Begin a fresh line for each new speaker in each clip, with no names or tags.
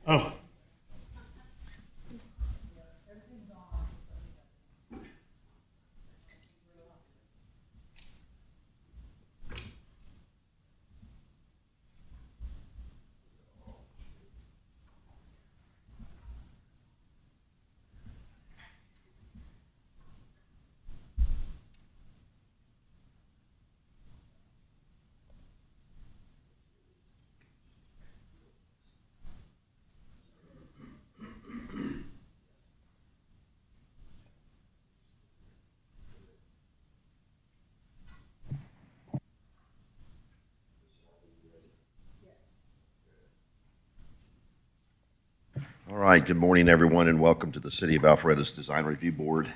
Oh.
All right, good morning, everyone, and welcome to the City of Alpharetta's Design Review Board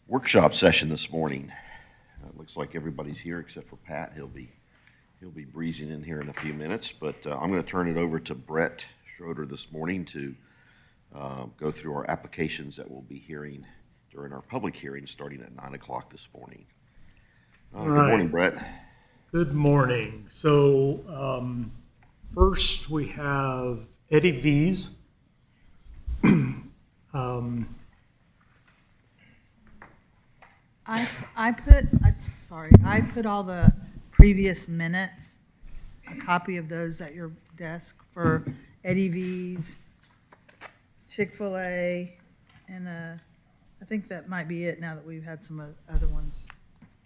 workshop session this morning. It looks like everybody's here except for Pat. He'll be breezing in here in a few minutes, but I'm going to turn it over to Brett Schroeder this morning to go through our applications that we'll be hearing during our public hearing starting at 9 o'clock this morning. Good morning, Brett.
Good morning. So first we have Eddie V's.
I put all the previous minutes, a copy of those at your desk for Eddie V's, Chick-fil-A, and I think that might be it now that we've had some other ones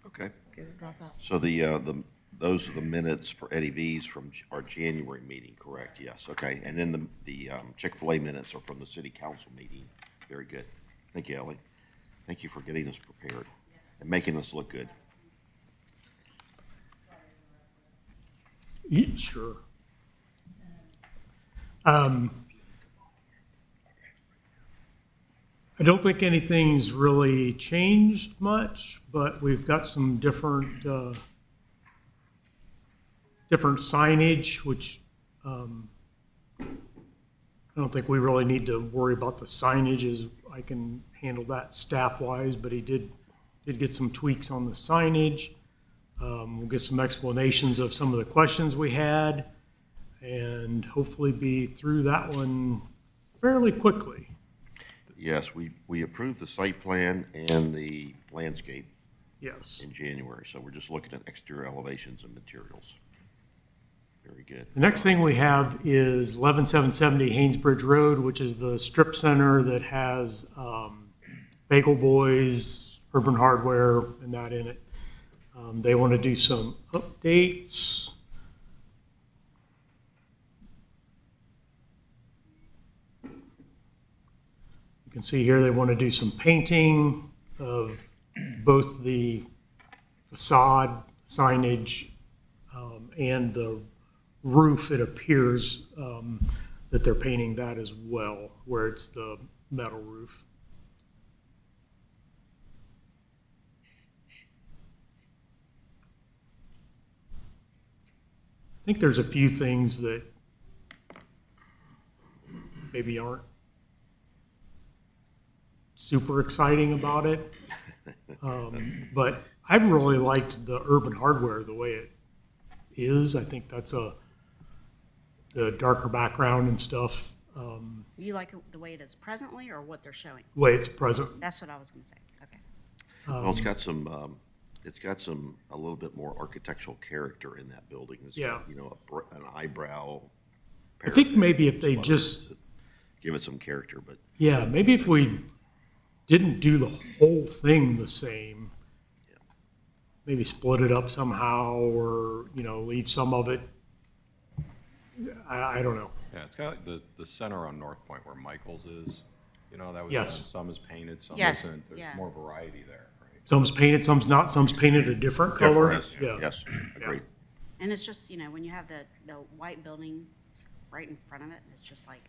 Okay.
get it drop out.
So those are the minutes for Eddie V's from our January meeting, correct? Yes, okay. And then the Chick-fil-A minutes are from the city council meeting. Very good. Thank you, Ellie. Thank you for getting us prepared and making us look good.
Yeah, sure. I don't think anything's really changed much, but we've got some different signage, which I don't think we really need to worry about the signage, as I can handle that staff-wise, but he did get some tweaks on the signage. We'll get some explanations of some of the questions we had, and hopefully be through that one fairly quickly.
Yes, we approved the site plan and the landscape
Yes.
in January, so we're just looking at exterior elevations and materials. Very good.
The next thing we have is 11770 Haynesbridge Road, which is the strip center that has Bagel Boys, Urban Hardware, and that in it. They want to do some updates. You can see here they want to do some painting of both the facade, signage, and the roof. It appears that they're painting that as well, where it's the metal roof. I think there's a few things that maybe aren't super exciting about it, but I really liked the Urban Hardware the way it is. I think that's the darker background and stuff.
You like it the way it is presently, or what they're showing?
The way it's present.
That's what I was going to say. Okay.
Well, it's got a little bit more architectural character in that building. It's got, an eyebrow.
I think maybe if they
parapet
just,
give it some character, but
yeah, maybe if we didn't do the whole thing the same, maybe split it up somehow, or, leave some of it. I don't know.
Yeah, it's got like the center on North Point where Michael's is. That was
Yes.
some is painted, some
Yes,
isn't. There's
yeah.
more variety there, right?
Some's painted, some's not, some's painted a different color.
yes,
Yeah.
yes, agreed.
And it's just, when you have the white building right in front of it, it's just like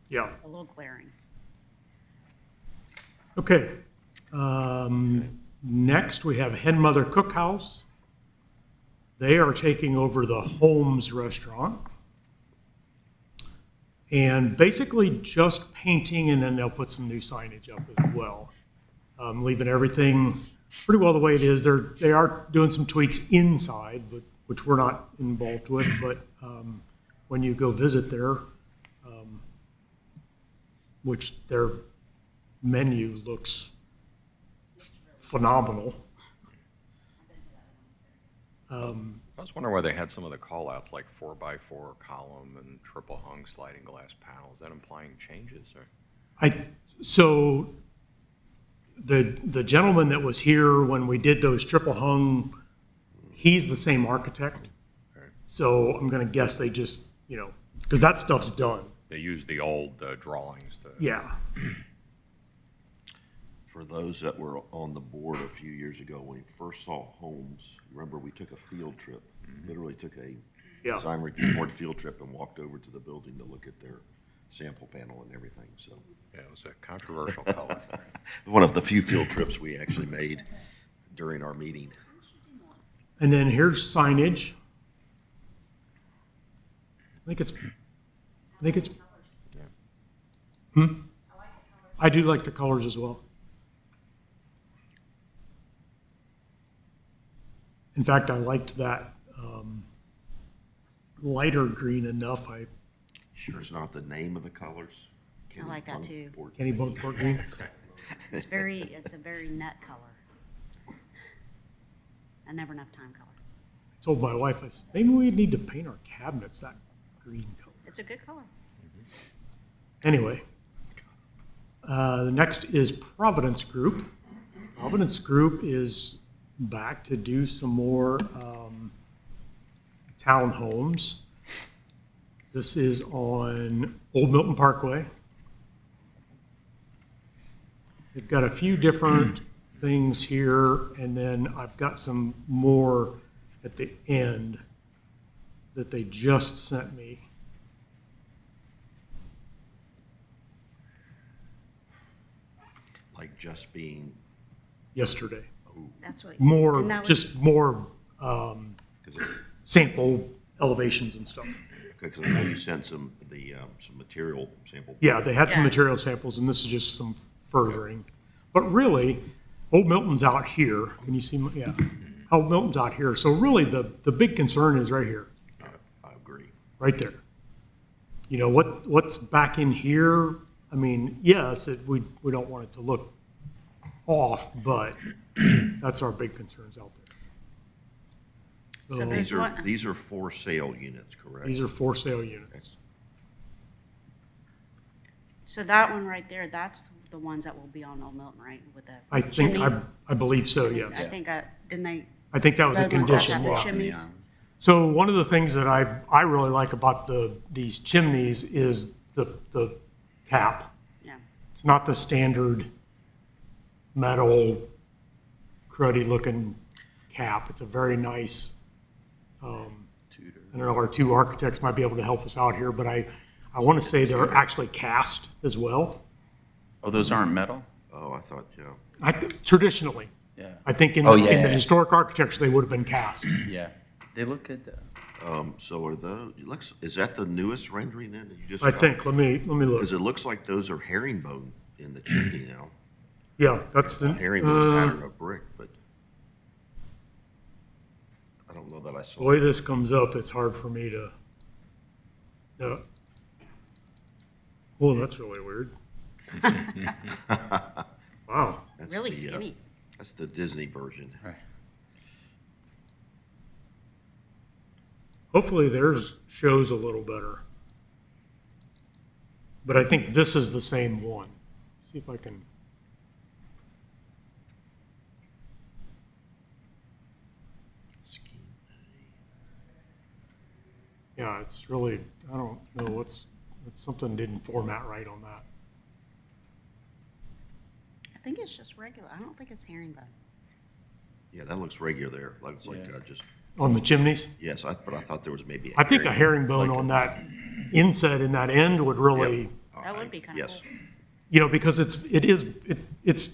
Yeah.
a little glaring.
Okay. Next, we have Hen Mother Cookhouse. They are taking over the Holmes restaurant. And basically just painting, and then they'll put some new signage up as well. Leaving everything pretty well the way it is. They are doing some tweaks inside, which we're not involved with, but when you go visit there, which their menu looks phenomenal.
I was wondering why they had some of the call-outs, like 4x4 column and triple hung sliding glass panels. Is that implying changes, or?
So the gentleman that was here when we did those triple hung, he's the same architect. So I'm gonna guess they just, because that stuff's done.
They use the old drawings to.
Yeah.
For those that were on the board a few years ago, when we first saw homes, remember we took a field trip, literally took a
Yeah.
design review board field trip and walked over to the building to look at their sample panel and everything, so.
Yeah, it was a controversial color.
One of the few field trips we actually made during our meeting.
And then here's signage. I think it's, I do like the colors as well. In fact, I liked that lighter green enough.
Sure it's not the name of the colors?
I like that too.
Kenny Bunkport green.
It's a very nut color. A never enough time color.
I told my wife, I said, maybe we need to paint our cabinets that green color.
It's a good color.
Anyway, the next is Providence Group. Providence Group is back to do some more townhomes. This is on Old Milton Parkway. They've got a few different things here, and then I've got some more at the end that they just sent me.
Like just being,
Yesterday.
That's what.
More,
and that was-
just more
because
sample elevations and stuff.
I know you sent some material sample.
Yeah, they had some
Yeah.
material samples, and this is just some furthering. But really, Old Milton's out here. Can you see? Yeah. Old Milton's out here. So really, the big concern is right here,
I agree.
right there. What's back in here? I mean, yes, we don't want it to look off, but that's our big concerns out there.
So
So
there's one-
These are for sale units, correct?
these are for sale units.
So that one right there, that's the ones that will be on Old Milton, right? With the
I think,
chimney?
I believe so,
I
yes.
think, didn't they?
I think that was a
those ones that
condition,
have the
yeah.
chimneys?
So one of the things that I really like about these chimneys is the cap.
Yeah.
It's not the standard metal cruddy looking cap. It's a very nice, I don't know, our two architects might be able to help us out here, but I want to say they're actually cast as well.
Oh, those aren't metal?
Oh, I thought, yeah.
Traditionally,
Yeah.
I think in
Oh,
in the
yeah.
historic architecture, they would have been cast.
Yeah. They look good though.
So are those, is that the newest rendering then? That you just
I think, let me look.
Because it looks like those are herringbone in the chimney now.
Yeah, that's the,
Herringbone pattern of brick, but I don't know that I
the
saw.
way this comes up, it's hard for me to, oh, that's really weird. Wow.
That's
Really
the,
skinny.
That's the Disney version.
Right.
Hopefully theirs shows a little better. But I think this is the same one. See if I can. Yeah, it's really, I don't know it's something didn't format right on that.
I think it's just regular. I don't think it's herringbone.
Yeah, that looks regular there. Looks like
Yeah.
just,
On the chimneys?
yes, but I thought there was maybe.
I think a herringbone
like
on that inset in that end would really,
That would be kinda
Yes.
cool.
because it's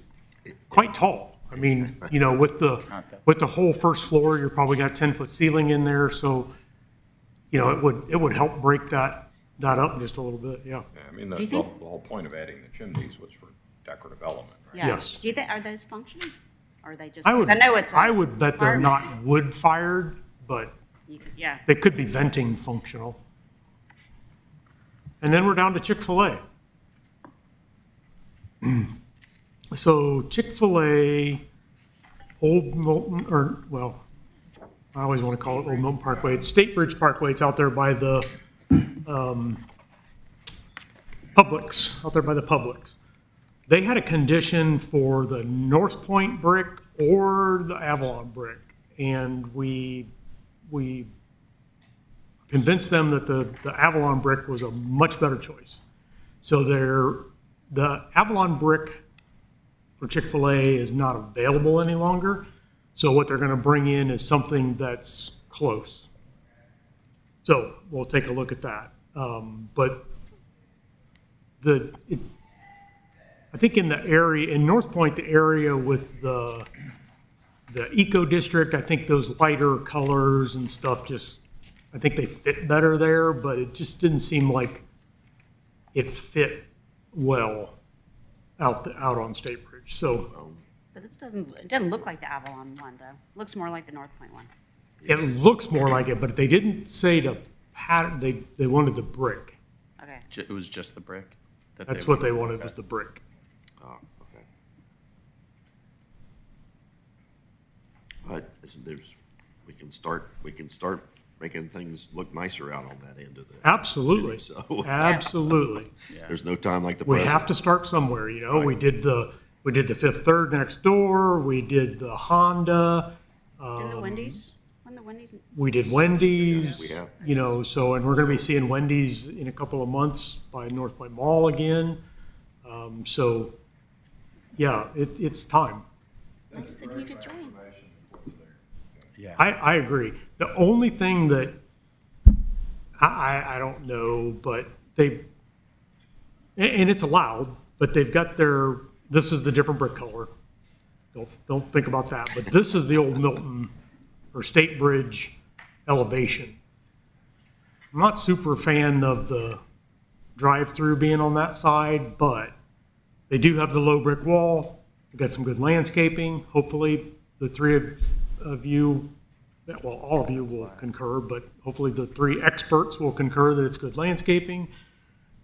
quite tall. I mean, with the whole first floor, you're probably got 10-foot ceiling in there, so, it would help break that up just a little bit, yeah.
Yeah, I mean,
Do
the
you think-
whole point of adding the chimneys was for decorative element, right?
Yeah.
Yes.
Do you think, are those functioning? Or are they just,
I
'cause
would,
I know it's.
I would bet they're
hard-
not wood-fired, but
You could, yeah.
they could be venting functional. And then we're down to Chick-fil-A. So Chick-fil-A, Old Milton, or, well, I always want to call it Old Milton Parkway. It's State Bridge Parkway. It's out there by the Publix, out there by the Publix. They had a condition for the North Point brick or the Avalon brick. And we convinced them that the Avalon brick was a much better choice. So the Avalon brick for Chick-fil-A is not available any longer. So what they're going to bring in is something that's close. So we'll take a look at that. But I think in the area, in North Point, the area with the eco district, I think those lighter colors and stuff just, I think they fit better there, but it just didn't seem like it fit well out on State Bridge. So
But it doesn't look like the Avalon one, though. Looks more like the North Point one.
it looks more like it, but they didn't say the pattern, they wanted the brick.
Okay.
It was just the brick? that
That's
they-
what they wanted, was the brick.
Oh, okay. But we can start making things look nicer out on that end of the.
Absolutely,
city, So
absolutely.
Yeah.
there's no time like the
We
present.
have to start somewhere, you know? We
Right.
did the Fifth Third next door, we did the Honda,
And the Wendy's? When the Wendy's?
we did Wendy's,
We have.
you know, so, and we're gonna be seeing Wendy's in a couple of months by North Point Mall again. So, yeah, it's time.
You said you could join.
Yeah.
I agree. The only thing that, I don't know, but and it's allowed, but they've got this is the different brick color. Don't think about that, but this is the old Milton or State Bridge elevation. I'm not super fan of the drive-through being on that side, but they do have the low brick wall. They've got some good landscaping. Hopefully, the three of you, well, all of you will concur, but hopefully the three experts will concur that it's good landscaping.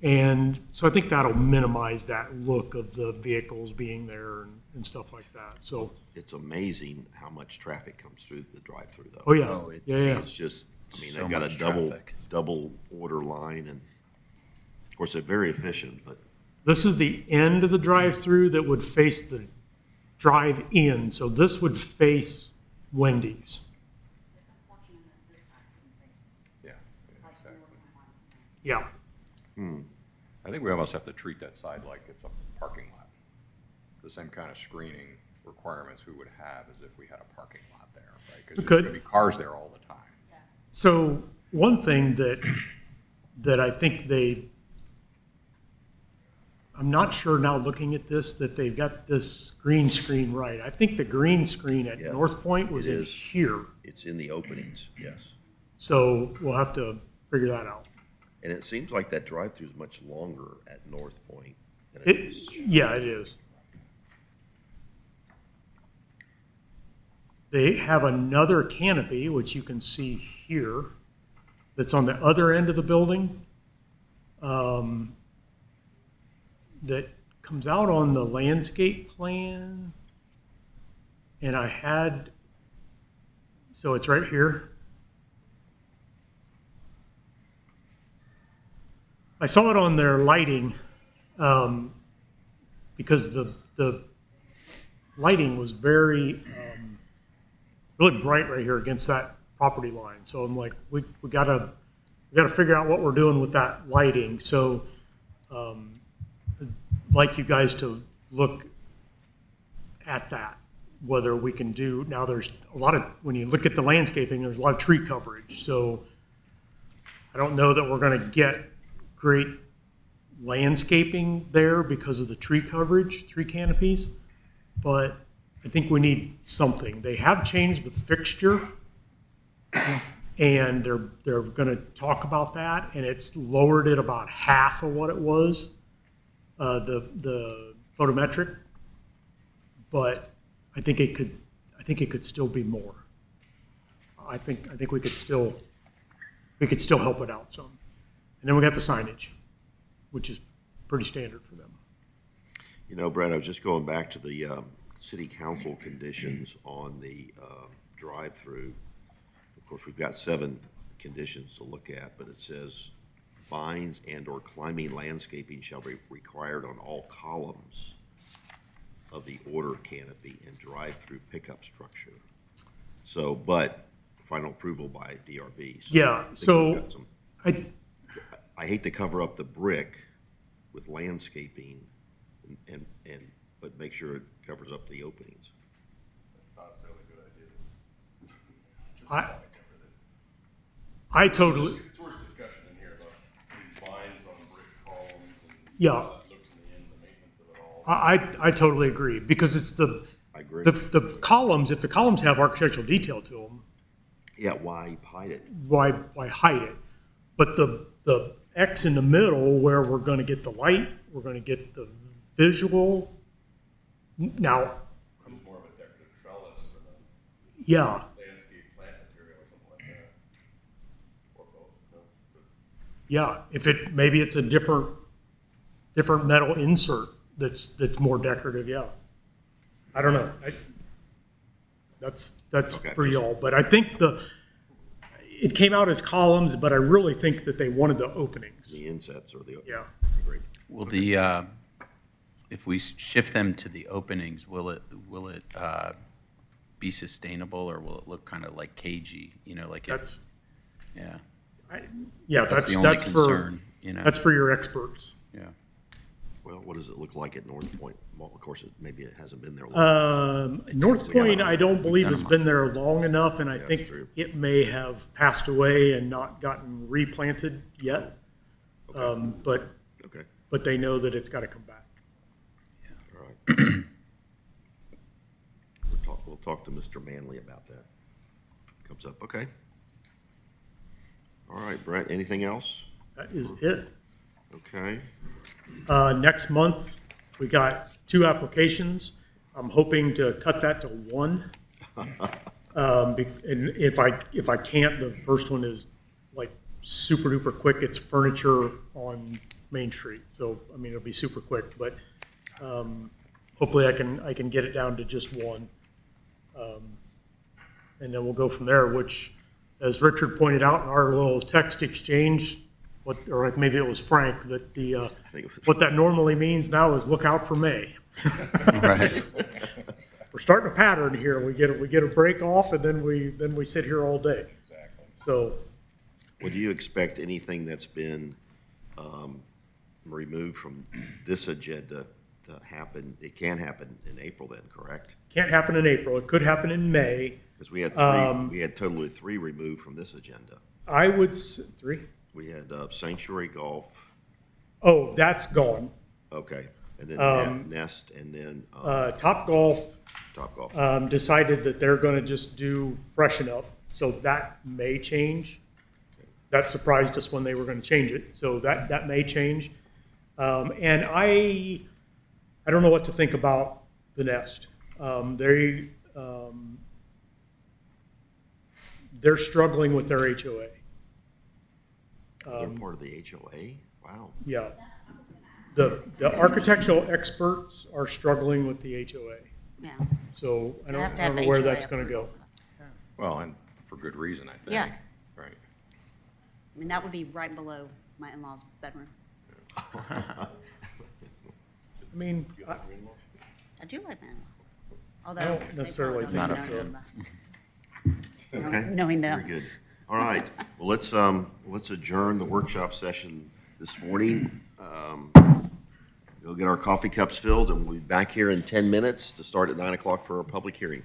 And so I think that'll minimize that look of the vehicles being there and stuff like that. So,
It's amazing how much traffic comes through the drive-through though.
oh yeah,
Oh, it's-
yeah.
It's just, I mean,
So
they've got a
much traffic.
double order line and of course they're very efficient, but
This is the end of the drive-through that would face the drive-in. So this would face Wendy's.
Yeah, exactly.
Yeah.
I think we almost have to treat that side like it's a parking lot. The same kind of screening requirements we would have as if we had a parking lot there, right? Because
We
there's
could.
going to be cars there all the time.
So one thing that I think I'm not sure now looking at this, that they've got this green screen right. I think the green screen at
Yeah,
North Point was
it
in
is.
here.
it's in the openings, yes.
So we'll have to figure that out.
And it seems like that drive-through is much longer at North Point than it is.
Yeah, it is. They have another canopy, which you can see here, that's on the other end of the building, that comes out on the landscape plan. And so it's right here. I saw it on their lighting, because the lighting was very, really bright right here against that property line. So I'm like, we gotta figure out what we're doing with that lighting. So, I'd like you guys to look at that, whether we can do, now there's a lot of, when you look at the landscaping, there's a lot of tree coverage. So I don't know that we're gonna get great landscaping there because of the tree coverage, tree canopies, but I think we need something. They have changed the fixture, and they're going to talk about that, and it's lowered it about half of what it was, the photometric, but I think it could still be more. I think we could still help it out some. And then we got the signage. which is pretty standard for them.
You know, Brett, I was just going back to the city council conditions on the drive-through. Of course, we've got 7 conditions to look at, but it says vines and/or climbing landscaping shall be required on all columns of the order canopy and drive-through pickup structure. So, but final approval by DRB.
Yeah,
I think
so
we've got some-
I,
I hate to cover up the brick with landscaping and, but make sure it covers up the openings.
I totally,
Sort of discussion in here about putting vines on brick columns and
Yeah.
how that looks in the end, the maintenance of it all.
I totally agree, because it's
I agree.
the columns, if the columns have architectural detail to them,
Yeah, why hide it?
why hide it? But the X in the middle where we're gonna get the light, we're gonna get the visual. Now,
It's more of a decorative trellis than a
yeah,
landscape plant material or something like that. Or both, no? But
yeah, if it, maybe it's a different metal insert that's more decorative, yeah. I don't know. That's
Okay.
for y'all, but I think it came out as columns, but I really think that they wanted the openings.
The insets or the.
Yeah.
Agreed.
Will the, if we shift them to the openings, will it be sustainable, or will it look kind of like cagey, you know, like,
That's,
yeah,
yeah,
that's the only
for,
concern, you know?
that's for your experts.
Yeah.
Well, what does it look like at North Point? Well, of course, maybe it hasn't been there long.
North
We got
Point,
a-
I don't believe
done
has
a
been there long enough, and I
that's
think
true.
it may have passed away and not gotten replanted yet. But
Okay,
they know that it's got to come back.
all right. We'll talk to Mr. Manley about that. Comes up, okay. All right, Brett, anything else?
That is it.
Okay,
Next month, we got 2 applications. I'm hoping to cut that to 1. And if I can't, the first one is like super duper quick. It's furniture on Main Street. So, I mean, it'll be super quick, but hopefully I can get it down to just 1. And then we'll go from there, which, as Richard pointed out in our little text exchange, or maybe it was Frank, that
I think it was-
what that normally means now is look out for May.
Right.
We're starting a pattern here. We get a break off, and then we sit here all day.
Exactly.
So,
Would you expect anything that's been removed from this agenda to happen? It can happen in April then, correct?
can't happen in April. It could happen in May.
Because we had we had totally 3 removed from this agenda.
I would, 3?
We had Sanctuary Golf,
Oh, that's gone.
okay, and then Nest, and then
Top Golf
Top Golf.
decided that they're going to just do freshen up, so that may change. That surprised us when they were going to change it, so that may change. And I don't know what to think about the Nest. They're struggling with their HOA.
They're part of the HOA? Wow.
Yeah. The architectural experts are struggling with the HOA.
Yeah.
So I
They have
don't
to have
know where
HOA
that's going to go.
Well, and for good reason, I think.
Yeah.
Right.
I mean, that would be right below my in-laws' bedroom.
I mean,
I do like my in-laws. Although.
I don't
they
necessarily
probably
think
don't
it's
know
Okay.
Knowing them.
Very good. All right, well, let's adjourn the workshop session this morning. We'll get our coffee cups filled, and we'll be back here in 10 minutes to start at 9 o'clock for our public hearing.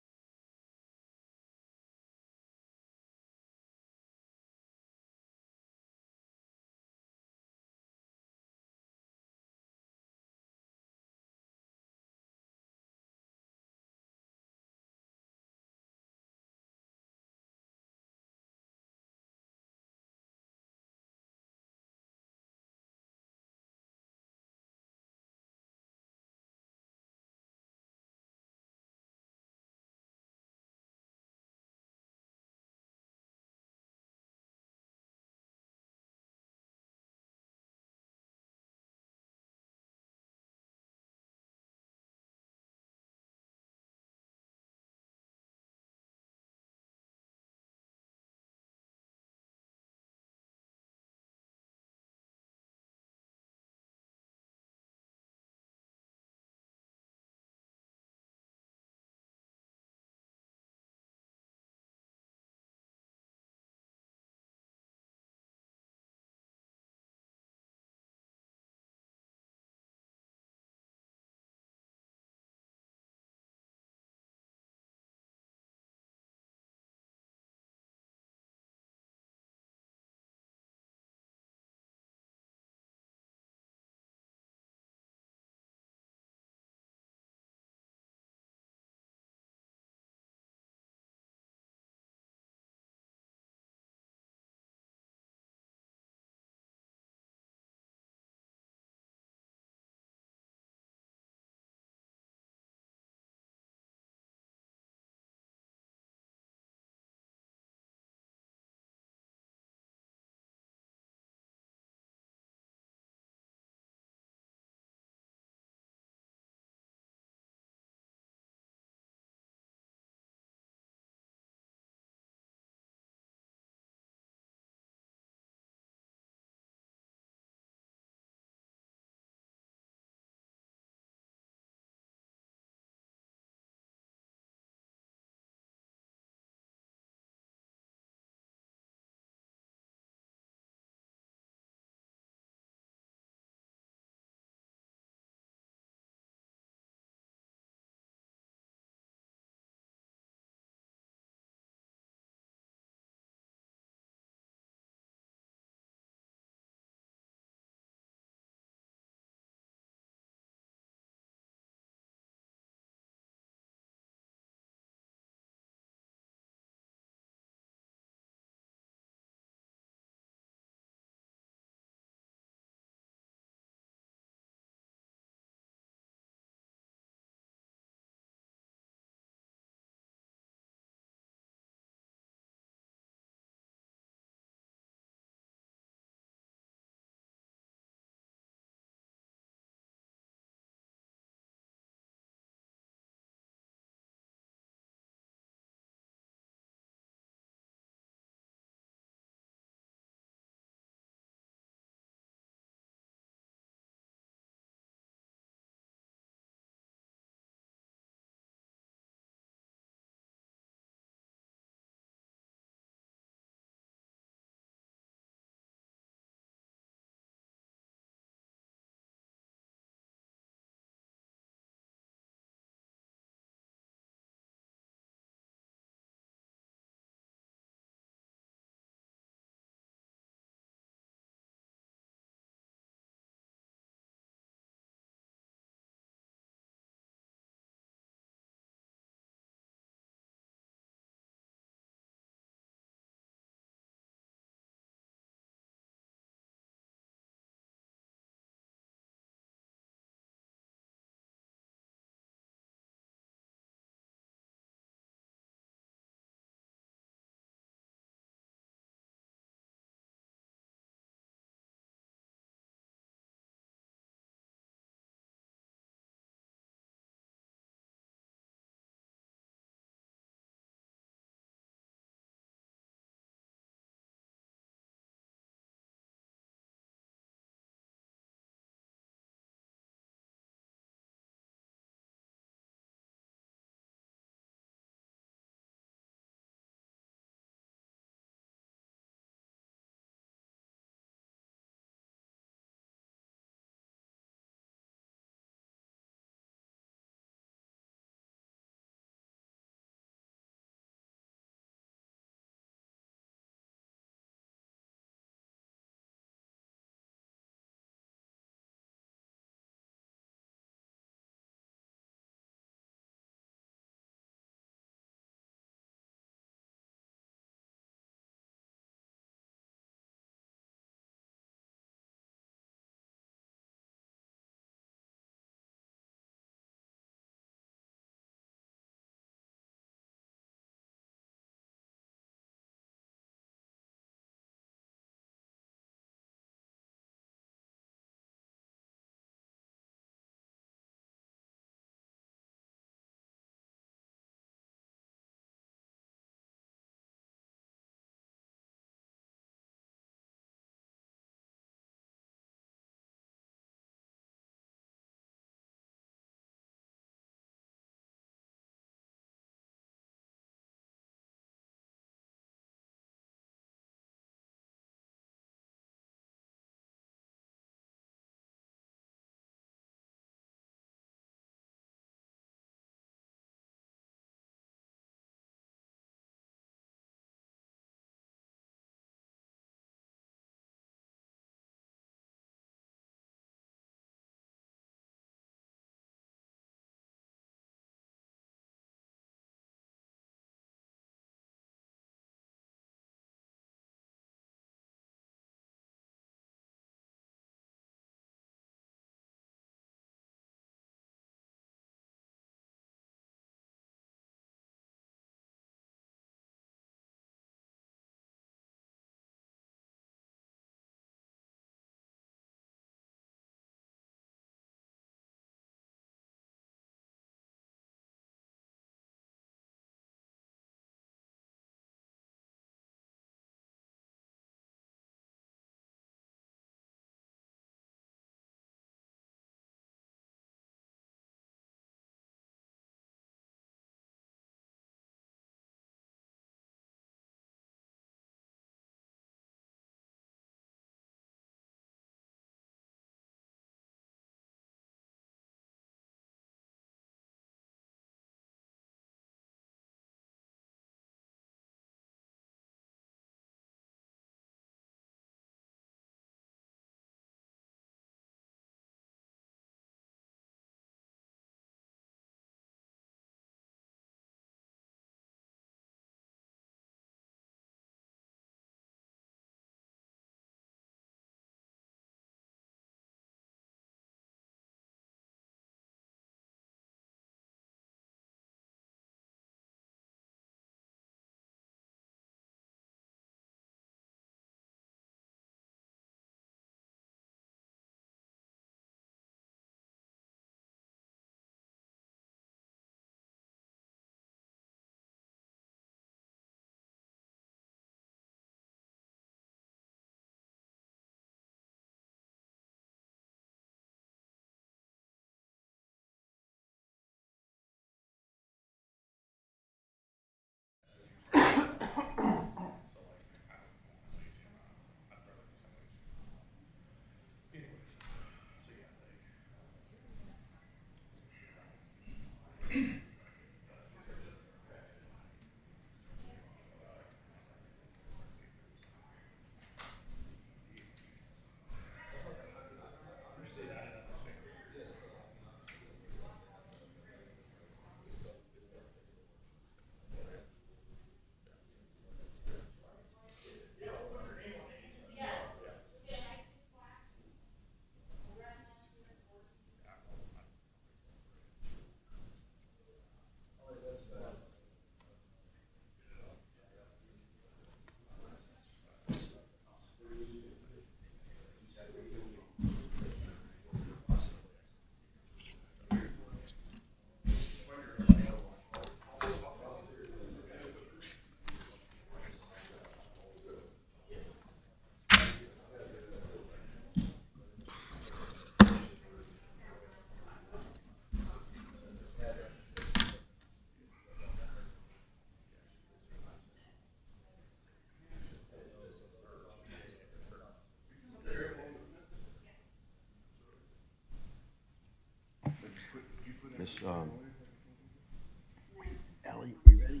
Ellie, we ready?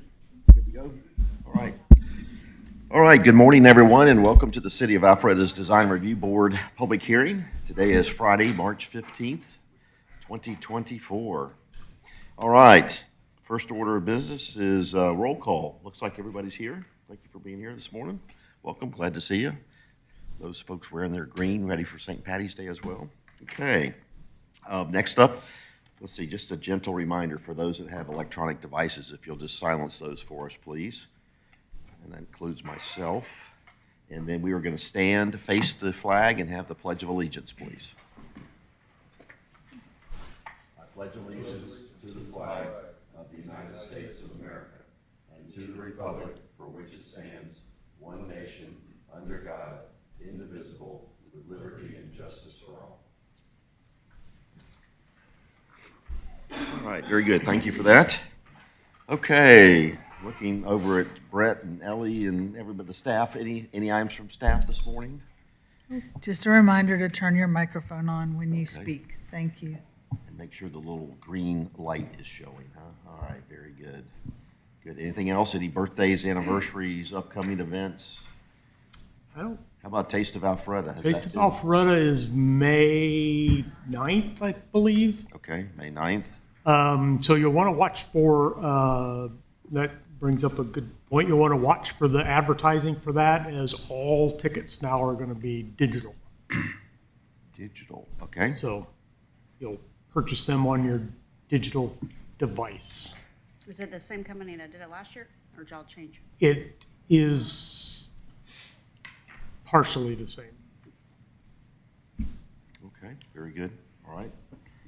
Good to go? All right. All right, good morning, everyone, and welcome to the City of Alpharetta's Design Review Board public hearing. Today is Friday, March 15th, 2024. All right, first order of business is roll call. Looks like everybody's here. Thank you for being here this morning. Welcome, glad to see you. Those folks wearing their green, ready for St. Patty's Day as well. Okay, next up, let's see, just a gentle reminder for those that have electronic devices, if you'll just silence those for us, please. And that includes myself. And then we are going to stand, face the flag, and have the Pledge of Allegiance, please. I pledge allegiance to the flag of the United States of America and to the republic for which it stands, one nation, under God, indivisible, with liberty and justice for all. All right, very good. Thank you for that. Okay. Looking over at Brett and Ellie and everybody, the staff, any items from staff this morning?
Just a reminder to turn your microphone on when you speak. Thank you.
And make sure the little green light is showing, huh? All right, very good. Good. Anything else? Any birthdays, anniversaries, upcoming events? How about Taste of Alpharetta? Has
Taste
that
of
been-
Alpharetta is May 9th, I believe.
Okay, May 9th.
So you'll want to watch for, that brings up a good point. You'll want to watch for the advertising for that, as all tickets now are going to be digital.
Digital, okay.
So you'll purchase them on your digital device.
Is it the same company that did it last year, or did y'all change?
It is partially the same.
Okay, very good. All right.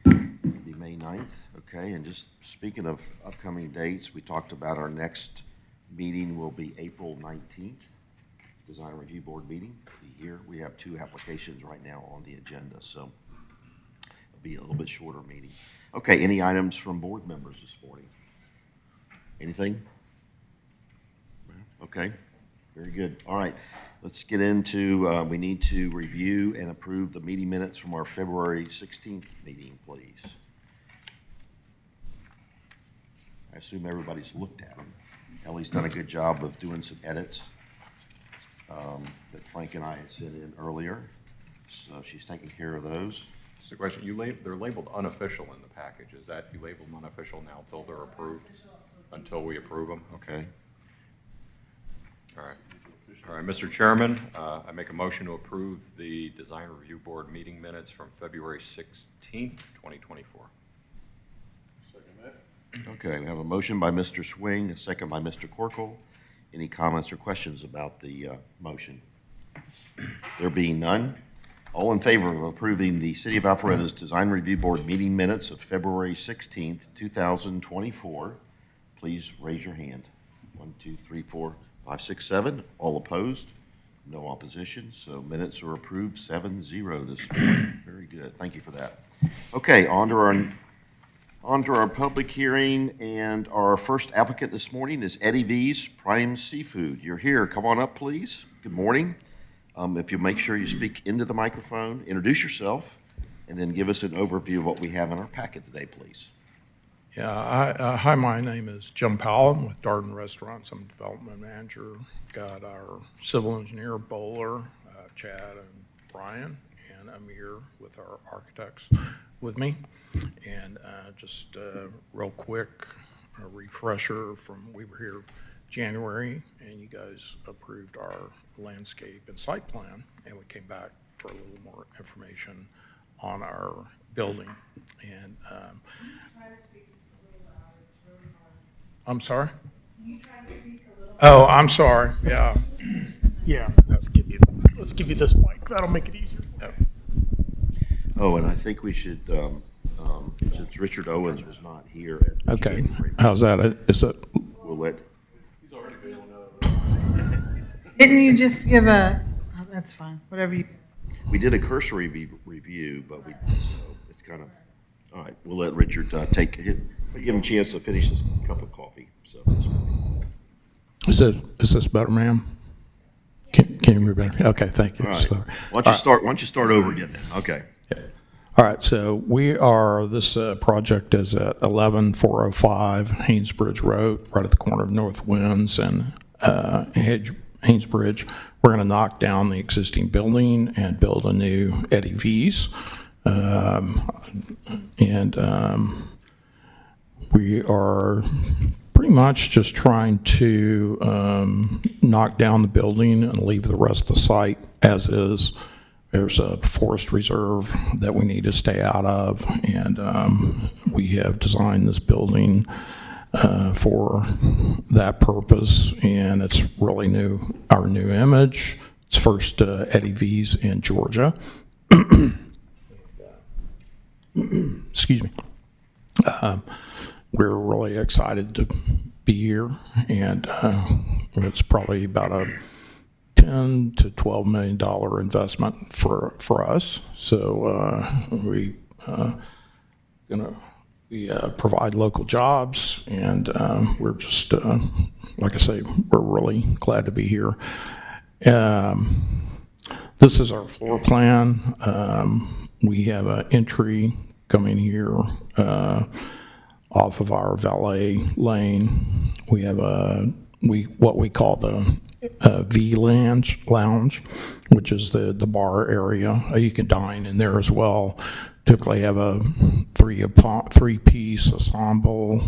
It'll be May 9th. Okay, and just speaking of upcoming dates, we talked about our next meeting will be April 19th, Design Review Board meeting. Be here. We have 2 applications right now on the agenda, so it'll be a little bit shorter meeting. Okay, any items from board members this morning? Anything? Okay, very good. All right, let's get into, we need to review and approve the meeting minutes from our February 16th meeting, please. I assume everybody's looked at them. Ellie's done a good job of doing some edits that Frank and I had sent in earlier, so she's taking care of those.
Just a question, they're labeled unofficial in the package. Is that, you label them unofficial now until they're approved? Until we approve them?
Okay.
All right. All right, Mr. Chairman, I make a motion to approve the Design Review Board meeting minutes from February 16th, 2024.
Okay, we have a motion by Mr. Swing, a second by Mr. Corkle. Any comments or questions about the motion? There being none, all in favor of approving the City of Alpharetta's Design Review Board meeting minutes of February 16th, 2024, please raise your hand. 1, 2, 3, 4, 5, 6, 7. All opposed? No opposition. So minutes are approved 7-0 this morning. Very good. Thank you for that. Okay, on to our public hearing, and our first applicant this morning is Eddie V's Prime Seafood. You're here. Come on up, please. Good morning. If you make sure you speak into the microphone, introduce yourself, and then give us an overview of what we have in our packet today, please.
Yeah, hi, my name is Jim Powell. I'm with Darden Restaurants. I'm development manager. Got our civil engineer, Bowler, Chad, and Brian, and I'm here with our architects with me. And just real quick, a refresher from, we were here January, and you guys approved our landscape and site plan, and we came back for a little more information on our building. And I'm sorry? Oh, I'm sorry, yeah.
Yeah, let's give you this mic. That'll make it easier.
Oh, and I think we should, since Richard Owens was not here at the
Okay,
January,
how's that? Is it,
we'll let,
Didn't you just give a, oh, that's fine, whatever you,
we did a cursory review, but so it's kind of, all right, we'll let Richard give him a chance to finish this cup of coffee, so.
is this better, ma'am? Can you hear better? Okay, thank you.
All right,
Sorry.
why don't you start over again then, okay.
All All right, so this project is at 11405 Haynesbridge Road, right at the corner of North Winds and Haynesbridge. We're going to knock down the existing building and build a new Eddie V's. We are pretty much just trying to knock down the building and leave the rest of the site as is. There's a forest reserve that we need to stay out of, and we have designed this building for that purpose, and it's really our new image. It's first Eddie V's in Georgia. Excuse me. We're really excited to be here, and it's probably about a $10 to $12 million investment for us. So we provide local jobs, and we're just like I say, we're really glad to be here. This is our floor plan. We have an entry coming here off of our valet lane. We have what we call the V lounge, which is the bar area. You can dine in there as well. Typically have a three-piece ensemble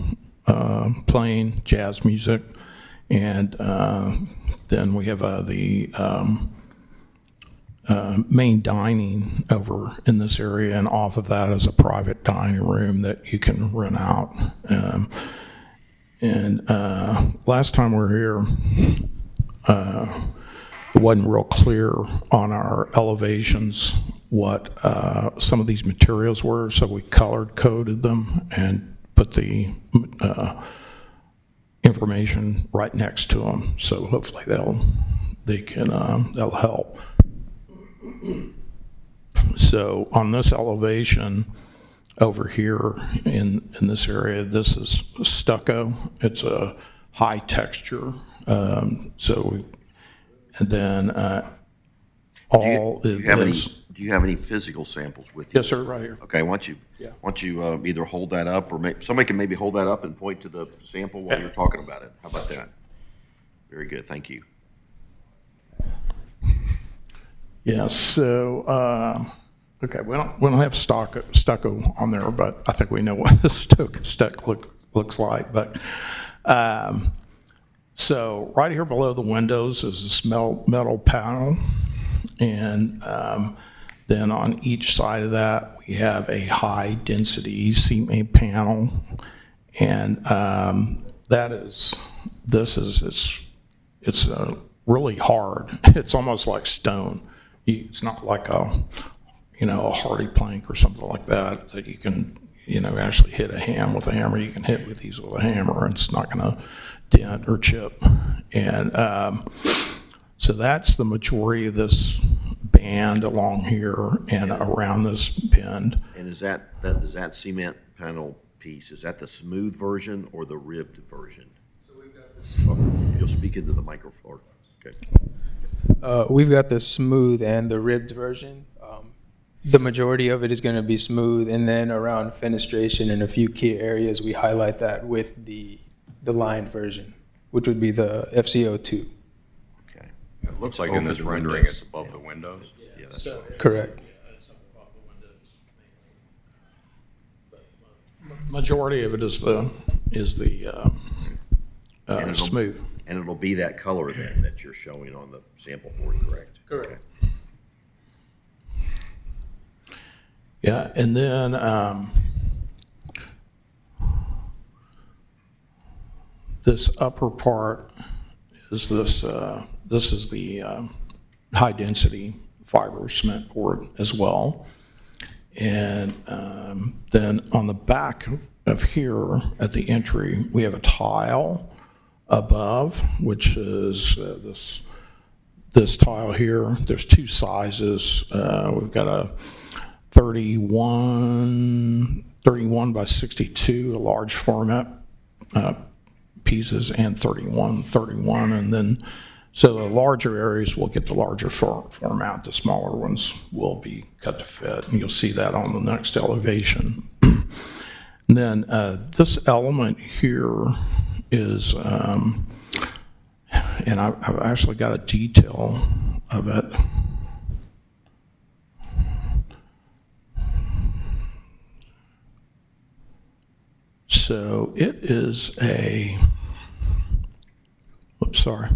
playing jazz music, and then we have the main dining over in this area, and off of that is a private dining room that you can rent out. Last time we were here, it wasn't real clear on our elevations what some of these materials were, so we color-coded them and put the information right next to them. So hopefully that'll help. So on this elevation over here in this area, this is stucco. It's a high texture. Do
you have any physical samples with you?
Yes, sir, right here.
Okay, why don't you either hold that up, or somebody can maybe hold that up and point to the sample while you're talking about it. How about that? Very good, thank you.
Yes, so, okay, we don't have stucco on there, but I think we know what the stucco looks like. But so right here below the windows is this metal panel, and then on each side of that we have a high density cement panel, and it's really hard. It's almost like stone. It's not like a hardy plank or something like that you can actually hit a ham with a hammer. You can hit with these with a hammer, and it's not going to dent or chip. And so that's the majority of this band along here and around this bend.
And is that cement panel piece, is that the smooth version or the ribbed version?
So we've got this.
You'll speak into the microphone. Okay.
We've got the smooth and the ribbed version. The majority of it is going to be smooth, and then around fenestration in a few key areas, we highlight that with the lined version, which would be the FCO2.
Okay.
It looks like in
Over
this
the
rendering,
windows.
it's above the windows.
Yeah, that's right.
Correct.
Majority of it is the smooth.
And it'll be that color then that you're showing on the sample board, correct?
Correct.
Okay.
Yeah, and then this upper part is this is the high density fiber cement board as well. And then on the back of here at the entry, we have a tile above, which is this tile here. There's two sizes. We've got a 31 by 62, a large format pieces, and 31, and then So the larger areas will get the larger format, the smaller ones will be cut to fit, and you'll see that on the next elevation. And then this element here is, and I've actually got a detail of it. So it is a, oops, sorry.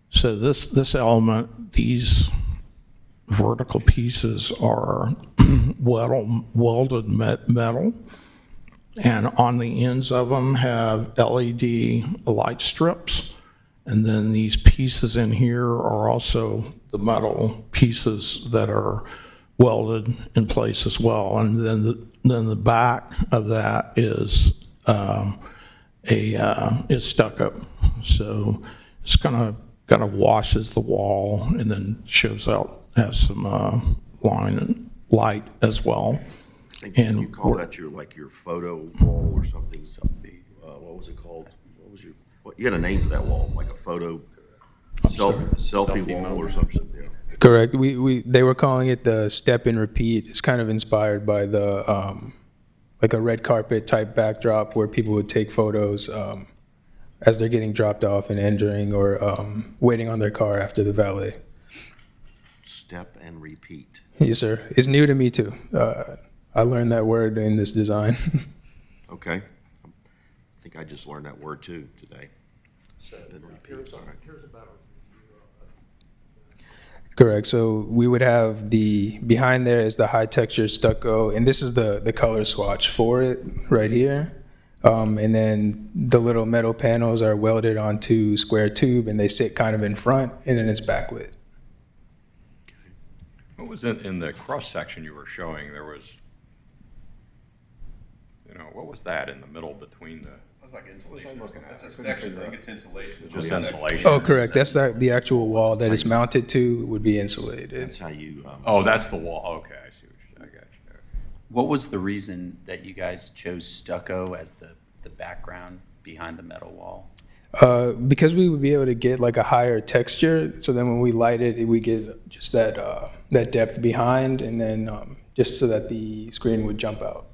So this element, these vertical pieces are welded metal, and on the ends of them have LED light strips, and then these pieces in here are also the metal pieces that are welded in place as well. And then the back of that is is stucco. So it's kind of washes the wall and then shows out, has some line and light as well.
And you call that your photo wall or something? What was it called? You had a name for that wall, like a photo selfie wall or something? Yeah.
Correct. They were calling it the step and repeat. It's kind of inspired by the like a red carpet type backdrop where people would take photos as they're getting dropped off and entering, or waiting on their car after the valet.
Step and repeat.
Yes, sir. It's new to me too. I learned that word in this design.
Okay. I think I just learned that word too today. Step and repeat. All right.
Correct. So we would have behind there is the high texture stucco, and this is the color swatch for it right here. And then the little metal panels are welded onto square tube, and they sit kind of in front, and then it's backlit.
What was in the cross section you were showing? There was, what was that in the middle between the?
It's like insulation. That's a section, I think it's insulation.
Just insulation.
Oh, correct. That's the actual wall that it's mounted to would be insulated.
That's how you.
Oh, that's the wall. Okay, I see I got you.
What was the reason that you guys chose stucco as the background behind the metal wall?
Because we would be able to get like a higher texture, so then when we light it, we get just that depth behind, and then just so that the screen would jump out.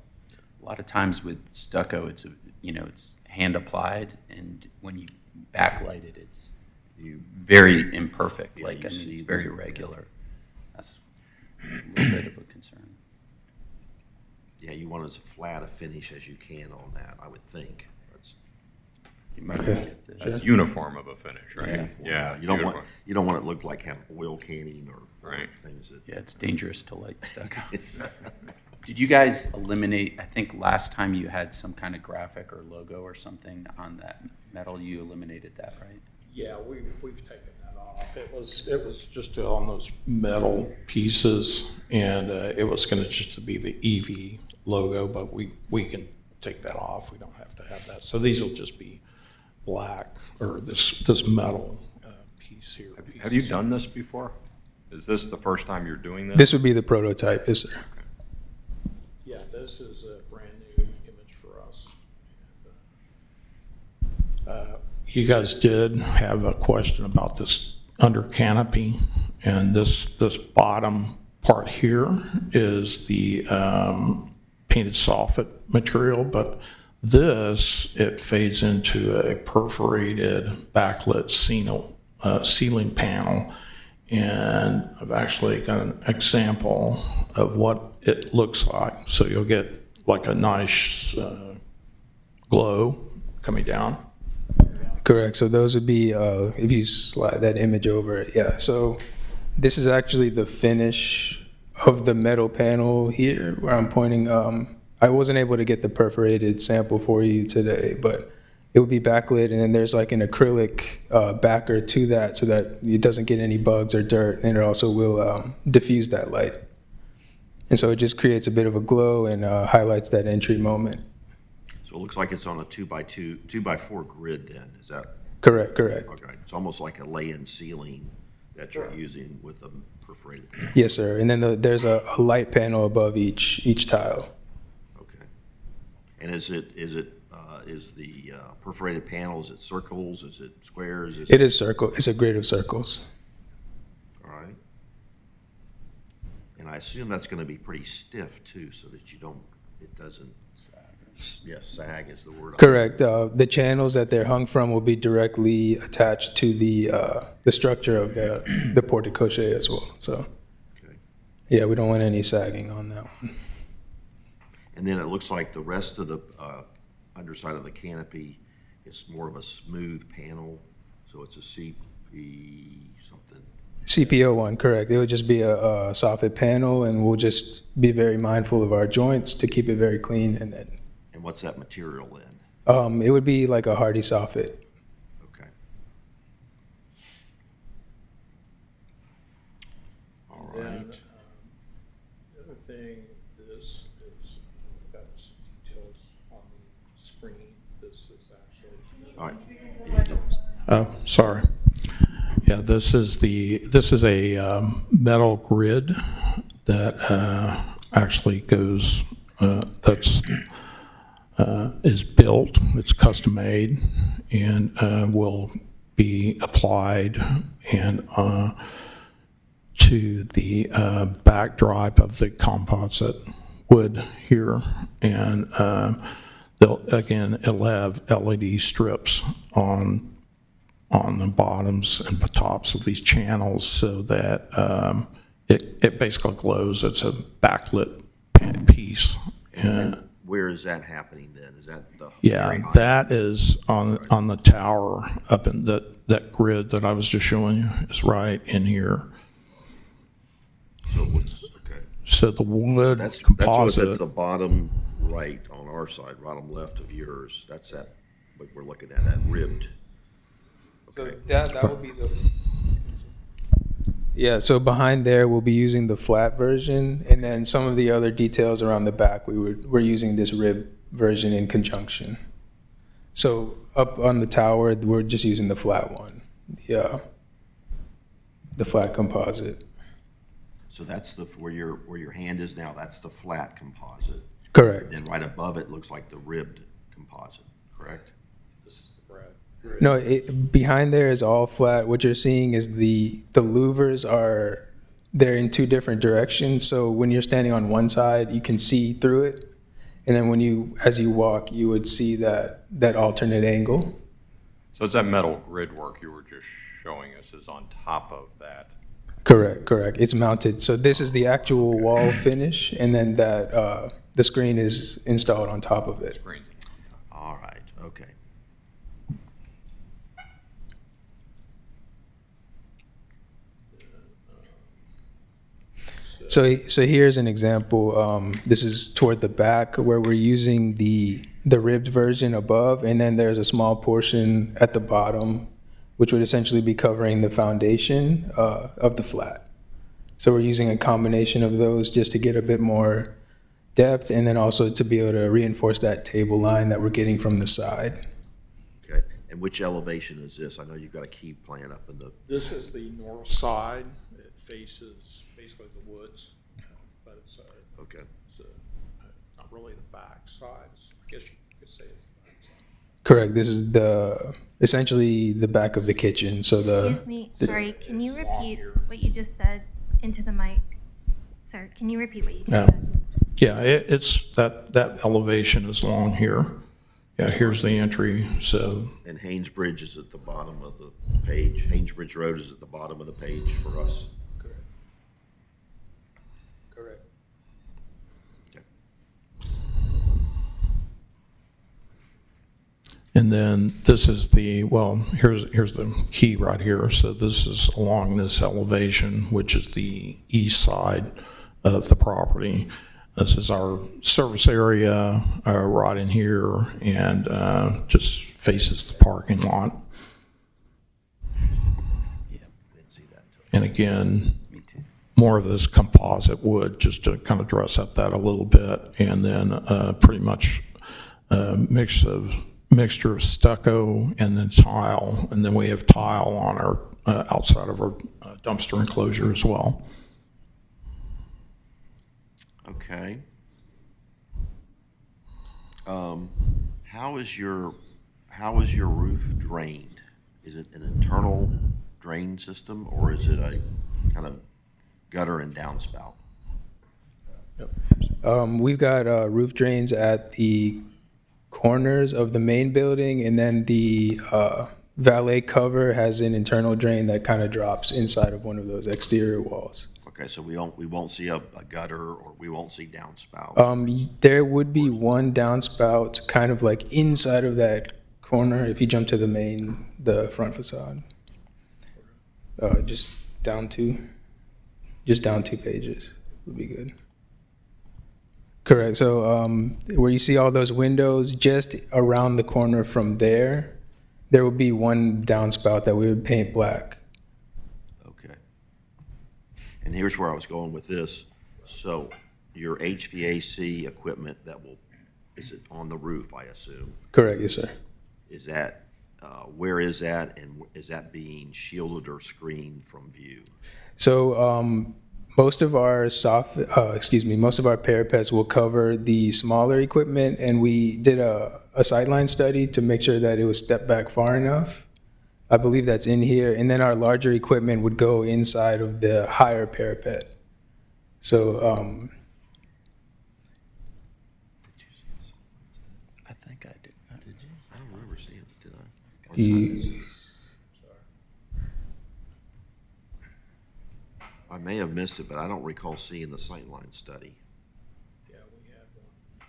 A lot of times with stucco, it's hand applied, and when you backlight it, it's very imperfect.
Yeah,
It's very irregular. That's a little bit of a concern.
Yeah, you want as flat a finish as you can on that, I would think.
You might
Okay.
get this.
That's uniform of a finish, right? Yeah.
You don't
uniform.
want it to look like have oil canning or
Right.
things that.
Yeah, it's dangerous to light stucco. Did you guys eliminate, I think last time you had some kind of graphic or logo or something on that metal, you eliminated that, right?
Yeah, we've taken that off. It was just on those metal pieces, and it was going to just be the EV logo, but we can take that off. We don't have to have that. So these will just be black, or this metal piece here.
Have you done this before? Is this the first time you're doing this?
This would be the prototype, yes, sir.
Yeah, this is a brand new image for us. You guys did have a question about this under canopy, and this bottom part here is the painted soffit material, but it fades into a perforated backlit ceiling panel, and I've actually got an example of what it looks like. So you'll get like a nice glow coming down.
Correct. So those would be, if you slide that image over, yeah. So this is actually the finish of the metal panel here where I'm pointing. I wasn't able to get the perforated sample for you today, but it would be backlit, and then there's like an acrylic backer to that so that it doesn't get any bugs or dirt, and it also will diffuse that light. And so it just creates a bit of a glow and highlights that entry moment.
So it looks like it's on a 2x4 grid then, is that?
Correct.
Okay, it's almost like a lay-in ceiling that you're using with a perforated panel.
Yes, sir. And then there's a light panel above each tile.
Okay. And is it is the perforated panel, is it circles, is it squares?
It is circle. It's a grid of circles.
All right. And I assume that's going to be pretty stiff too, so that it doesn't, yes, sag is the word.
Correct. The channels that they're hung from will be directly attached to the structure of the porte cochere as well. So,
Okay.
yeah, we don't want any sagging on that one.
And then it looks like the rest of the underside of the canopy is more of a smooth panel, so it's a CP something.
CPO one, correct. It would just be a soffit panel, and we'll just be very mindful of our joints to keep it very clean. And then,
And what's that material then?
it would be like a hardy soffit.
Okay. All right.
The other thing, this is, got some details on the screen. This is actually.
All right.
Oh, sorry. Yeah, this is a metal grid that actually goes, is built, it's custom made, and will be applied and to the backdrop of the composite wood here. And it'll have LED strips on the bottoms and the tops of these channels, so that it basically glows. It's a backlit piece. And
Where is that happening then? Is that the
yeah,
very high?
that is on the tower up in that grid that I was just showing you is right in here.
So what's, okay.
So the wood
That's
composite.
the bottom right on our side, bottom left of yours. That's that, what we're looking at, that ribbed.
So
Okay.
that would be the. Yeah, so behind there, we'll be using the flat version, and then some of the other details around the back, we're using this rib version in conjunction. So up on the tower, we're just using the flat one, the flat composite.
So that's where your hand is now, that's the flat composite.
Correct.
And right above it looks like the ribbed composite, correct?
This is the bread.
No, behind there is all flat. What you're seeing is the louvers they're in two different directions. So when you're standing on one side, you can see through it. And then as you walk, you would see that alternate angle.
So it's that metal grid work you were just showing us is on top of that.
Correct. It's mounted. So this is the actual wall finish, and then the screen is installed on top of it.
Screens.
All right, okay.
So here's an example. This is toward the back where we're using the ribbed version above, and then there's a small portion at the bottom, which would essentially be covering the foundation of the flat. So we're using a combination of those just to get a bit more depth, and then also to be able to reinforce that table line that we're getting from the side.
Okay, and which elevation is this? I know you've got a key plan up in the,
This is the north side. It faces basically the woods, but it's
okay.
not really the back side. I guess you could say it's the back side.
Correct. This is essentially the back of the kitchen. So
Excuse me, sorry, can you repeat what you just said into the mic? Sir, can you repeat what you just
Yeah.
said?
Yeah, it's that elevation is long here. Yeah, here's the entry, so,
And Haynesbridge is at the bottom of the page. Haynesbridge Road is at the bottom of the page for us.
Correct.
and then this is here's the key right here. So this is along this elevation, which is the east side of the property. This is our service area right in here, and just faces the parking lot.
Didn't see that.
And again,
Me too.
more of this composite wood, just to kind of dress up that a little bit, and then pretty much a mixture of stucco and then tile, and then we have tile on our outside of our dumpster enclosure as well.
Okay. How is your roof drained? Is it an internal drain system, or is it a kind of gutter and downspout?
We've got roof drains at the corners of the main building, and then the valet cover has an internal drain that kind of drops inside of one of those exterior walls.
Okay, so we won't see a gutter, or we won't see downspout.
There would be one downspout kind of like inside of that corner if you jump to the front facade. Just down two pages would be good. Correct. So where you see all those windows, just around the corner from there would be one downspout that we would paint black.
Okay. And here's where I was going with this. So your HVAC equipment is it on the roof, I assume?
Correct, yes, sir.
Is that, where is that, and is that being shielded or screened from view?
So most of our most of our parapets will cover the smaller equipment, and we did a sightline study to make sure that it was stepped back far enough. I believe that's in here, and then our larger equipment would go inside of the higher parapet. So
I think I did.
Did you? I don't remember seeing it, did I?
you,
I may have missed it, but I don't recall seeing the sightline study.
Yeah, we had one.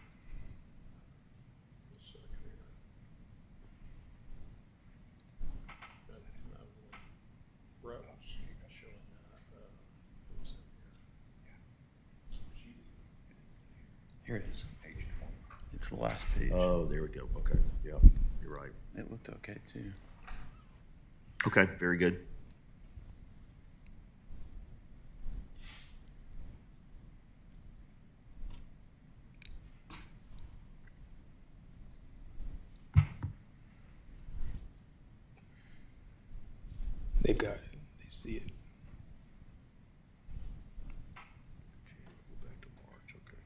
Here it is. It's the last page.
Oh, there we go. Okay, yeah, you're right.
It looked okay too.
Okay, very good.
they got it. They see it.
Go back to March, okay.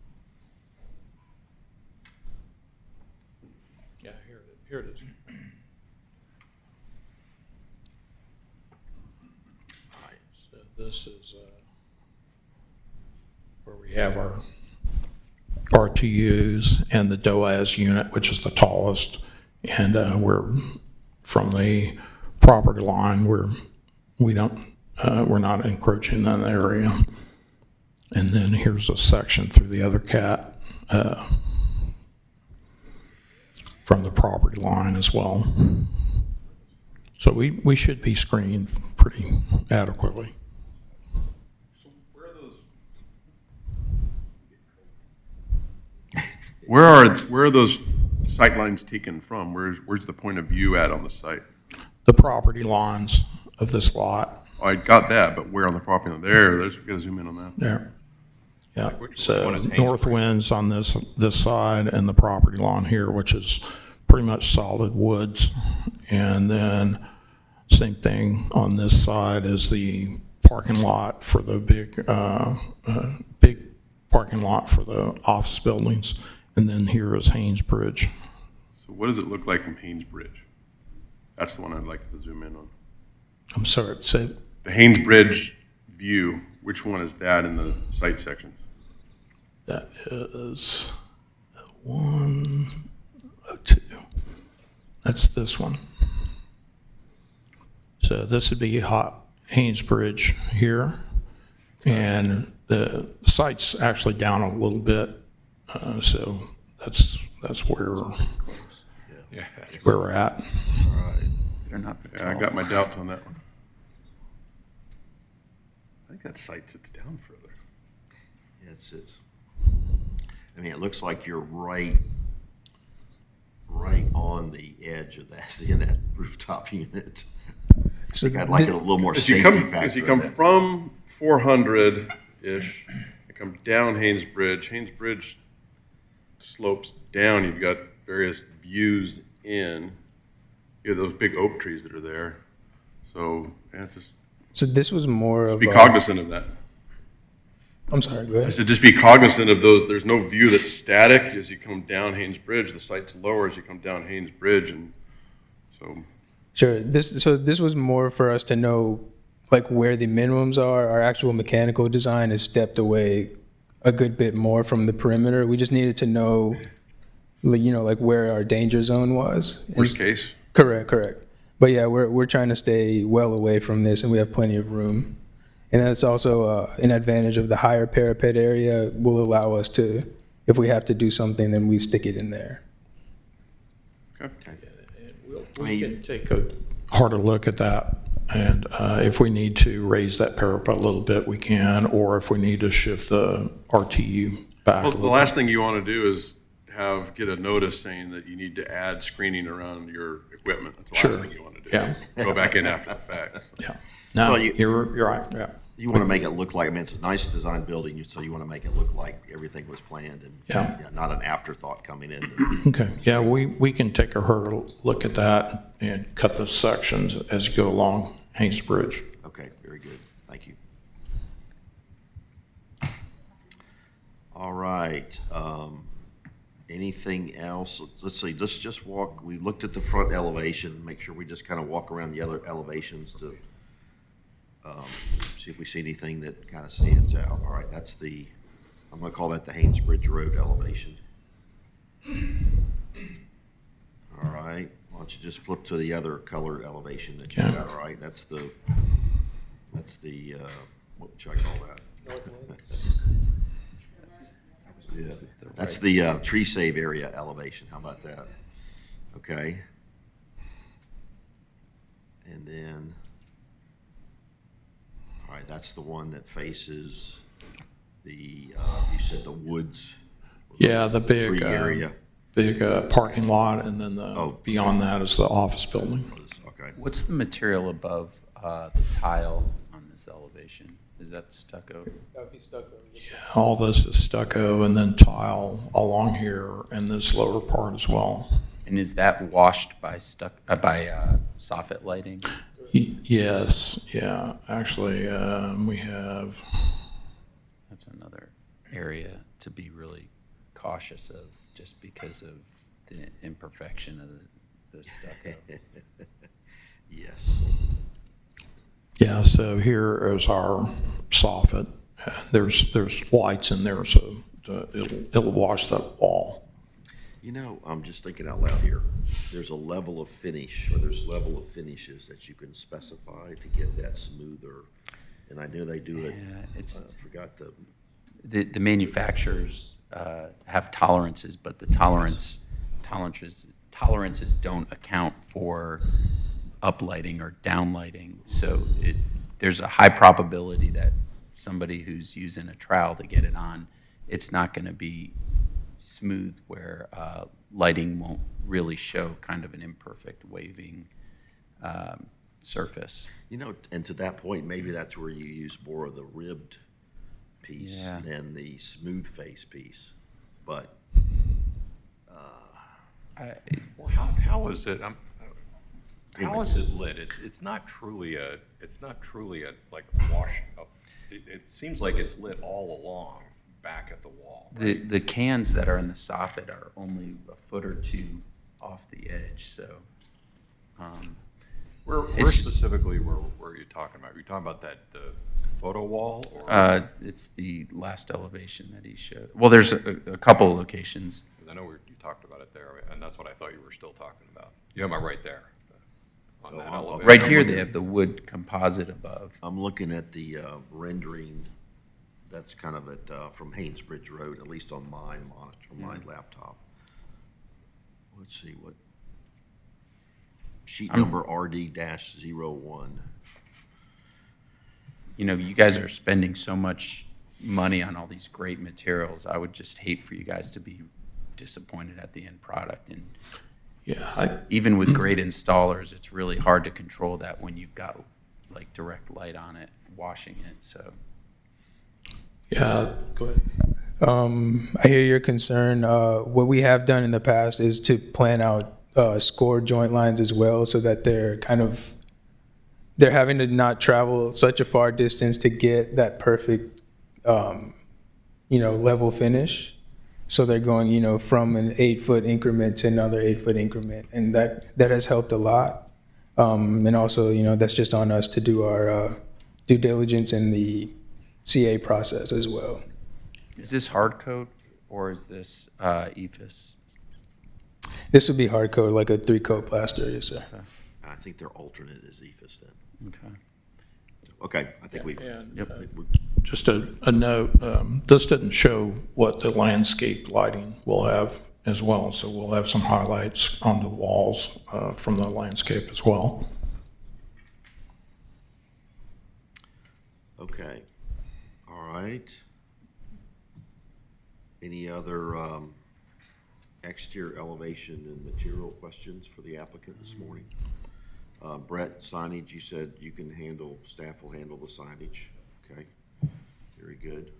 Yeah, here it is. All right, so this is where we have our RTUs and the DOAS unit, which is the tallest, and we're from the property line. We're not encroaching that area. And then here's a section through the other cat from the property line as well. So we should be screened pretty adequately.
So where are those sight lines taken from? Where's the point of view at on the site?
The property lines of this lot.
I got that, but where on the property line? There's, we gotta zoom in on that.
There. Yeah,
Which
so
one is
north
Haynesbridge?
winds on this side and the property line here, which is pretty much solid woods. And then same thing on this side is the parking lot for the big parking lot for the office buildings. And then here is Haynesbridge.
So what does it look like from Haynesbridge? That's the one I'd like to zoom in on.
I'm sorry, say,
The Haynesbridge view, which one is that in the site section?
that is 102. That's this one. So this would be Haynesbridge here. And the site's actually down a little bit. So that's where
Yeah.
we're at.
All right.
They're not the
Yeah, I got my doubts on that one. I think that site sits down further.
Yeah, it is. I mean, it looks like you're right on the edge of that, in that rooftop unit.
So
I'd like a little more
As
safety
you come,
factor.
as you
in
come
that.
from 400-ish, you come down Haynesbridge. Haynesbridge slopes down. You've got various views in. You have those big oak trees that are there. So, yeah, just
So this was more of
be
a-
cognizant of that.
I'm sorry, go
I
ahead.
said, just be cognizant of those. There's no view that's static as you come down Haynes Bridge. The site's lower as you come down Haynes Bridge, and so.
Sure. This was more for us to know like where the minimums are. Our actual mechanical design is stepped away a good bit more from the perimeter. We just needed to know, like where our danger zone was.
Worst case.
Correct. But yeah, we're trying to stay well away from this, and we have plenty of room. And that's also an advantage of the higher parapet area. Will allow us to, if we have to do something, then we stick it in there.
We can take a harder look at that, and if we need to raise that parapet a little bit, we can, or if we need to shift the RTU back a
Well, the
little
last
bit.
thing you want to do is get a notice saying that you need to add screening around your equipment. That's the
Sure.
last thing you want to do.
Yeah.
Go back in after the fact.
Yeah. No,
Well,
you're right, yeah.
You want to make it look like, I mean, it's a nice design building, so you want to make it look like everything was planned and
Yeah.
not an afterthought coming in.
Okay, yeah, we can take a harder look at that and cut those sections as you go along Haynes Bridge.
Okay, very good. Thank you. All right. Anything else? Let's see, let's just walk, we looked at the front elevation, make sure we just kind of walk around the other elevations to see if we see anything that kind of stands out. All right, that's I'm going to call that the Haynes Bridge Road elevation. All right, why don't you just flip to the other colored elevation that you
Yeah.
got, all right? That's the, what should I call that? Yeah, that's the tree save area elevation. How about that? Okay. And then, all right, that's the one that faces you said the woods.
Yeah, the big,
Tree area.
parking lot, and then
Oh.
beyond that is the office building.
Okay.
What's the material above the tile on this elevation? Is that stucco?
All this is stucco and then tile along here and this lower part as well.
And is that washed by soffit lighting?
Yes, yeah, actually, we have,
That's another area to be really cautious of, just because of the imperfection of the stucco.
Yes.
yeah, so here is our soffit. There's lights in there, so it'll wash that wall.
You know, I'm just thinking out loud here. There's a level of finish, or there's level of finishes that you can specify to get that smoother. And I know they do it.
Yeah,
I forgot
the manufacturers have tolerances, but the tolerances don't account for uplighting or downlighting. So there's a high probability that somebody who's using a trowel to get it on, it's not going to be smooth where lighting won't really show kind of an imperfect waving surface.
You know, and to that point, maybe that's where you use more of the ribbed piece
Yeah.
than the smooth face piece. But
Well, how is it, how is it lit? It's not truly a like wash up. It seems like it's lit all along back at the wall. Right?
The cans that are in the soffit are only a foot or two off the edge, so.
Where
It's just-
specifically where are you talking about? Are you talking about the photo wall? Or?
It's the last elevation that he showed. Well, there's a couple of locations.
'Cause I know you talked about it there, and that's what I thought you were still talking about. You have it right there. On that
I'll-
elevation.
Right here, they have the wood composite above.
I'm looking at the rendering that's kind of from Haynes Bridge Road, at least on my monitor, my laptop. Let's see what, sheet number RD-01.
You know, you guys are spending so much money on all these great materials. I would just hate for you guys to be disappointed at the end product. And
Yeah,
even with great installers, it's really hard to control that when you've got like direct light on it, washing it, so.
yeah, go ahead.
I hear your concern. What we have done in the past is to plan out score joint lines as well, so that they're having to not travel such a far distance to get that perfect level finish. So they're going, from an 8-foot increment to another 8-foot increment. And that has helped a lot. And also, that's just on us to do our due diligence in the CA process as well.
Is this hard code or is this EFS?
This would be hard coat, like a 3-coat plaster, yes, sir.
I think their alternate is EFS then.
Okay.
Okay, I think we.
And
Yep.
just a note, this didn't show what the landscape lighting will have as well, so we'll have some highlights on the walls from the landscape as well.
Okay, all right. Any other exterior elevation and material questions for the applicant this morning? Brett, signage, you said you can handle, staff will handle the signage. Okay, very good.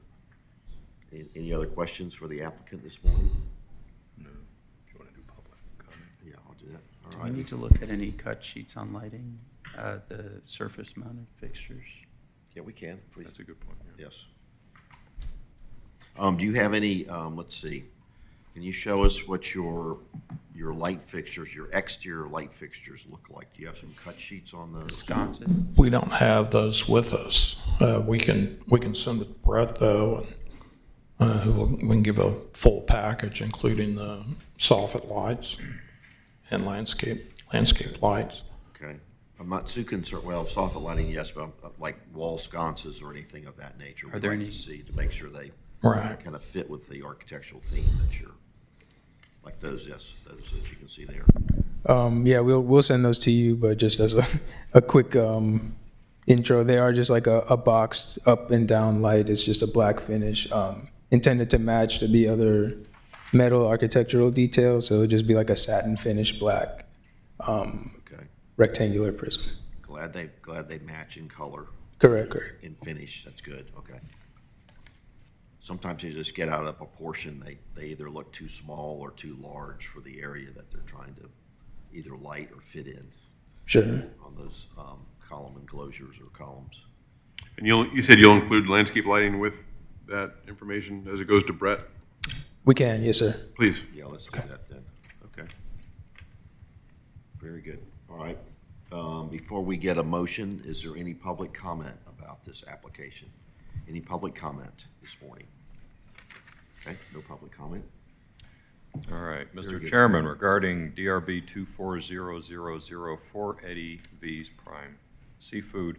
Any other questions for the applicant this morning?
No. If you want to do public comment.
Yeah, I'll do that. All
Do
right.
we need to look at any cut sheets on lighting, the surface mounted fixtures?
Yeah, we can, please.
That's a good point. Yeah.
Yes. Do you have any, let's see, can you show us what your light fixtures, your exterior light fixtures look like? Do you have some cut sheets on those?
Wisconsin?
We don't have those with us. We can send it to Brett though, and we can give a full package, including the soffit lights and landscape lights.
Okay. I'm not too concerned, well, soffit lighting, yes, but like wall sconces or anything of that nature.
Are there
we'd like
any-
to see to make sure they
Right.
kind of fit with the architectural theme that you're, like those, yes, those that you can see there.
Yeah, we'll send those to you, but just as a quick intro, they are just like a boxed up and down light. It's just a black finish, intended to match the other metal architectural details. So it'll just be like a satin finish black
Okay.
rectangular prism.
Glad they match in color.
Correct.
In finish, that's good, okay. Sometimes they just get out of proportion. They either look too small or too large for the area that they're trying to either light or fit in
Sure.
on those column enclosures or columns.
And you said you'll include landscape lighting with that information as it goes to Brett?
We can, yes, sir.
Please.
Yeah, let's do that then. Okay. Very good. All right. Before we get a motion, is there any public comment about this application? Any public comment this morning? Okay, no public comment.
All right,
Very
Mr.
good.
Chairman, regarding DRB 240004 Eddie V's Prime Seafood,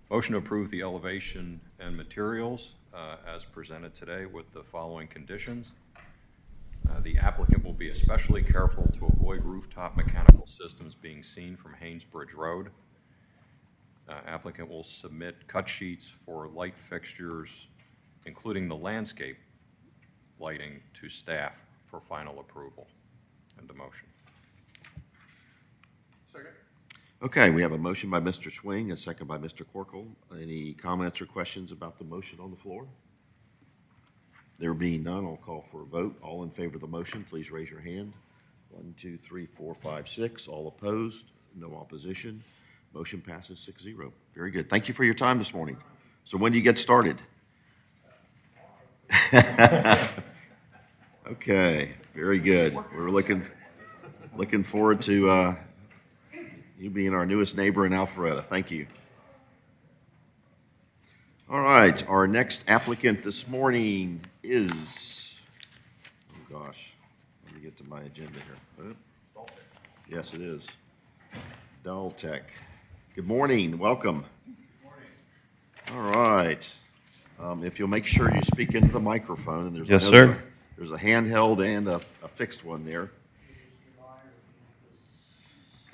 motion to approve the elevation and materials as presented today with the following conditions. The applicant will be especially careful to avoid rooftop mechanical systems being seen from Haynesbridge Road. Applicant will submit cut sheets for light fixtures, including the landscape lighting, to staff for final approval and a motion.
Okay, we have a motion by Mr. Swing, a second by Mr. Corkle. Any comments or questions about the motion on the floor? There being none, I'll call for a vote. All in favor of the motion, please raise your hand. 1, 2, 3, 4, 5, 6. All opposed? No opposition. Motion passes 6-0. Very good. Thank you for your time this morning. So when do you get started? Okay, very good. We're looking forward to you being our newest neighbor in Alpharetta. Thank you. All right, our next applicant this morning is, oh gosh, let me get to my agenda here. Yes, it is. Daltech. Good morning, welcome. Good morning. All right. If you'll make sure you speak into the microphone, and there's
Yes, sir.
There's a handheld and a fixed one there.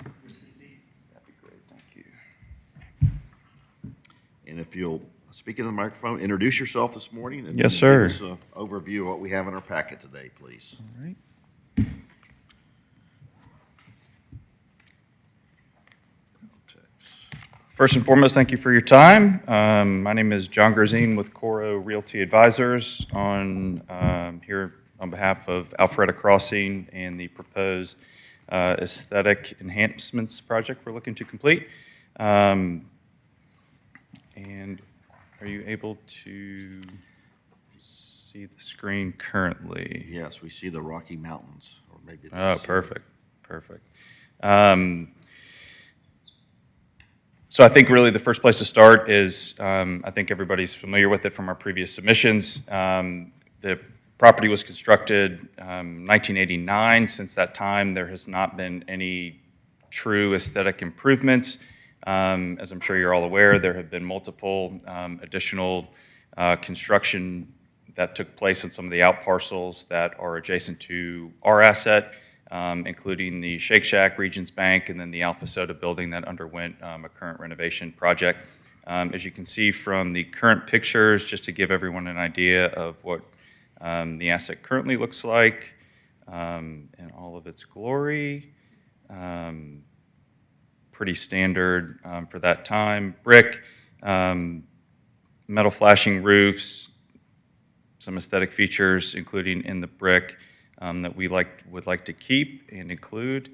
That'd be great, thank you.
And if you'll speak into the microphone, introduce yourself this morning. And
Yes,
give
sir.
us an overview of what we have in our packet today, please.
All right. First and foremost, thank you for your time. My name is John Gerzine with Coro Realty Advisors here on behalf of Alpharetta Crossing and the proposed aesthetic enhancements project we're looking to complete. And are you able to see the screen currently.
Yes, we see the Rocky Mountains, or maybe.
Oh, perfect, perfect. So I think really the first place to start is, I think everybody's familiar with it from our previous submissions. The property was constructed 1989. Since that time, there has not been any true aesthetic improvements. As I'm sure you're all aware, there have been multiple additional construction that took place on some of the out parcels that are adjacent to our asset, including the Shake Shack, Regions Bank, and then the Alpharetta building that underwent a current renovation project. As you can see from the current pictures, just to give everyone an idea of what the asset currently looks like in all of its glory. Pretty standard for that time. Brick, metal flashing roofs, some aesthetic features, including in the brick, that we would like to keep and include.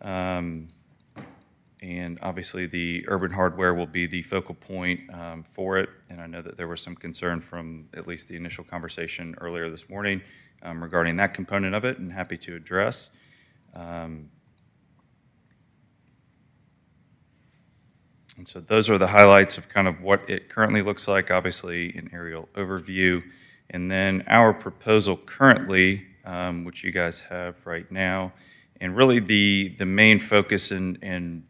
And obviously the urban hardware will be the focal point for it. And I know that there was some concern from at least the initial conversation earlier this morning regarding that component of it, and happy to address. And so those are the highlights of kind of what it currently looks like, obviously an aerial overview. And then our proposal currently, which you guys have right now, and really the main focus and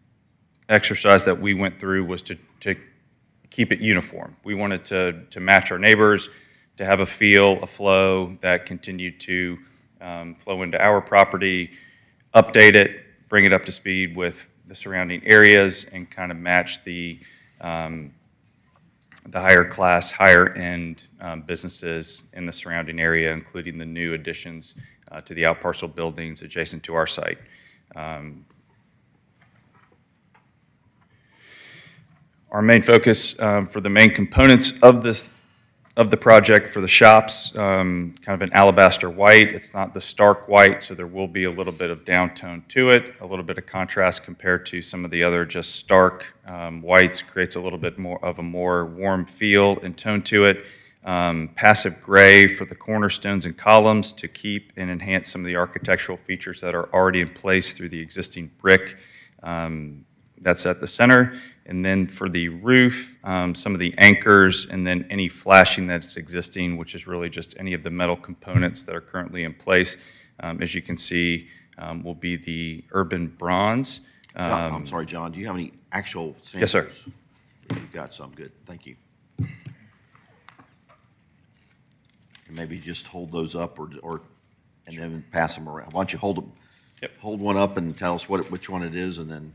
exercise that we went through was to keep it uniform. We wanted to match our neighbors, to have a feel, a flow that continued to flow into our property, update it, bring it up to speed with the surrounding areas, and kind of match the higher class, higher end businesses in the surrounding area, including the new additions to the out parcel buildings adjacent to our site. Our main focus for the main components of the project for the shops, kind of an alabaster white. It's not the stark white, so there will be a little bit of downtone to it, a little bit of contrast compared to some of the other just stark whites. Creates a little bit more of a more warm feel and tone to it. Passive gray for the cornerstones and columns to keep and enhance some of the architectural features that are already in place through the existing brick that's at the center. And then for the roof, some of the anchors, and then any flashing that's existing, which is really just any of the metal components that are currently in place. As you can see, will be the urban bronze.
I'm sorry, John, do you have any actual samples?
Yes, sir.
You've got some, good, thank you. And maybe just hold those up and then pass them around. Why don't you hold them?
Yep.
Hold one up and tell us which one it is, and then.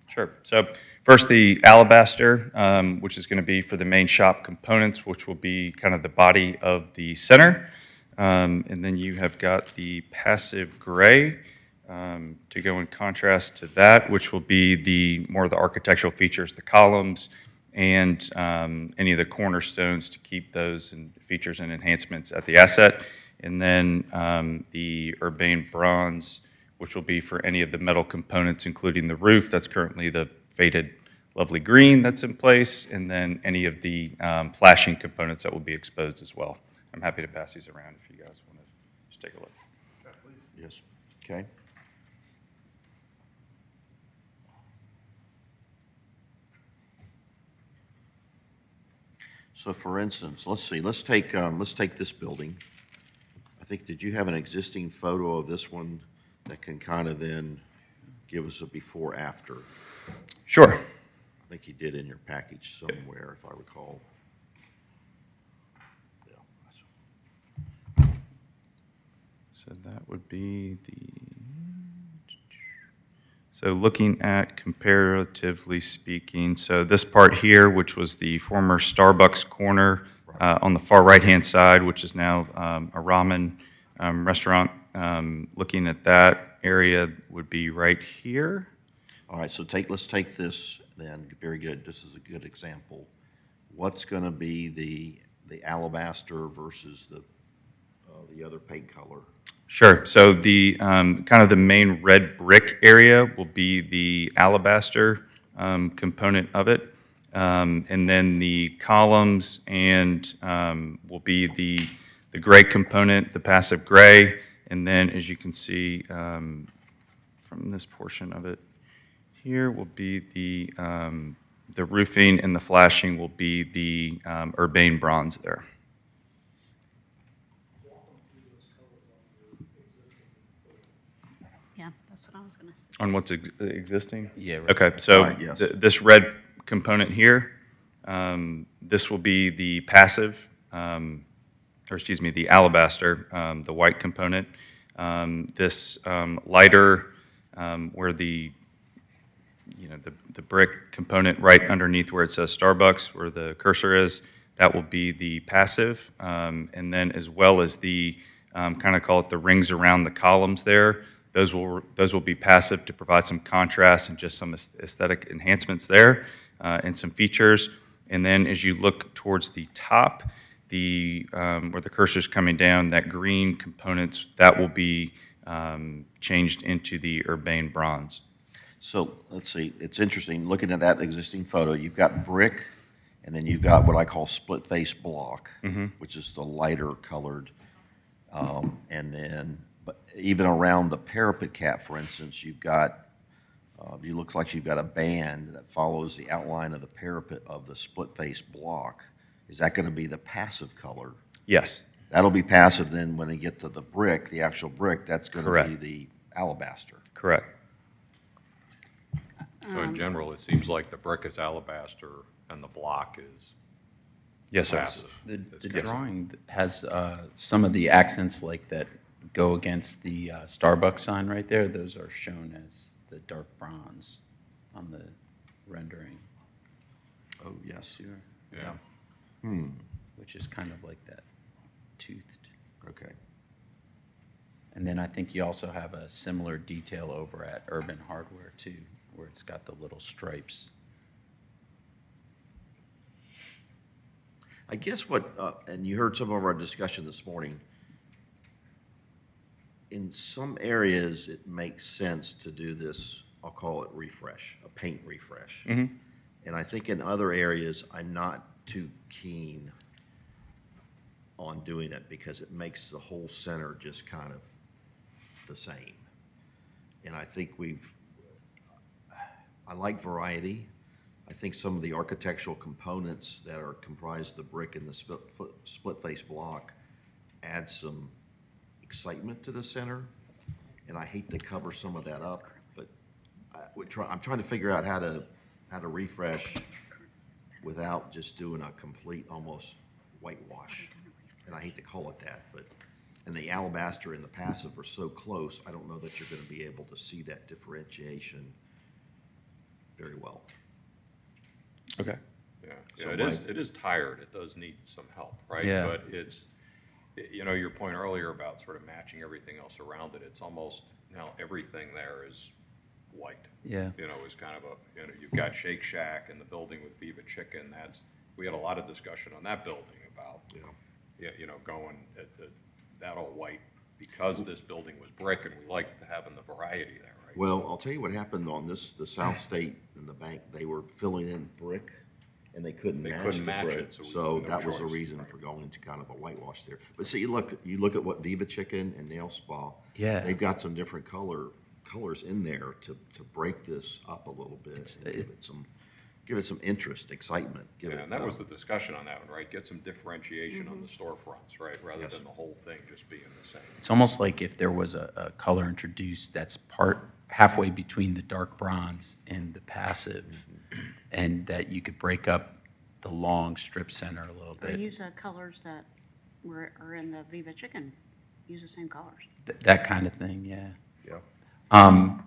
Sure. So first, the alabaster, which is going to be for the main shop components, which will be kind of the body of the center. And then you have got the passive gray to go in contrast to that, which will be the more of the architectural features, the columns, and any of the cornerstones to keep those and features and enhancements at the asset. And then the urbane bronze, which will be for any of the metal components, including the roof. That's currently the faded lovely green that's in place, and then any of the flashing components that will be exposed as well. I'm happy to pass these around if you guys want to just take a look.
Yes, okay. So for instance, let's see, let's take this building. I think, did you have an existing photo of this one that can kind of then give us a before after?
Sure.
I think you did in your package somewhere, if I recall. Yeah.
So that would be so looking at comparatively speaking, so this part here, which was the former Starbucks corner on the far right-hand side, which is now a ramen restaurant, looking at that area would be right here.
All right, so let's take this then. Very good. This is a good example. What's going to be the alabaster versus the other paint color?
Sure. So the kind of the main red brick area will be the alabaster component of it, and then the columns and will be the the gray component, the passive gray, and then as you can see from this portion of it here will be the roofing, and the flashing will be the urbane bronze there.
Yeah, that's what I was gonna say.
On what's existing?
Yeah, right.
Okay, so
Right, yes.
this red component here, this will be the passive, or excuse me, the alabaster, the white component. This lighter, where the brick component right underneath where it says Starbucks, where the cursor is, that will be the passive. And then as well as the, kind of call it the rings around the columns there, those will be passive to provide some contrast and just some aesthetic enhancements there, and some features. And then as you look towards the top, where the cursor is coming down, that green components, that will be changed into the urbane bronze.
So let's see, it's interesting, looking at that existing photo, you've got brick, and then you've got what I call split face block, which is the lighter colored. And then, but even around the parapet cap, for instance, you've got, it looks like you've got a band that follows the outline of the parapet of the split face block. Is that going to be the passive color?
Yes.
That'll be passive, then when they get to the brick, the actual brick, that's going to be
Correct.
the alabaster.
Correct.
So in general, it seems like the brick is alabaster and the block is
Yes, sir.
passive.
The
Yes.
drawing has some of the accents like that go against the Starbucks sign right there. Those are shown as the dark bronze on the rendering.
Oh, yes.
Yeah.
Which is kind of like that toothed.
Okay.
And then I think you also have a similar detail over at Urban Hardware too, where it's got the little stripes.
I guess what, and you heard some of our discussion this morning, in some areas, it makes sense to do this, I'll call it refresh, a paint refresh. And I think in other areas, I'm not too keen on doing it because it makes the whole center just kind of the same. And I think I like variety. I think some of the architectural components that are comprised of the brick and the split face block add some excitement to the center. And I hate to cover some of that up, but I'm trying to figure out how to refresh without just doing a complete almost whitewash. And I hate to call it that, but, and the alabaster and the passive are so close, I don't know that you're going to be able to see that differentiation very well.
Okay.
Yeah,
So
it is tired. It does need some help, right?
Yeah.
But it's, your point earlier about sort of matching everything else around it, it's almost, now everything there is white.
Yeah.
Is kind of you've got Shake Shack and the building with Viva Chicken. We had a lot of discussion on that building about, going that all white because this building was brick and we liked having the variety there, right?
Well, I'll tell you what happened on the South State and the bank, they were filling in brick and they couldn't match the
match
brick.
it, so we
So
had no
that was the
choice,
reason
right.
for going to kind of a whitewash there. But see, you look at what Viva Chicken and Nail Spa.
Yeah.
They've got some different colors in there to break this up a little bit and give it some interest, excitement.
And that was the discussion on that one, right? Get some differentiation on the storefronts, right? Rather
Yes.
than the whole thing just being the same.
It's almost like if there was a color introduced that's halfway between the dark bronze and the passive, and that you could break up the long strip center a little
Or
bit.
use colors that are in the Viva Chicken. Use the same colors.
That kind of thing, yeah.
Yeah.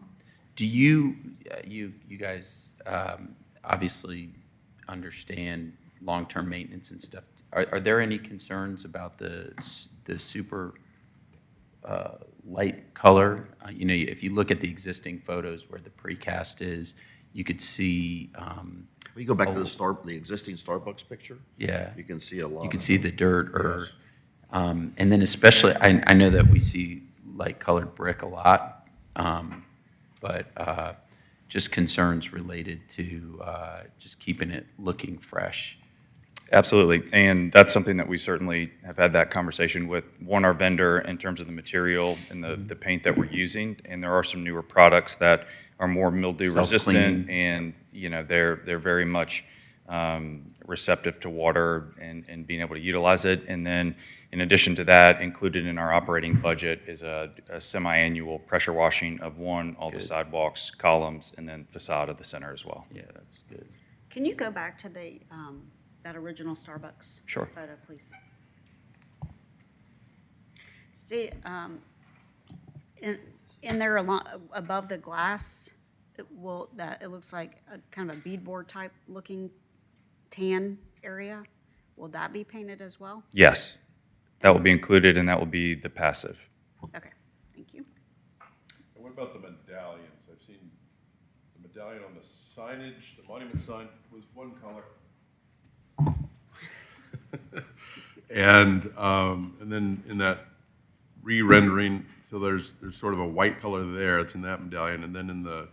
Do you guys obviously understand long-term maintenance and stuff? Are there any concerns about the super light color? If you look at the existing photos where the precast is, you could see.
You go back to the existing Starbucks picture.
Yeah.
You can see a lot.
You can
of
see
them.
the dirt,
Yes.
and then especially, I know that we see light-colored brick a lot, but just concerns related to just keeping it looking fresh.
Absolutely, and that's something that we certainly have had that conversation with, one, our vendor in terms of the material and the paint that we're using, and there are some newer products that are more mildew resistant, and, you know, they're very much receptive to water and being able to utilize it. And then, in addition to that, included in our operating budget is a semi-annual pressure washing of all the sidewalks, columns, and then facade of the center as well.
Yeah, that's good.
Can you go back to the, that original Starbucks
Sure.
photo, please? See, in there above the glass, it looks like a kind of a beadboard type looking tan area. Will that be painted as well?
Yes, that will be included, and that will be the passive.
Okay, thank you.
And what about the medallions? I've seen the medallion on the signage, the monument sign was one color. And then in that re-rendering, so there's sort of a white color there, it's in that medallion, and then in the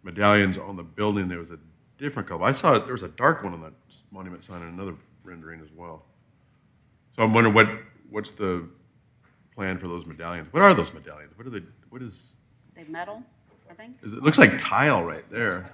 medallions on the building, there was a different color. I saw there was a dark one on that monument sign and another rendering as well. So I'm wondering what's the plan for those medallions? What are those medallions? What is?
They metal, I think?
It looks like tile right there.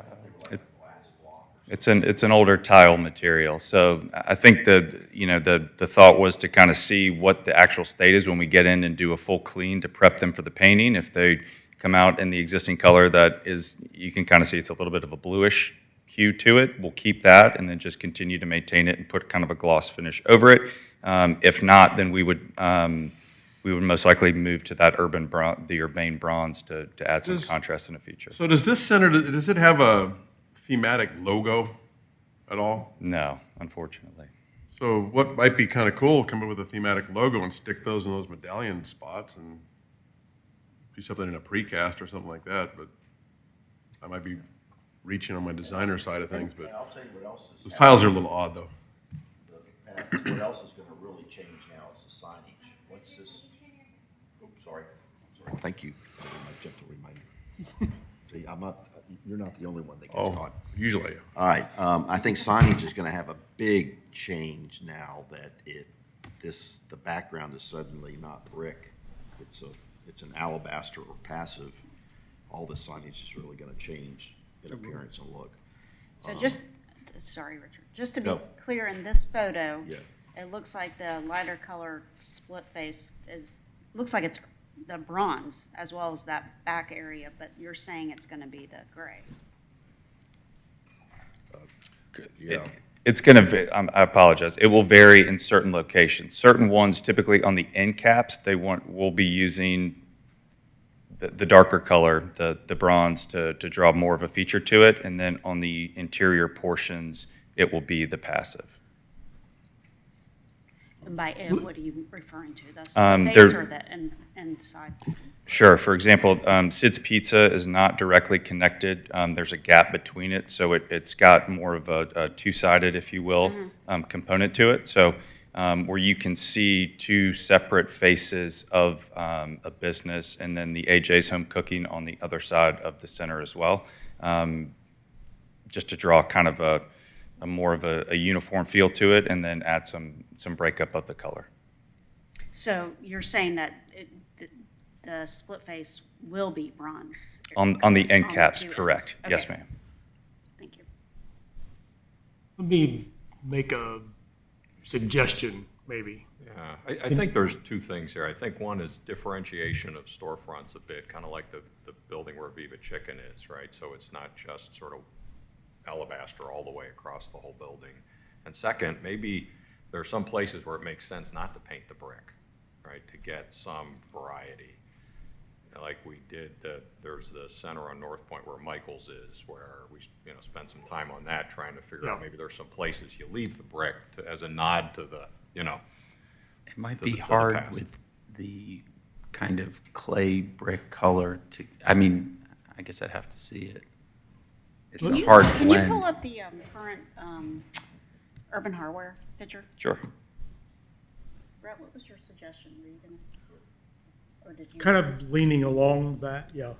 It's an older tile material, so I think the thought was to kind of see what the actual state is when we get in and do a full clean to prep them for the painting. If they come out in the existing color that is, you can kind of see it's a little bit of a bluish hue to it, we'll keep that and then just continue to maintain it and put kind of a gloss finish over it. If not, then we would most likely move to that the urbane bronze to add some contrast in the future.
So does this center, does it have a thematic logo at all?
No, unfortunately.
So what might be kind of cool, come up with a thematic logo and stick those in those medallion spots and do something in a precast or something like that, but I might be reaching on my designer side of things, but
I'll tell you what else is.
those tiles are a little odd, though.
What else is gonna really change now is the signage. What's this? Oops, sorry. Thank you. I gentle reminder. See, you're not the only one that gets caught.
Usually.
All right, I think signage is gonna have a big change now that the background is suddenly not brick. It's an alabaster or passive. All the signage is really gonna change in appearance and look.
So sorry, Richard, just to be
No.
clear, in this photo,
Yeah.
it looks like the lighter color split face looks like it's the bronze as well as that back area, but you're saying it's going to be the gray.
Yeah.
It's going to, I apologize, it will vary in certain locations. Certain ones, typically on the end caps, we'll be using the darker color, the bronze, to draw more of a feature to it, and then on the interior portions, it will be the passive.
And by it, what are you referring to? The split face or the inside?
Sure. For example, Sid's Pizza is not directly connected. There's a gap between it, so it's got more of a two-sided, if you will, component to it. So where you can see two separate faces of a business, and then the AJ's Home Cooking on the other side of the center as well, just to draw kind of a more of a uniform feel to it, and then add some breakup of the color.
So you're saying that the split face will be bronze?
On the end caps,
two ends.
correct.
Okay.
Yes, ma'am.
Thank you.
Let me make a suggestion, maybe.
Yeah, I think there's two things here. I think one is differentiation of storefronts a bit, kind of like the building where Viva Chicken is, right? So it's not just sort of alabaster all the way across the whole building. And second, maybe there are some places where it makes sense not to paint the brick, right, to get some variety. Like we did, there's the center on North Point where Michael's is, where we spent some time on that trying to figure out maybe there's some places you leave the brick as a nod to the,
It might
to
be
the
hard
past.
with the kind of clay brick color I guess I'd have to see it. It's a hard
Can
blend.
you pull up the current Urban Hardware picture?
Sure.
Brett, what was your suggestion? Were you gonna, or did you?
Kind of leaning along that, yeah.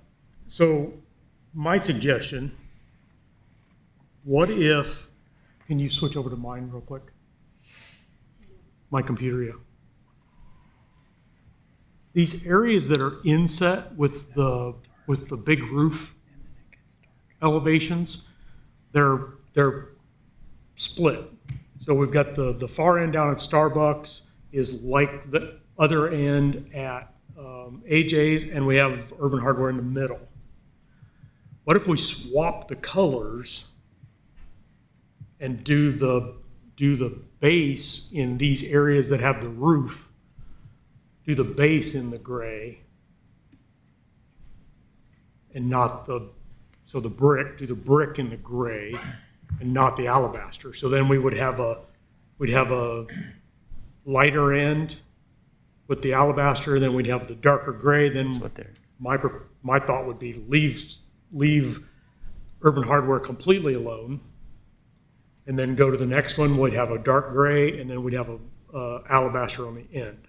So my suggestion, what if, can you switch over to mine real quick? My computer, yeah. These areas that are inset with the big roof elevations, they're split. So we've got the far end down at Starbucks is like the other end at AJ's, and we have Urban Hardware in the middle. What if we swap the colors and do the base in these areas that have the roof, do the base in the gray and not the, so the brick, do the brick in the gray and not the alabaster. So then we'd have a lighter end with the alabaster, and then we'd have the darker gray. Then
That's what they're,
my thought would be leave Urban Hardware completely alone, and then go to the next one. We'd have a dark gray, and then we'd have a alabaster on the end.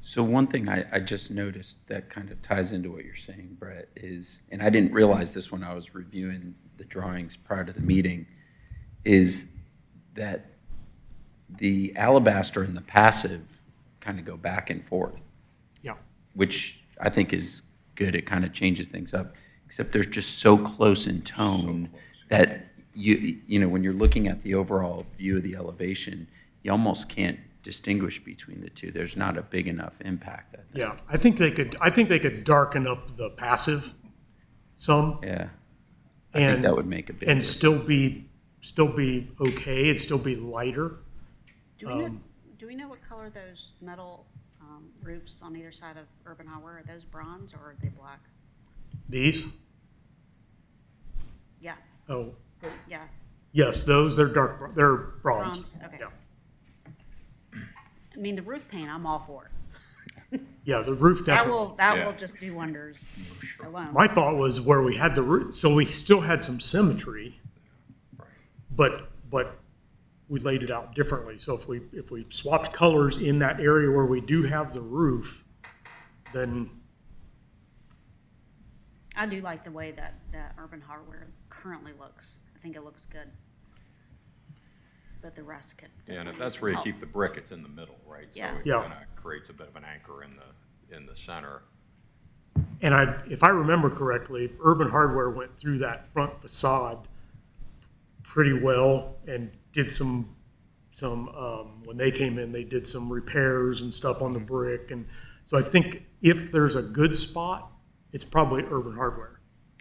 so one thing I just noticed that kind of ties into what you're saying, Brett, is, and I didn't realize this when I was reviewing the drawings prior to the meeting, is that the alabaster and the passive kind of go back and forth.
Yeah.
Which I think is good. It kind of changes things up, except they're just so close in tone that you know, when you're looking at the overall view of the elevation, you almost can't distinguish between the two. There's not a big enough impact. I think.
Yeah, I think they could darken up the passive some.
Yeah. I think that would make a big
and
difference.
still be okay. It'd still be lighter.
Do we know what color those metal roofs on either side of Urban Hardware are? Those bronze or are they black?
These?
Yeah,
Oh,
yeah.
yes, those, they're they're bronze.
Bronze, okay.
Yeah.
I mean, the roof paint, I'm all for it.
Yeah, the roof definitely.
That will just do wonders alone.
My thought was where we had the roof, so we still had some symmetry, but we laid it out differently. So if we swapped colors in that area where we do have the roof, then
I do like the way that Urban Hardware currently looks. I think it looks good. But the rest could.
Yeah, and if that's where you keep the brick, it's in the middle, right?
Yeah.
So it
Yeah.
kind of creates a bit of an anchor in the center.
and if I remember correctly, Urban Hardware went through that front facade pretty well and did some when they came in, they did some repairs and stuff on the brick. And so I think if there's a good spot, it's probably Urban Hardware.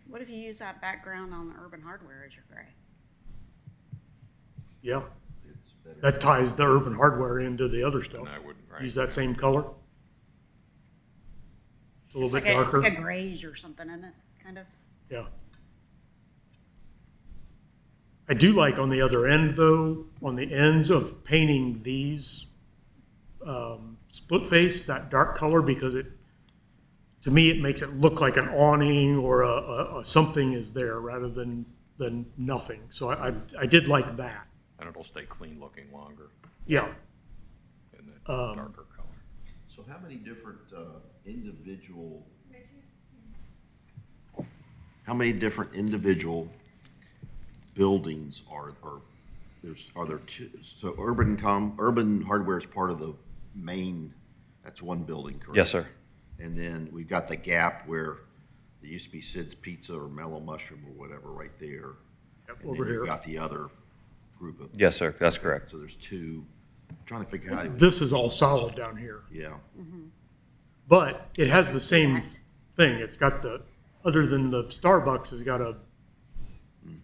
What if you use that background on the Urban Hardware as your gray?
Yeah. That ties the Urban Hardware into the other stuff.
And I would, right.
Use that same color. It's a little bit
It's
darker.
like a grayish or something, isn't it? Kind of.
Yeah. I do like on the other end, though, on the ends of painting these split face, that dark color, because to me, it makes it look like an awning or a something is there rather than nothing. So I did like that.
And it'll stay clean looking longer
Yeah.
in the darker color.
So how many different individual buildings are there two? So Urban Hardware is part of the main, that's one building, correct?
Yes, sir.
And then we've got the gap where there used to be Sid's Pizza or Mellow Mushroom or whatever right there.
Yep,
And
over
then
here.
you've got the other group of.
Yes, sir, that's correct.
So there's two. I'm trying to figure out how to.
This is all solid down here.
Yeah.
But it has the same thing. It's got other than the Starbucks has got a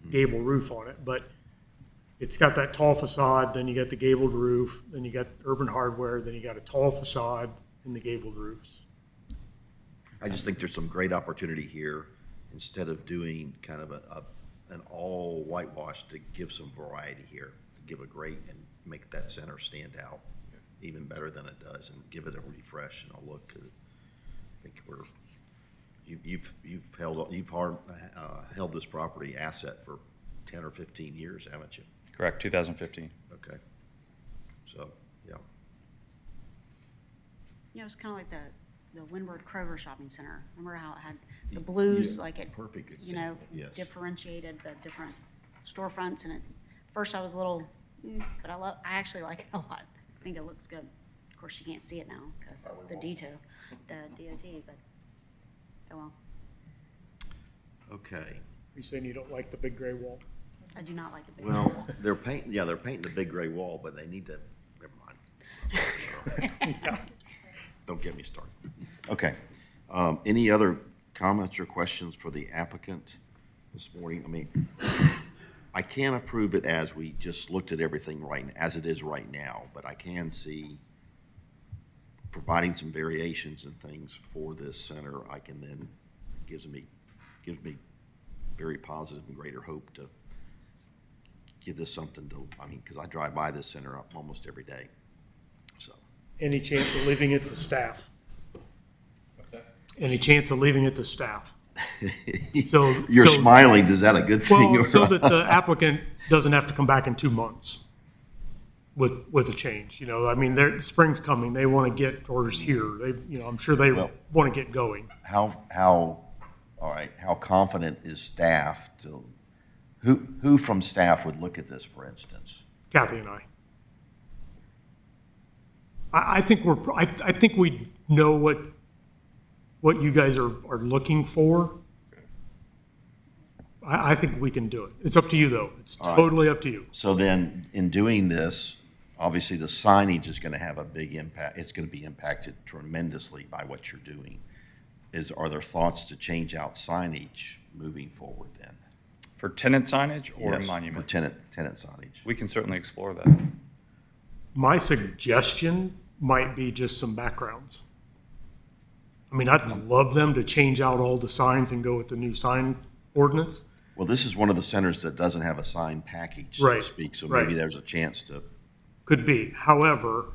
gable roof on it, but it's got that tall facade, then you got the gabled roof, then you got Urban Hardware, then you got a tall facade and the gabled roofs.
I just think there's some great opportunity here, instead of doing kind of an all whitewash, to give some variety here, to give a great and make that center stand out even better than it does, and give it a refresh and a look. 'Cause I think you've held this property asset for 10 or 15 years, haven't you?
Correct, 2015.
Okay. So, yeah.
You know, it's kind of like the Windward Kroger Shopping Center. Remember how it had the blues,
Yeah,
like it,
perfect
you know,
example, yes.
differentiated the different storefronts. And at first I was a little, but I actually like it a lot. think it looks good. Of course, you can't see it now because of the detail, the DOT, but, oh well.
Okay.
You saying you don't like the big gray wall?
I do not like the big.
Well, they're painting the big gray wall, but they need to, never mind. Don't get me started. Okay. Any other comments or questions for the applicant this morning? I mean, I can't approve it as we just looked at everything right, as it is right now, but I can see providing some variations and things for this center. I can then, gives me very positive and greater hope to give this something to, I mean, because I drive by this center almost every day, so.
Any chance of leaving it to staff?
What's that?
Any chance of leaving it to staff? So
You're
so-
smiling, is that a good thing?
Well, so that the applicant doesn't have to come back in 2 months with a change, you know, I mean, spring's coming, they want to get orders here, they, you know, I'm sure they
Well-
want to get going.
All right, how confident is staff to, who from staff would look at this, for instance?
Kathy and I think I think we know what you guys are looking for. I think we can do it. It's up to you, though. It's
All right.
totally up to you.
So then, in doing this, obviously the signage is going to have a big impact. It's going to be impacted tremendously by what you're doing. Are there thoughts to change out signage moving forward then?
For tenant signage or
Yes,
monument?
For tenant signage.
We can certainly explore that.
My suggestion might be just some backgrounds. I mean, I'd love them to change out all the signs and go with the new sign ordinance.
Well, this is one of the centers that doesn't have a sign package, so to
Right,
speak, so
right.
maybe there's a chance to,
Could be. However,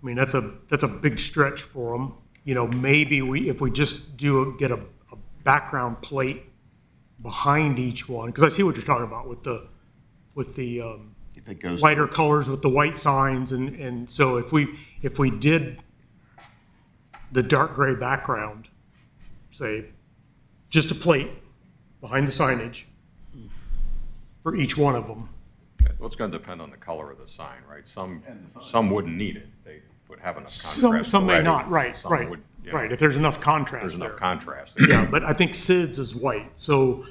I mean, that's a big stretch for them. You know, maybe if we just get a background plate behind each one, because I see what you're talking about with the
if it goes.
lighter colors with the white signs, and so if we did the dark gray background, say, just a plate behind the signage for each one of them.
Well, it's going to depend on the color of the sign, right? Some wouldn't need it. They would have enough
Some
contrast
may
already.
not, right,
Some
right,
would, you know,
right, if there's enough contrast
There's enough
there.
contrast.
Yeah, but I think Sid's is white, so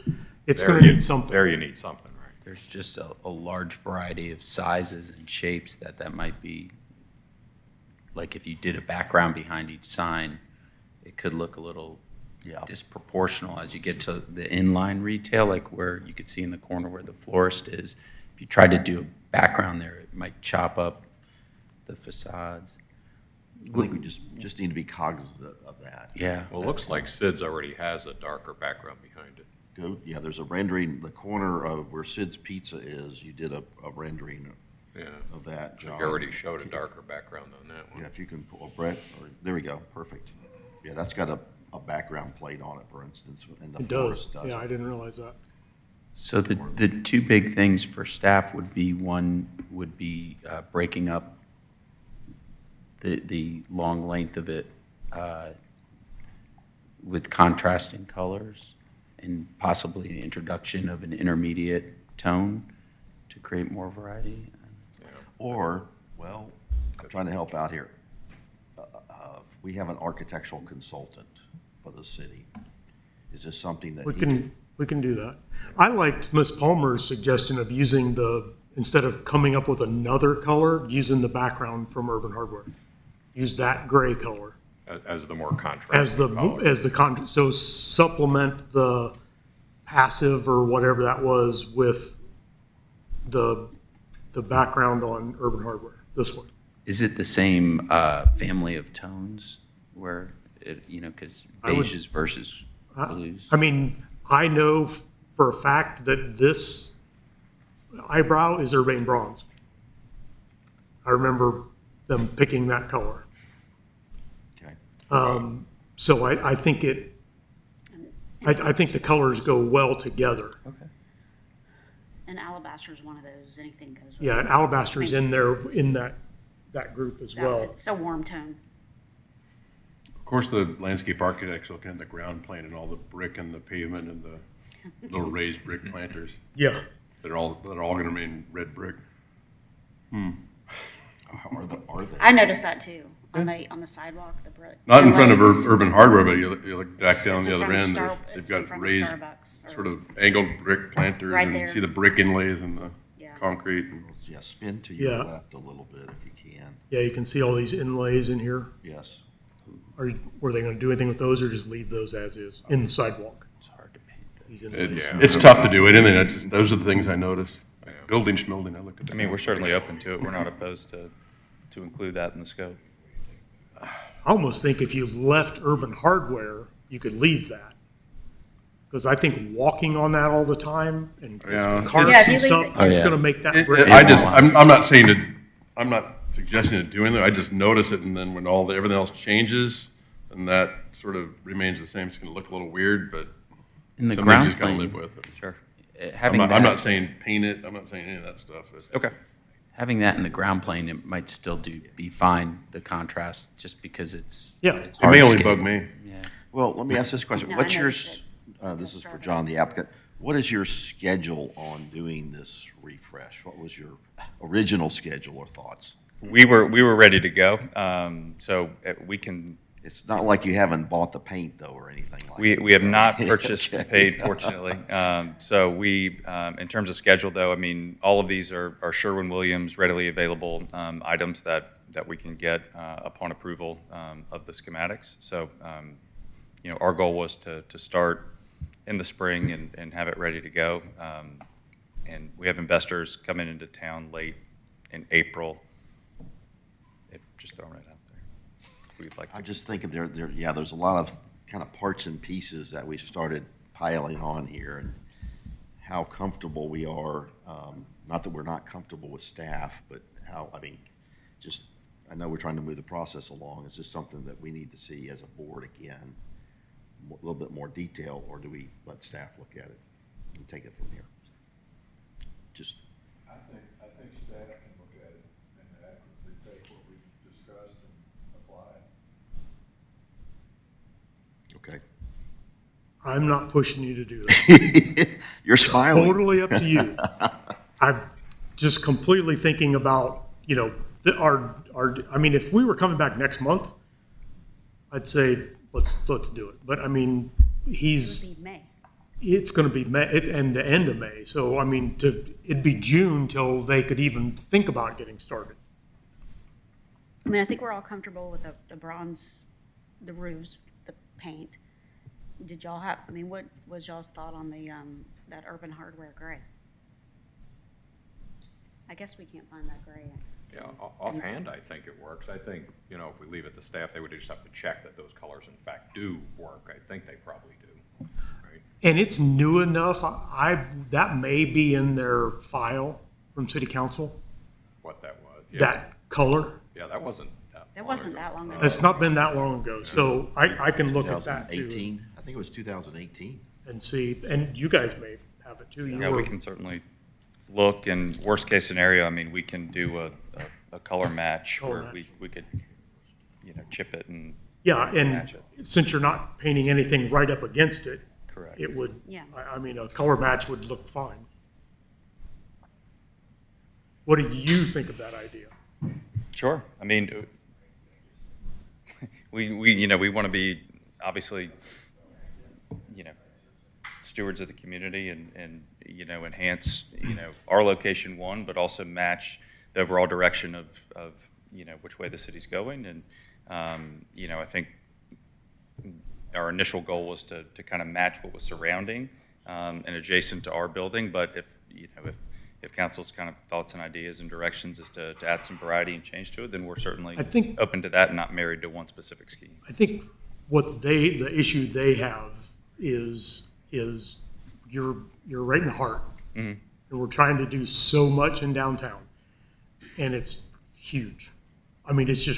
it's
There
gonna
you-
need something.
There you need something, right?
There's just a large variety of sizes and shapes that might be, like if you did a background behind each sign, it could look a little
Yeah.
disproportional as you get to the inline retail, like where you could see in the corner where the florist is. If you tried to do a background there, it might chop up the facades.
I think we just need to be cognizant of that.
Yeah.
Well, it looks like Sid's already has a darker background behind it.
Yeah, there's a rendering, the corner of where Sid's Pizza is, you did a rendering
Yeah.
of that, John.
You already showed a darker background on that
Yeah,
one.
if you can pull Brett, there we go, perfect. Yeah, that's got a background plate on it, for instance, and the
It does,
florist does.
yeah, I didn't realize that.
So the two big things for staff would be, one would be breaking up the long length of it with contrasting colors and possibly the introduction of an intermediate tone to create more variety.
Or, well, I'm trying to help out here. We have an architectural consultant for the city. Is this something that
We
he
can do that. I liked Ms. Palmer's suggestion of using instead of coming up with another color, using the background from Urban Hardware. Use that gray color
As the more
as
contrasting color.
so supplement the passive or whatever that was with the background on Urban Hardware, this one.
Is it the same family of tones where, because
I would-
beiges versus blues?
I mean, I know for a fact that this eyebrow is urbane bronze. I remember them picking that color.
Okay.
So I think I think the colors go well together.
Okay.
And alabaster is one of those, anything goes with.
Yeah, and alabaster's in there, in that group as
That
well.
would- So warm tone.
Of course, the landscape architects looking at the ground plane and all the brick and the pavement and the little raised brick planters.
Yeah,
They're all gonna remain red brick.
Are they?
I noticed that too, on the sidewalk, the brick.
Not in front of
inlays.
Urban Hardware, but you look back down
It's
the
in
other
front of
end,
Star-
they've
it's in
got
front of
raised,
Starbucks, or-
sort of angled brick planters,
Right
and
there.
see the brick inlays in the
Yeah.
concrete. and-
Yeah, spin to your
Yeah.
left a little bit if you can.
Yeah, you can see all these inlays in here.
Yes.
Were they gonna do anything with those or just leave those as is in the sidewalk?
It's hard to paint those.
These inlays?
Yeah.
It's tough to do anything, that's just, those are the things I notice. Like building schmilding, I look at that.
I mean, we're certainly open to it. We're not opposed to include that in the scope.
I almost think if you left Urban Hardware, you could leave that. Because I think walking on that all the time and
Yeah.
cars
Yeah, if you
and
leave
stuff,
it-
Oh,
it's
yeah.
gonna make that
It-
brick.
I just, I'm not saying that, I'm not suggesting to do anything, I just notice it, and then when everything else changes, and that sort of remains the same, it's gonna look a little weird, but
In the
some things
ground
you just gotta
plane,
live with it.
Sure.
I'm
having
not, I'm
that-
not saying paint it, I'm not saying any of that stuff.
Okay.
Having that in the ground plane, it might still be fine, the contrast, just because it's.
Yeah.
it's
It may only
hardscape.
bug me.
Yeah.
Well, let me ask this question.
No,
What's
I
your,
noticed
this is for John, the applicant. What is your schedule on doing this refresh? What was your original schedule or thoughts?
We were ready to go. So we can,
It's not like you haven't bought the paint though or anything like that.
we have not purchased
Okay.
and paid, fortunately. So we, in terms of schedule though, I mean, all of these are Sherwin-Williams readily available items that we can get upon approval of the schematics. So, our goal was to start in the spring and have it ready to go. And we have investors coming into town late in April. Just throwing it out there. If we'd like to.
I'm just thinking there's a lot of kind of parts and pieces that we've started piling on here and how comfortable we are. Not that we're not comfortable with staff, but I know we're trying to move the process along. Is this something that we need to see as a board again? A little bit more detail, or do we let staff look at it and take it from here? Just,
I think staff can look at it and accurately take what we've discussed and apply it.
okay.
I'm not pushing you to do that.
You're smiling.
Totally up to you. I'm just completely thinking about, I mean, if we were coming back next month, I'd say, let's do it. But I mean,
It would be May.
it's gonna be May, and the end of May. So, I mean, it'd be June till they could even think about getting started.
I mean, I think we're all comfortable with the bronze, the roofs, the paint. Did y'all have, I mean, what was y'all's thought on the, that Urban Hardware gray? I guess we can't find that gray.
Yeah, offhand, I think it works. I think, if we leave it to staff, they would just have to check that those colors in fact do work. I think they probably do, right?
And it's new enough, that may be in their file from city council,
What that was. Yeah.
that color.
Yeah, that wasn't that
That
long
wasn't
ago.
that long ago.
It's not been that long ago, so I can look at that too
2018, I think it was 2018.
and see, and you guys may have it too. You
Yeah,
were-
we can certainly look, and worst case scenario, I mean, we can do a color match
Color
where
match.
we could, chip it and
Yeah,
match
and
it.
since you're not painting anything right up against it,
Correct.
it would,
Yeah.
I mean, a color match would look fine. What do you think of that idea?
Sure. I mean, we want to be obviously, stewards of the community and enhance, our location one, but also match the overall direction of which way the city's going. And, I think our initial goal was to kind of match what was surrounding and adjacent to our building. But if council's kind of thoughts and ideas and directions is to add some variety and change to it, then we're certainly
I think-
open to that and not married to one specific scheme.
I think the issue they have is you're right in the heart.
Mhm.
And we're trying to do so much in downtown, and it's huge. I mean, it's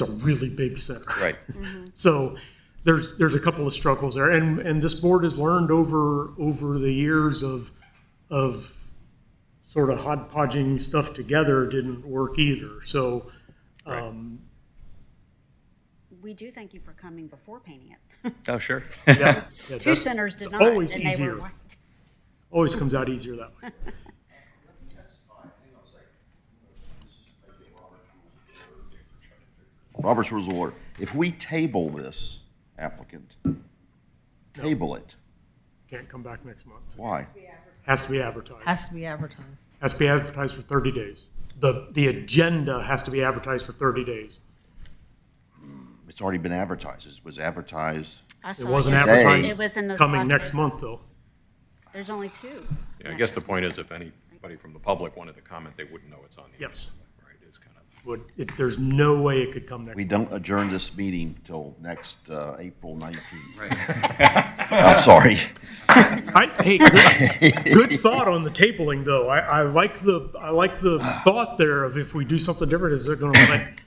a really big center.
Right.
So there's a couple of struggles there, and this board has learned over the years of sort of hodgepodging stuff together didn't work either. So,
We do thank you for coming before painting it.
Oh, sure.
yeah,
Two
that's-
centers did
it's
not,
always
and they
easier.
were white.
Always comes out easier that way.
Robert's Rules of Order. If we table this applicant, table it,
Can't come back next month.
why?
Has to be advertised.
Has to be advertised.
Has to be advertised for 30 days. The agenda has to be advertised for 30 days.
It's already been advertised. It was advertised.
I
It
saw
wasn't
Today.
advertised
It was in the
coming
last
next
paper.
month, though.
There's only two.
Yeah, I guess the point is if anybody from the public wanted to comment, they wouldn't know it's on the.
Yes.
agenda, Right, it's kind of.
There's no way it could come next
We
month.
don't adjourn this meeting till next April 19th.
Right.
I'm sorry.
Hey, good thought on the tabling, though. I like the thought there of if we do something different, is it going to like,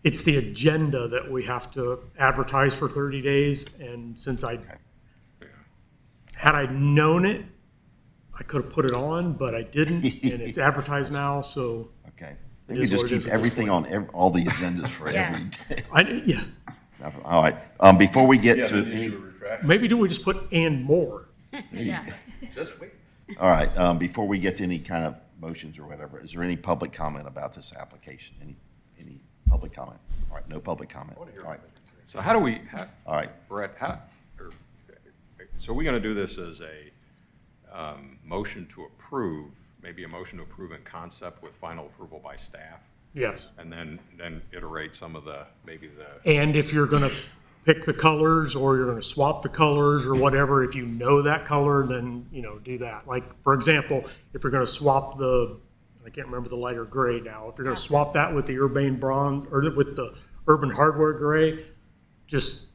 it's the agenda that we have to advertise for 30 days, and since had I known it, I could have put it on, but I didn't, and it's advertised now, so.
Okay.
It
We
is
just
what it is
keep
at this
everything
point.
on all the agendas for
Yeah.
every day.
Yeah,
All right. Before we get
Yeah,
to
then
any,
issue a retraction.
maybe do we just put "and more"?
Yeah.
Just wait.
all right, before we get to any kind of motions or whatever, is there any public comment about this application? Any public comment? All right, no public comment. All right.
So how do we,
All right.
Brett, so are we going to do this as a motion to approve, maybe a motion to approve in concept with final approval by staff?
Yes.
And then iterate some of the, maybe the,
And if you're going to pick the colors, or you're going to swap the colors, or whatever, if you know that color, then, do that. Like, for example, if you're going to swap I can't remember the lighter gray now, if you're going to swap that with the urbane bronze, or with the urban hardware gray, just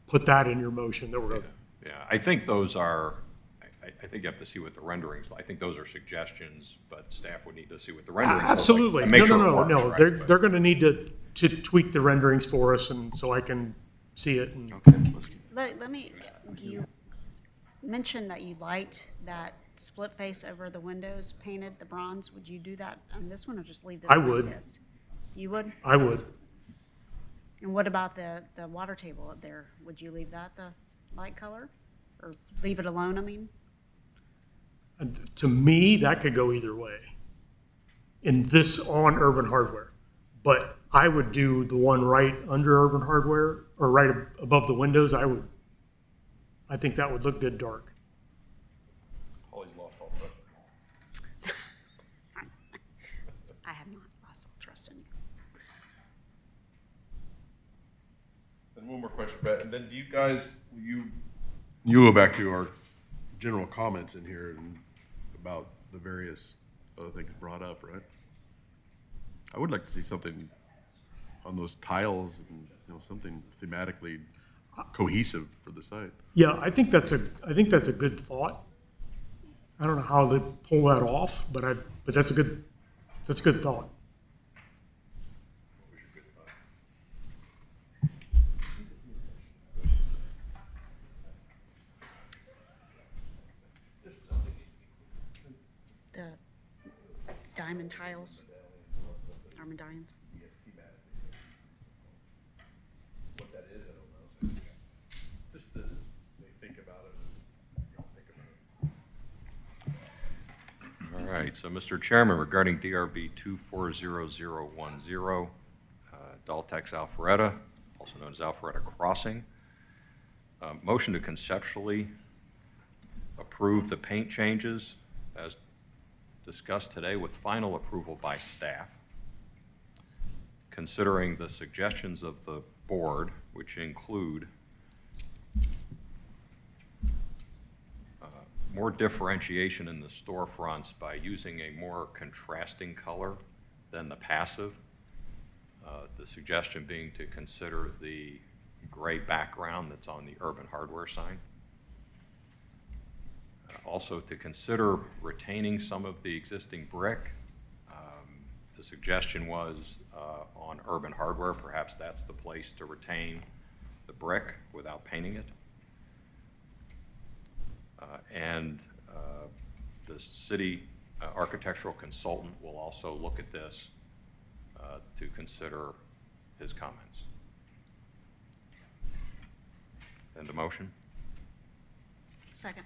put that in your motion that we're going to.
yeah, I think those are, I think you have to see what the renderings, I think those are suggestions, but staff would need to see what the renderings look like
Absolutely.
and make
No,
sure
no,
it
no,
works,
no.
right?
They're going to need to tweak the renderings for us, and so I can see it. And
Let me, you mentioned that you liked that split face over the windows painted, the bronze. Would you do that on this one, or just leave this
I
like
would.
this? You would?
I would.
And what about the water table up there? Would you leave that the light color? Or leave it alone, I mean?
And to me, that could go either way. In this on urban hardware, but I would do the one right under urban hardware, or right above the windows. I think that would look good dark.
Holly's lost all trust.
I have not lost all trust in you.
And one more question, Brett, and then do you guys, you go back to our general comments in here and about the various other things brought up, right? I would like to see something on those tiles and, something thematically cohesive for the site.
Yeah, I think that's a good thought. I don't know how they pull that off, but that's a good thought.
The diamond tiles, diamond diamonds.
What that is, I don't know. Just to think about it, think about it.
All right, so Mr. Chairman, regarding DRB 240010, Daltex Alpharetta, also known as Alpharetta Crossing, motion to conceptually approve the paint changes as discussed today with final approval by staff, considering the suggestions of the board, which include more differentiation in the storefronts by using a more contrasting color than the passive. The suggestion being to consider the gray background that's on the urban hardware sign. Also to consider retaining some of the existing brick. The suggestion was on urban hardware, perhaps that's the place to retain the brick without painting it. And the city architectural consultant will also look at this to consider his comments. And the motion?
Second.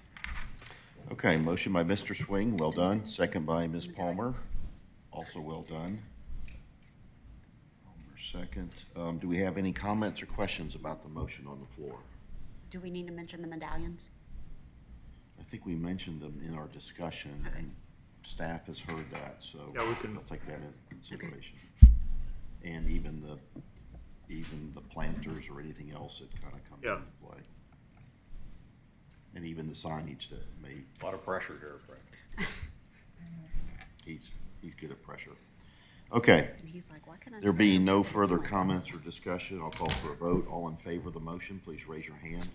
Okay, motion by Mr. Swing, well done. Second by Ms. Palmer, also well done. Palmer, second. Do we have any comments or questions about the motion on the floor?
Do we need to mention the medallions?
I think we mentioned them in our discussion, and staff has heard that, so
Yeah, we can-
we'll take that into consideration. And even the planters or anything else that kind of comes
Yeah.
into play. And even the signage that may,
A lot of pressure here, Frank.
he's good at pressure. Okay,
And he's like, why can't I?
there
just
being
have
no
one
further
more?"
comments or discussion, I'll call for a vote. All in favor of the motion, please raise your hand.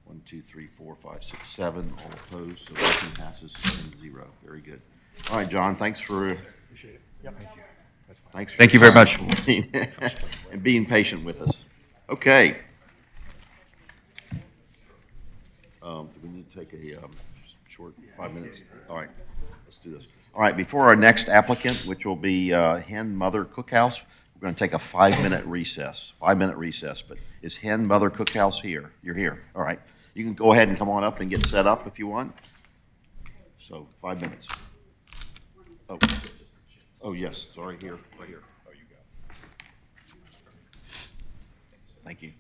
1, 2, 3, 4, 5, 6, 7. All opposed, so motion passes 7-0. Very good. All right, John, thanks for.
Appreciate it. Yep.
Thanks. for
Thank you
your
very
time and being patient with us. Okay. Do we need to take a short 5 minutes? All right, let's do this. All right, before our next applicant, which will be Hen Mother Cookhouse, we're going to take a 5-minute recess. 5-minute recess, but is Hen Mother Cookhouse here? You're here. All right. You can go ahead and come on up and get set up if you want. So 5 minutes. Oh, yes, sorry, here, right here.
Oh, you got it.
Thank you.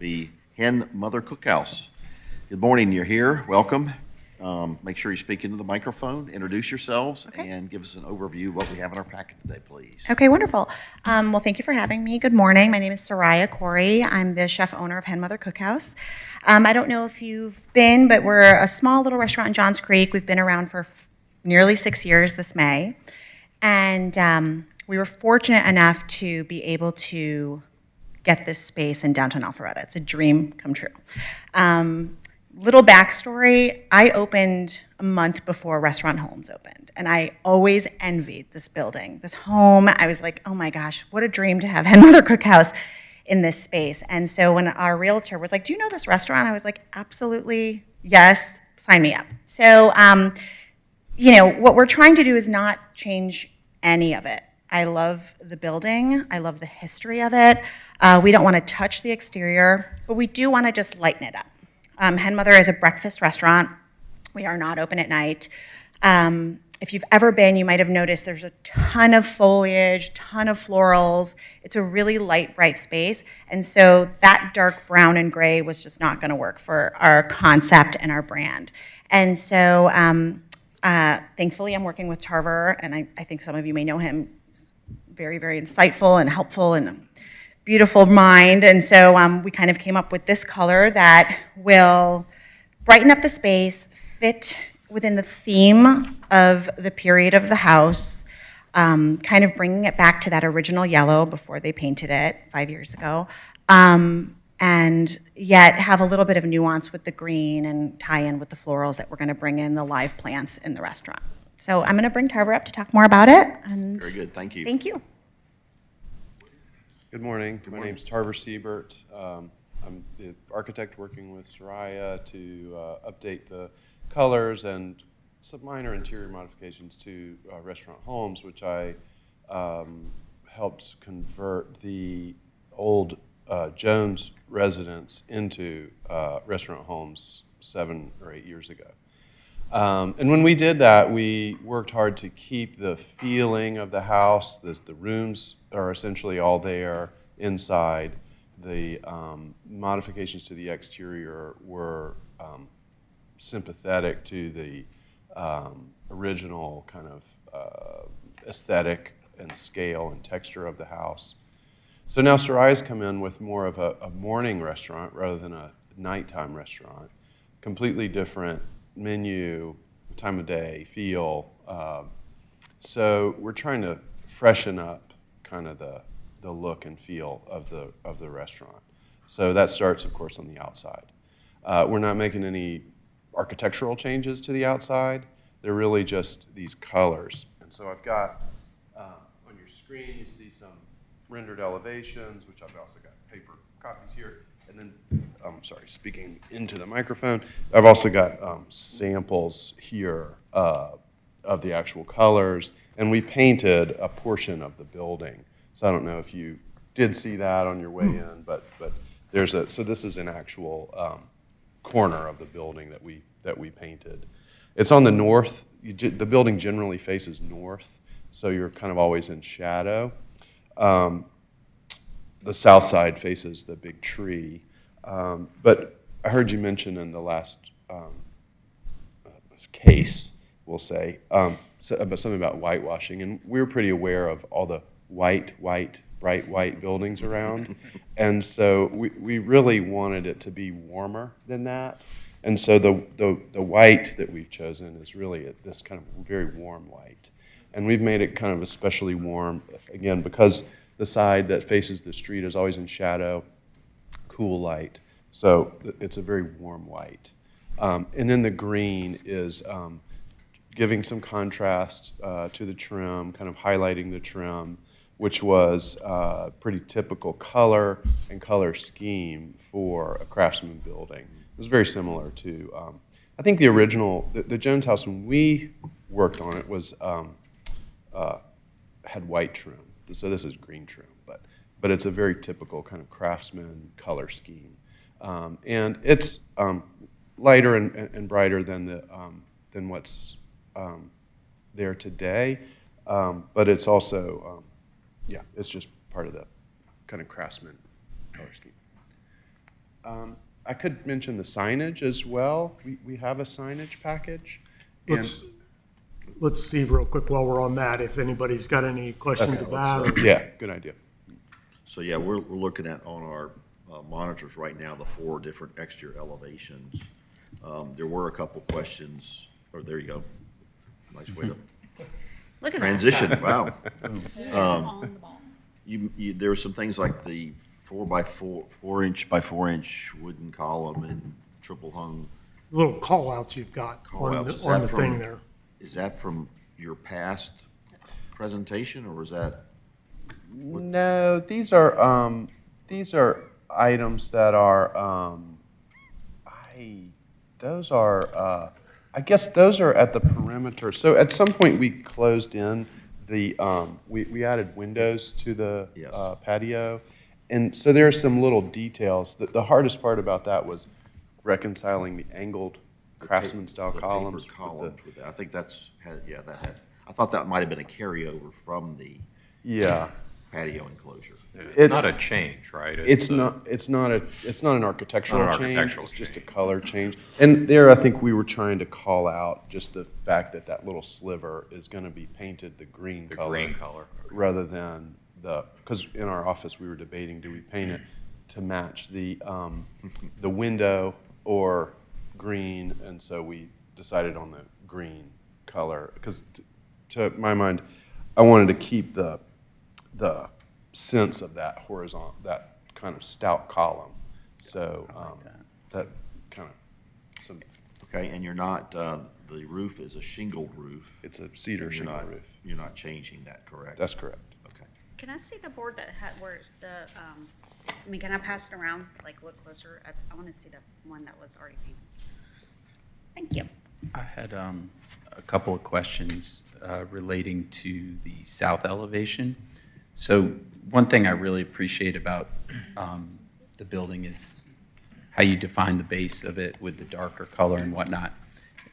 be Hen Mother Cookhouse. Good morning, you're here, welcome. Make sure you speak into the microphone, introduce yourselves, and give us an overview of what we have in our packet today, please.
Okay, wonderful. Well, thank you for having me. Good morning. My name is Soraya Corey. I'm the chef owner of Hen Mother Cookhouse. I don't know if you've been, but we're a small little restaurant in Johns Creek. We've been around for nearly 6 years this May. And we were fortunate enough to be able to get this space in downtown Alpharetta. It's a dream come true. Little backstory, I opened a month before Restaurant Homes opened, and I always envied this building, this home. I was like, oh my gosh, what a dream to have Hen Mother Cookhouse in this space. And so when our realtor was like, do you know this restaurant? I was like, absolutely, yes, sign me up. So, you know, what we're trying to do is not change any of it. I love the building. I love the history of it. We don't want to touch the exterior, but we do want to just lighten it up. Hen Mother is a breakfast restaurant. We are not open at night. If you've ever been, you might have noticed there's a ton of foliage, ton of florals. It's a really light, bright space. And so that dark brown and gray was just not going to work for our concept and our brand. And so thankfully, I'm working with Tarver, and I think some of you may know him. He's very, very insightful and helpful and beautiful mind. And so we kind of came up with this color that will brighten up the space, fit within the theme of the period of the house, kind of bringing it back to that original yellow before they painted it 5 years ago, and yet have a little bit of nuance with the green and tie in with the florals that we're going to bring in, the live plants in the restaurant. So I'm going to bring Tarver up to talk more about it. And
Very good, thank you.
thank you.
Good morning. My name's Tarver Siebert. I'm the architect working with Soraya to update the colors and some minor interior modifications to Restaurant Homes, which I helped convert the old Jones residence into Restaurant Homes 7 or 8 years ago. And when we did that, we worked hard to keep the feeling of the house. The rooms are essentially all there inside. The modifications to the exterior were sympathetic to the original kind of aesthetic and scale and texture of the house. So now Soraya's come in with more of a morning restaurant rather than a nighttime restaurant. Completely different menu, time of day, feel. So we're trying to freshen up kind of the look and feel of the restaurant. So that starts, of course, on the outside. We're not making any architectural changes to the outside. They're really just these colors. And so I've got, on your screen, you see some rendered elevations, which I've also got paper copies here. And then, sorry, speaking into the microphone, I've also got samples here of the actual colors. And we painted a portion of the building. So I don't know if you did see that on your way in, but there's so this is an actual corner of the building that we painted. It's on the north. The building generally faces north, so you're kind of always in shadow. The south side faces the big tree. But I heard you mention in the last case, we'll say, something about whitewashing, and we were pretty aware of all the bright white buildings around. And so we really wanted it to be warmer than that. And so the white that we've chosen is really this kind of very warm white. And we've made it kind of especially warm, again, because the side that faces the street is always in shadow, cool light. So it's a very warm white. And then the green is giving some contrast to the trim, kind of highlighting the trim, which was a pretty typical color and color scheme for a Craftsman building. It was very similar to, I think the original, the Jones house, when we worked on it, was had white trim. So this is green trim, but it's a very typical kind of Craftsman color scheme. And it's lighter and brighter than what's there today, but it's also, yeah, it's just part of the kind of Craftsman color scheme. I could mention the signage as well. We have a signage package. and-
Let's see real quick while we're on that, if anybody's got any questions
Okay,
about it.
Yeah, good idea.
So, yeah, we're looking at on our monitors right now, the 4 different exterior elevations. There were a couple questions, or there you go. Nice way to
Look at that.
transition, wow.
He is on the ball.
There were some things like the 4 inch by 4 inch wooden column and triple hung
Little call-outs you've got
call-outs. Is
on
that
the
from-
thing there.
Is that from your past presentation, or was that?
No, these are items that are, I guess those are at the perimeter. So at some point, we closed in the, we added windows to the
Yes.
patio. And so there are some little details. The hardest part about that was reconciling the angled craftsman-style
the tapered
columns.
columns with that. I think I thought that might have been a carryover from the
Yeah.
patio enclosure.
It's not a change, right?
It's not an architectural
Not an
change.
architectural
It's just a
change.
color change. And there, I think we were trying to call out just the fact that that little sliver is going to be painted the green
The
color.
green color.
Rather than because in our office, we were debating, do we paint it to match the window or green? And so we decided on the green color. Because to my mind, I wanted to keep the sense of that horizontal, that kind of stout column. So that kind of some.
Okay, and you're not, the roof is a shingled roof.
It's a cedar
and
shingle roof.
You're not changing that, correct?
That's correct.
Okay.
Can I see the board that had, where the, I mean, can I pass it around, like, look closer? I want to see the one that was already painted. Thank you.
I had a couple of questions relating to the south elevation. So one thing I really appreciate about the building is how you define the base of it with the darker color and whatnot.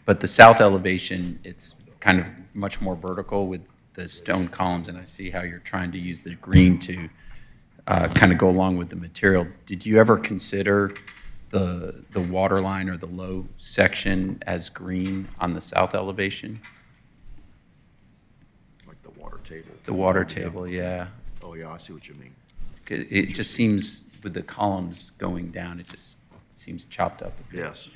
But the south elevation, it's kind of much more vertical with the stone columns, and I see how you're trying to use the green to kind of go along with the material. Did you ever consider the water line or the low section as green on the south elevation?
Like the water table.
The water table, yeah.
Oh, yeah, I see what you mean.
It just seems, with the columns going down, it just seems chopped up a bit.
Yes.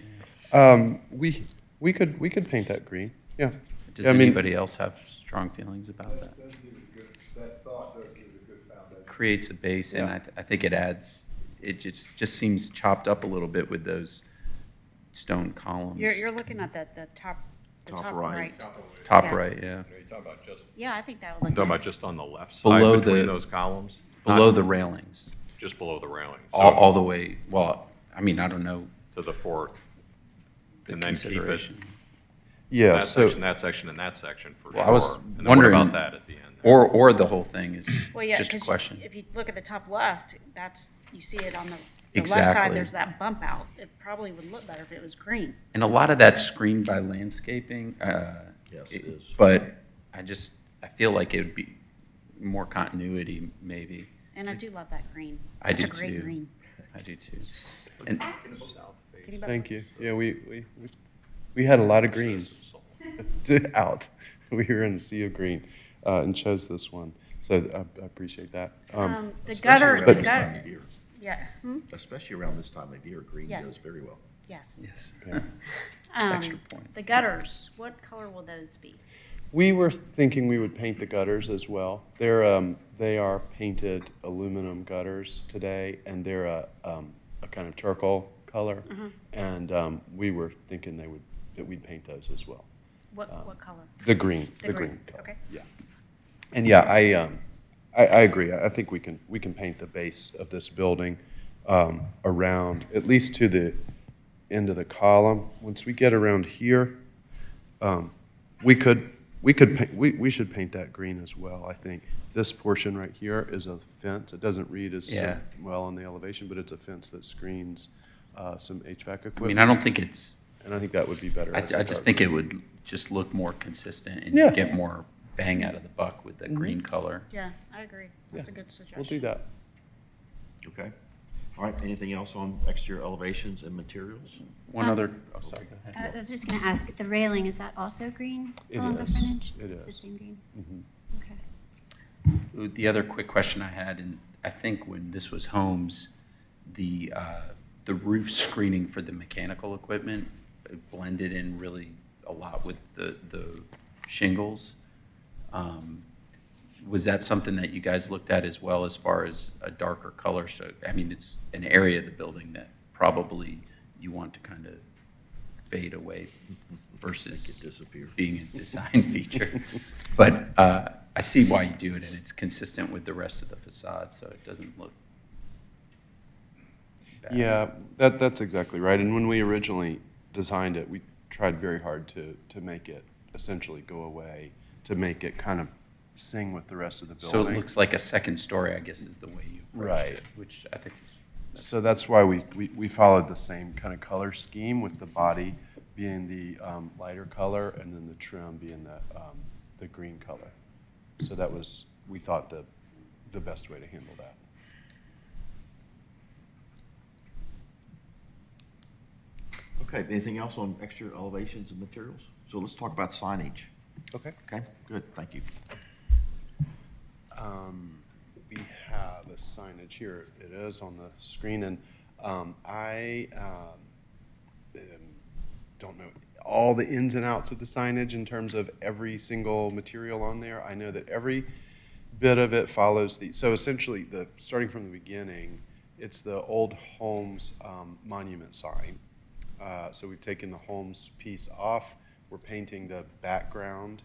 We could paint that green. Yeah.
Does
Yeah, I mean-
anybody else have strong feelings about that?
That does give it a good, that thought does give it a good foundation.
Creates a base, and
Yeah.
I think it adds, it just seems chopped up a little bit with those stone columns.
You're looking at the top
Top right.
right.
Top
Yeah.
right, yeah.
You're talking about just,
Yeah, I think that would
you're
look
talking about
nice.
just on the left
Below
side between
the-
those columns?
Below
Not
the railings,
Just below the railing?
all the way, well, I mean, I don't know
To the fourth?
the
And then keep it,
consideration.
Yeah.
that
So
section, that section, and that section for sure.
Well, I was
And then what
wondering-
about that at the end?
Or the whole thing is
Well, yeah,
just a
'cause
question.
if you look at the top left, you see it on the left
Exactly.
side, there's that bump out. It probably would look better if it was green.
And a lot of that's screened by landscaping.
Yes, it is.
But I feel like it would be more continuity, maybe.
And I do love that green.
I
It's
do
a great
too.
green.
I do too. And
Can you back-
thank you. Yeah, we had a lot of greens out. We were in a sea of green and chose this one. So I appreciate that.
The gutter,
Especially
the
around this time
gutter,
of year.
yeah,
Especially around this time of year, green
Yes.
goes very well.
yes.
yes,
Yeah.
extra points.
The gutters, what color will those be?
We were thinking we would paint the gutters as well. They are painted aluminum gutters today, and they're a kind of charcoal color. And we were thinking that we'd paint those as well.
What color?
The green.
The green,
color.
okay.
Yeah. And yeah, I agree. I think we can paint the base of this building around, at least to the end of the column. Once we get around here, we should paint that green as well, I think. This portion right here is a fence. It doesn't read as
Yeah.
well on the elevation, but it's a fence that screens some HVAC equipment.
I mean, I don't think it's,
And I think that would be better.
I
as a
just
dark
think it
green.
would just look more consistent and
Yeah.
you get more bang out of the buck with the green color.
Yeah, I agree. That's a good suggestion.
We'll do that.
Okay. All right, anything else on exterior elevations and materials?
One other, oh, sorry, go ahead.
I was just going to ask, the railing, is that also green
It
along the
is.
frontage?
It
It's the
is.
same green?
Mhm.
Okay.
The other quick question I had, and I think when this was homes, the roof screening for the mechanical equipment blended in really a lot with the shingles. Was that something that you guys looked at as well, as far as a darker color? So, I mean, it's an area of the building that probably you want to kind of fade away versus
Make it disappear.
being a design feature. But I see why you do it, and it's consistent with the rest of the facade, so it doesn't look bad.
Yeah, that's exactly right. And when we originally designed it, we tried very hard to make it essentially go away, to make it kind of sing with the rest of the building.
So it looks like a second story, I guess, is the way you approached
Right.
it, which I think is.
So that's why we followed the same kind of color scheme, with the body being the lighter color and then the trim being the green color. So that was, we thought, the best way to handle that.
Okay, anything else on exterior elevations and materials? So let's talk about signage.
Okay.
Okay, good, thank you.
We have a signage here. It is on the screen, and I don't know all the ins and outs of the signage in terms of every single material on there. I know that every bit of it follows so essentially, starting from the beginning, it's the old Holmes monument sign. So we've taken the Holmes piece off. We're painting the background,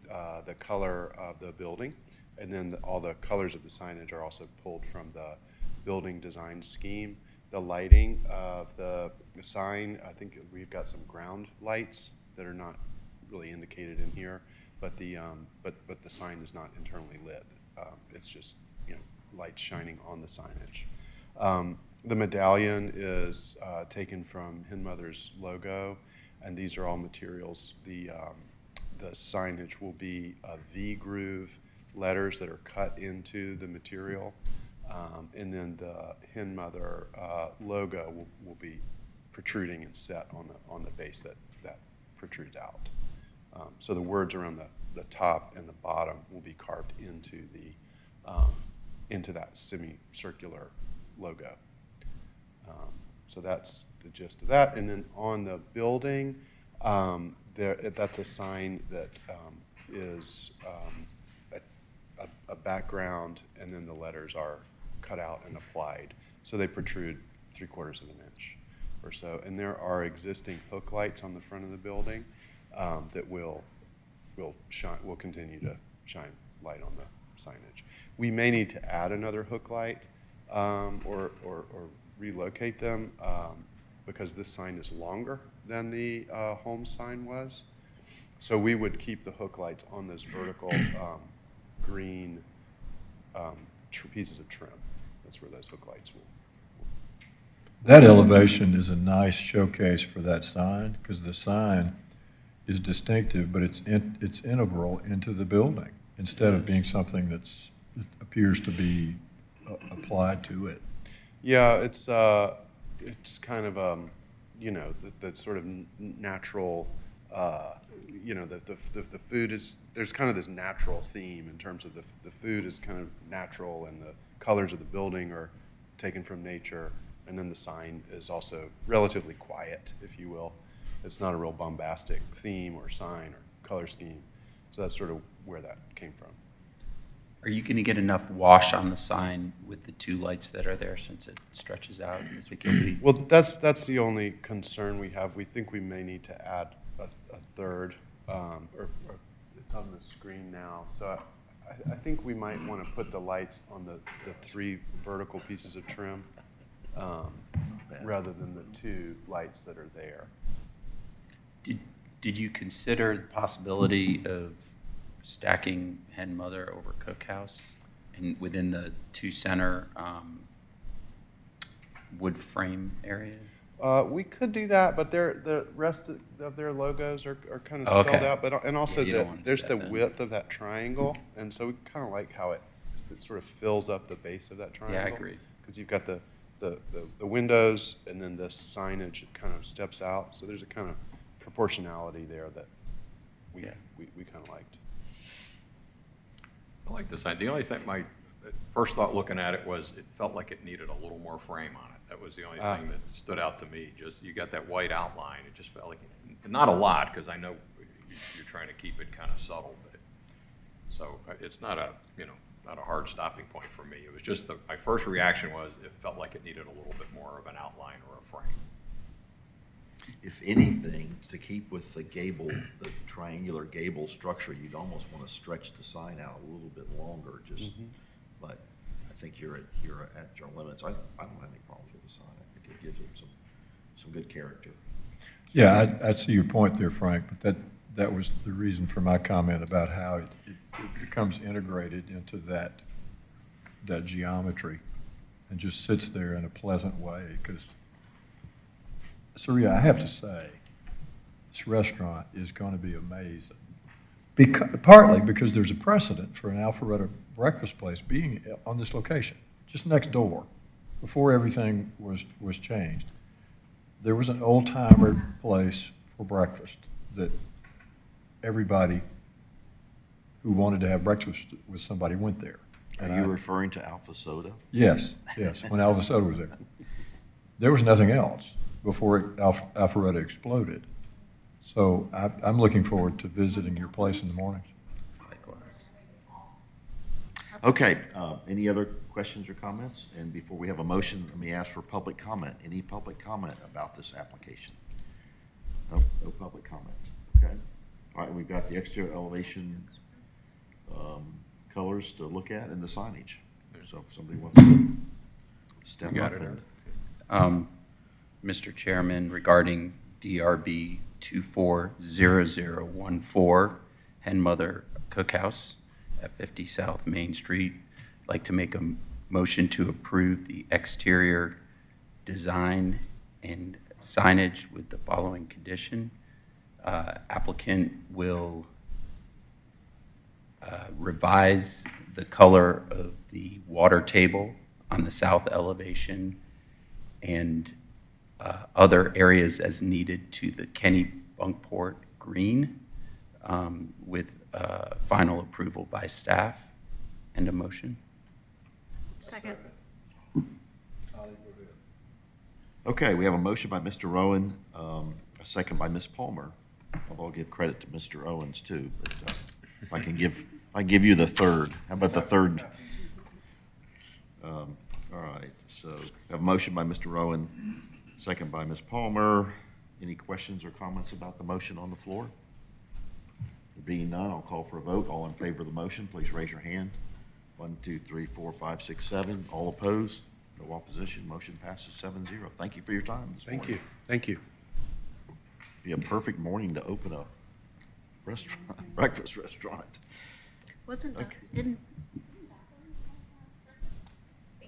the color of the building, and then all the colors of the signage are also pulled from the building design scheme. The lighting of the sign, I think we've got some ground lights that are not really indicated in here, but the sign is not internally lit. It's just, lights shining on the signage. The medallion is taken from Henmother's logo, and these are all materials. The signage will be V-groove letters that are cut into the material, and then the Henmother logo will be protruding and set on the base that protrudes out. So the words around the top and the bottom will be carved into that semicircular logo. So that's the gist of that. And then on the building, that's a sign that is a background, and then the letters are cut out and applied. So they protrude 3/4 of an inch or so. And there are existing hook lights on the front of the building that will continue to shine light on the signage. We may need to add another hook light or relocate them because this sign is longer than the home sign was. So we would keep the hook lights on those vertical green pieces of trim. That's where those hook lights will.
That elevation is a nice showcase for that sign, because the sign is distinctive, but it's integral into the building, instead of being something that appears to be applied to it.
Yeah, it's kind of the sort of natural. The food is, there's kind of this natural theme in terms of the food is kind of natural, and the colors of the building are taken from nature, and then the sign is also relatively quiet, if you will. It's not a real bombastic theme or sign or color scheme, so that's sort of where that came from.
Are you going to get enough wash on the sign with the two lights that are there, since it stretches out? I think you'll be.
Well, that's the only concern we have. We think we may need to add a third, or it's on the screen now. So I think we might want to put the lights on the 3 vertical pieces of trim rather than the 2 lights that are there.
Did you consider the possibility of stacking Henmother over Cookhouse, and within the 2 center wood frame area?
We could do that, but the rest of their logos are kind of spelled
Okay.
out. But and also
Yeah, you don't wanna do
there's
that
the
then.
width of that triangle, and so we kind of like how it sort of fills up the base of that triangle.
Yeah, I agree.
Because you've got the the windows and then the signage kind of steps out. So there's a kind of proportionality there that we kind of liked.
I like the sign. The only thing, my first thought looking at it was it felt like it needed a little more frame on it. That was the only thing that stood out to me. Just, you got that white outline. It just felt like, not a lot, because I know you're trying to keep it kind of subtle, but so it's not a, not a hard stopping point for me. It was just my first reaction was it felt like it needed a little bit more of an outline or a frame.
If anything, to keep with the gable, the triangular gable structure, you'd almost want to stretch the sign out a little bit longer, just, but I think you're at your limits. I don't have any problems with the sign. I think it gives it some good character.
Yeah, I see your point there, Frank, but that was the reason for my comment about how it becomes integrated into that geometry and just sits there in a pleasant way. Because, Surya, I have to say, this restaurant is going to be amazing. Partly because there's a precedent for an Alpharetta breakfast place being on this location, just next door, before everything was changed. There was an old-timer place for breakfast that everybody who wanted to have breakfast with somebody went there.
Are you referring to Alpha Soda?
Yes, when Alpha Soda was there. There was nothing else before Alpharetta exploded. So I'm looking forward to visiting your place in the mornings.
Likewise.
Okay, any other questions or comments? And before we have a motion, let me ask for public comment. Any public comment about this application? No public comment. Okay. All right, we've got the exterior elevation colors to look at and the signage. So if somebody wants to step up and.
Mr. Chairman, regarding DRB 240014, Hen Mother Cookhouse at 50 South Main Street, I'd like to make a motion to approve the exterior design and signage with the following condition. Applicant will revise the color of the water table on the south elevation and other areas as needed to the Kenny Bunkport green with final approval by staff. And a motion.
Second.
Okay, we have a motion by Mr. Rowan, a second by Ms. Palmer. Although I'll give credit to Mr. Owens too, but if I can give you the third. How about the third? All right, so we have a motion by Mr. Rowan, second by Ms. Palmer. Any questions or comments about the motion on the floor? There being none, I'll call for a vote. All in favor of the motion, please raise your hand. 1, 2, 3, 4, 5, 6, 7. All opposed? No opposition. Motion passes 7-0. Thank you for your time this morning.
Thank you.
Be a perfect morning to open a restaurant, breakfast restaurant.
Wasn't,
Okay.
didn't,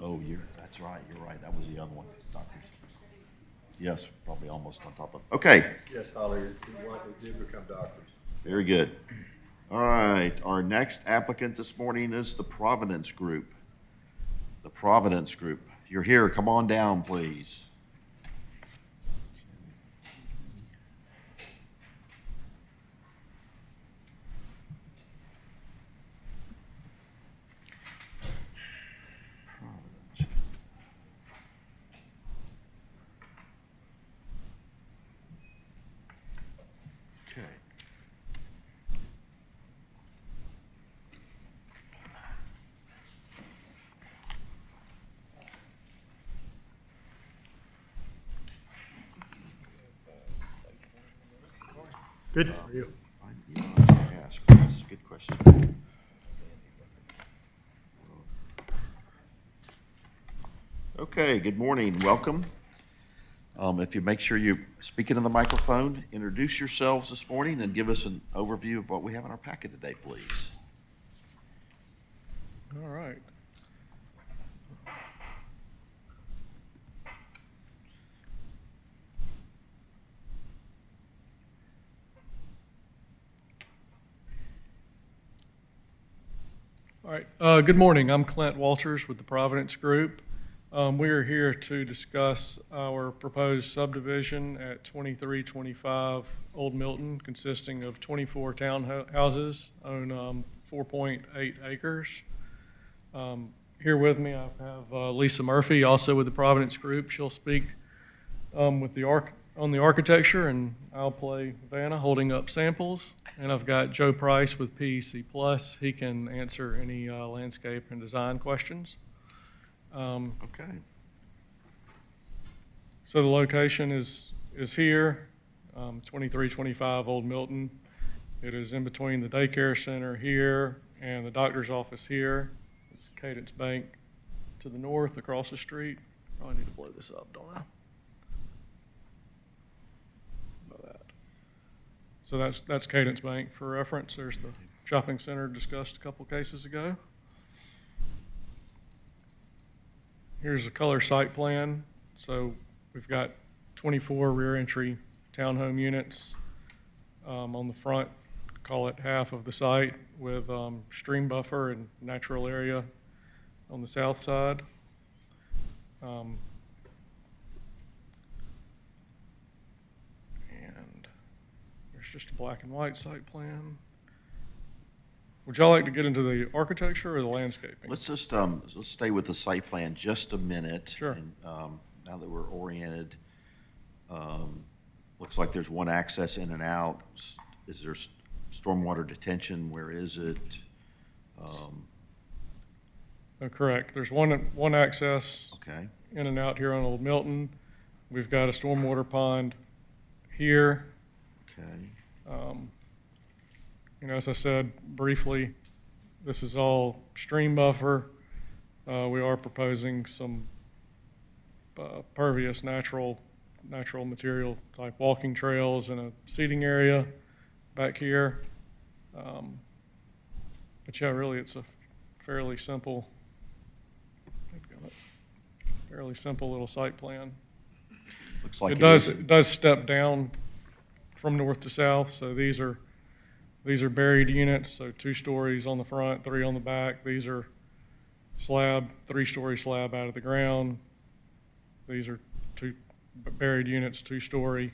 Oh, that's right. You're right. That was the other one. Doctors. Yes, probably almost on top of. Okay.
Yes, Holly, we did become doctors.
Very good. All right. Our next applicant this morning is the Providence Group. The Providence Group. You're here. Come on down, please. Okay.
Good for you.
I was gonna ask. That's a good question. Okay, good morning. Welcome. If you make sure you speak into the microphone, introduce yourselves this morning and give us an overview of what we have in our packet today, please.
All right. All right. Good morning. I'm Clint Walters with the Providence Group. We are here to discuss our proposed subdivision at 2325 Old Milton, consisting of 24 townhouses on 4.8 acres. Here with me, I have Lisa Murphy, also with the Providence Group. She'll speak with the on the architecture, and I'll play Vanna holding up samples. And I've got Joe Price with PEC Plus. He can answer any landscape and design questions.
Okay.
So the location is here, 2325 Old Milton. It is in between the daycare center here and the doctor's office here. It's Cadence Bank to the north across the street. Probably need to blow this up, don't I? So that's Cadence Bank for reference. There's the shopping center discussed a couple cases ago. Here's a color site plan. So we've got 24 rear entry townhome units on the front, call it half of the site, with stream buffer and natural area on the south side. And there's just a black and white site plan. Would y'all like to get into the architecture or the landscaping?
Let's just, let's stay with the site plan just a minute.
Sure.
And, now that we're oriented, looks like there's one access in and out. Is there stormwater detention? Where is it?
Correct. There's one access
Okay.
in and out here on Old Milton. We've got a stormwater pond here.
Okay.
You know, as I said briefly, this is all stream buffer. We are proposing some pervious natural material type walking trails and a seating area back here. But yeah, really, it's a fairly simple little site plan.
Looks like
It does step down from north to south, so these are buried units, so 2 stories on the front, 3 on the back. These are slab, 3-story slab out of the ground. These are 2 buried units, 2-story,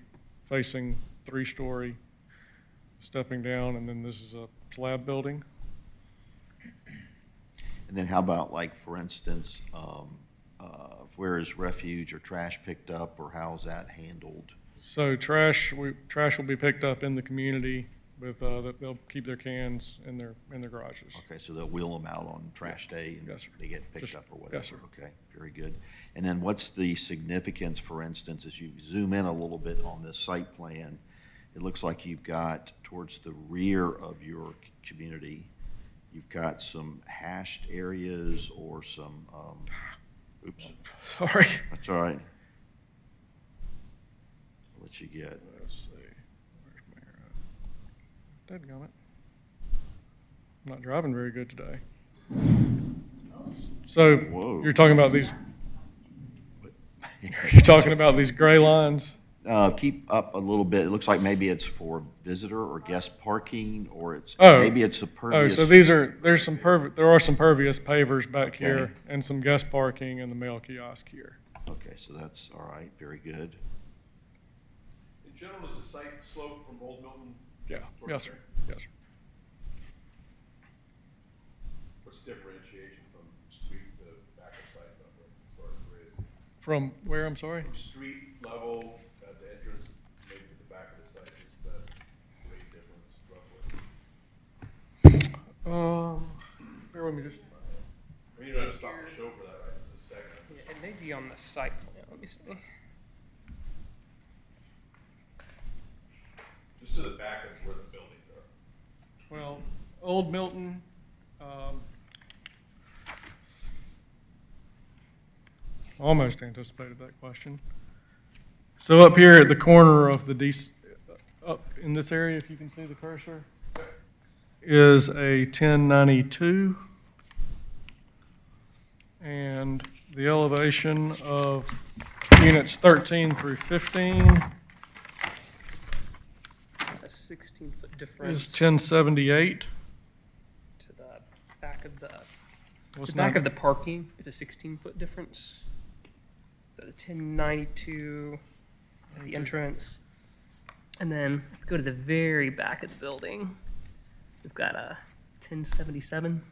facing 3-story, stepping down, and then this is a slab building.
And then how about, like, for instance, where is refuge or trash picked up, or how is that handled?
So trash will be picked up in the community with, they'll keep their cans in their garages.
Okay, so they'll wheel them out on trash day and
Yes, sir.
they get picked
Just-
up or whatever?
yes, sir.
Okay, very good. And then what's the significance, for instance, as you zoom in a little bit on this site plan, it looks like you've got towards the rear of your community, you've got some hashed areas or some, oops.
Sorry.
That's all right. I'll let you get.
Let's see. Where's my dadgummit. I'm not driving very good today. So
Whoa.
you're talking about these. You're talking about these gray lines.
Keep up a little bit. It looks like maybe it's for visitor or guest parking, or it's,
Oh.
maybe it's a pervious.
Oh, so there are some pervious pavers back
Okay.
here and some guest parking and the mail kiosk here.
Okay, so that's, all right, very good.
In general, does the site slope from Old Milton?
Yeah,
towards
yes, sir,
there?
yes, sir.
What's the differentiation from street to back of site level as far as grade?
From where, I'm sorry?
From street level at the entrance, maybe to the back of the site, is the grade difference roughly?
Bear with me just.
I mean, you don't have to stop the show for that right in this second.
Yeah, it may be on the site plan. Let me see.
Just to the back of where the buildings are.
Well, Old Milton, almost anticipated that question. So up here at the corner of the up in this area, if you can see the cursor, is a 1092. And the elevation of units 13 through 15
A 16-foot
is
difference
1078.
to the back of the
What's
back
not-
of the parking is a 16-foot difference. the 1092, the entrance. And then if we go to the very back of the building, we've got a 1077.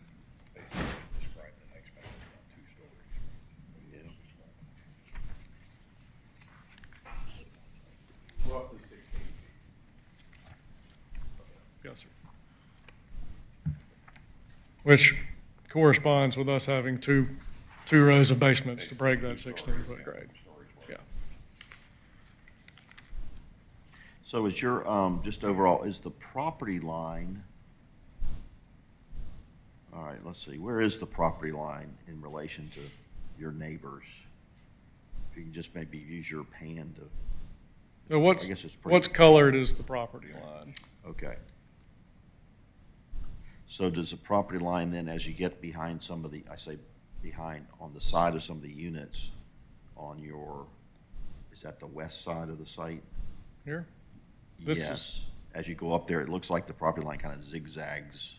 Yes, sir. Which corresponds with us having two rows of basements to break that 16-foot grade. Yeah.
So is your, just overall, is the property line, all right, let's see, where is the property line in relation to your neighbors? If you can just maybe use your hand to,
So
I guess it's pretty.
what's colored is the property line.
Okay. So does the property line then, as you get behind some of the, I say behind, on the side of some of the units on your, is that the west side of the site?
Here? This
Yes.
is-
As you go up there, it looks like the property line kind of zigzags,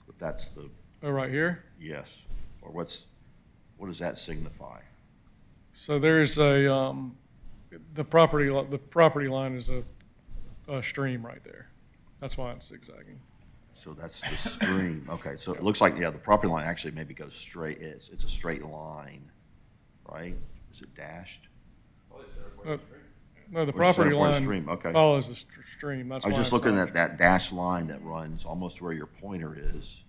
if that's the,
Oh, right here?
yes. Or what does that signify?
So there's a, the property line is a stream right there. That's why it's zigzagging.
So that's the stream. Okay, so it looks like, yeah, the property line actually maybe goes straight, it's a straight line, right? Is it dashed?
No, the
Or
property
set up on a
line
stream, okay.
follows the stream. That's
I was
why
just
it's
looking
not-
at that dashed line that runs almost where your pointer is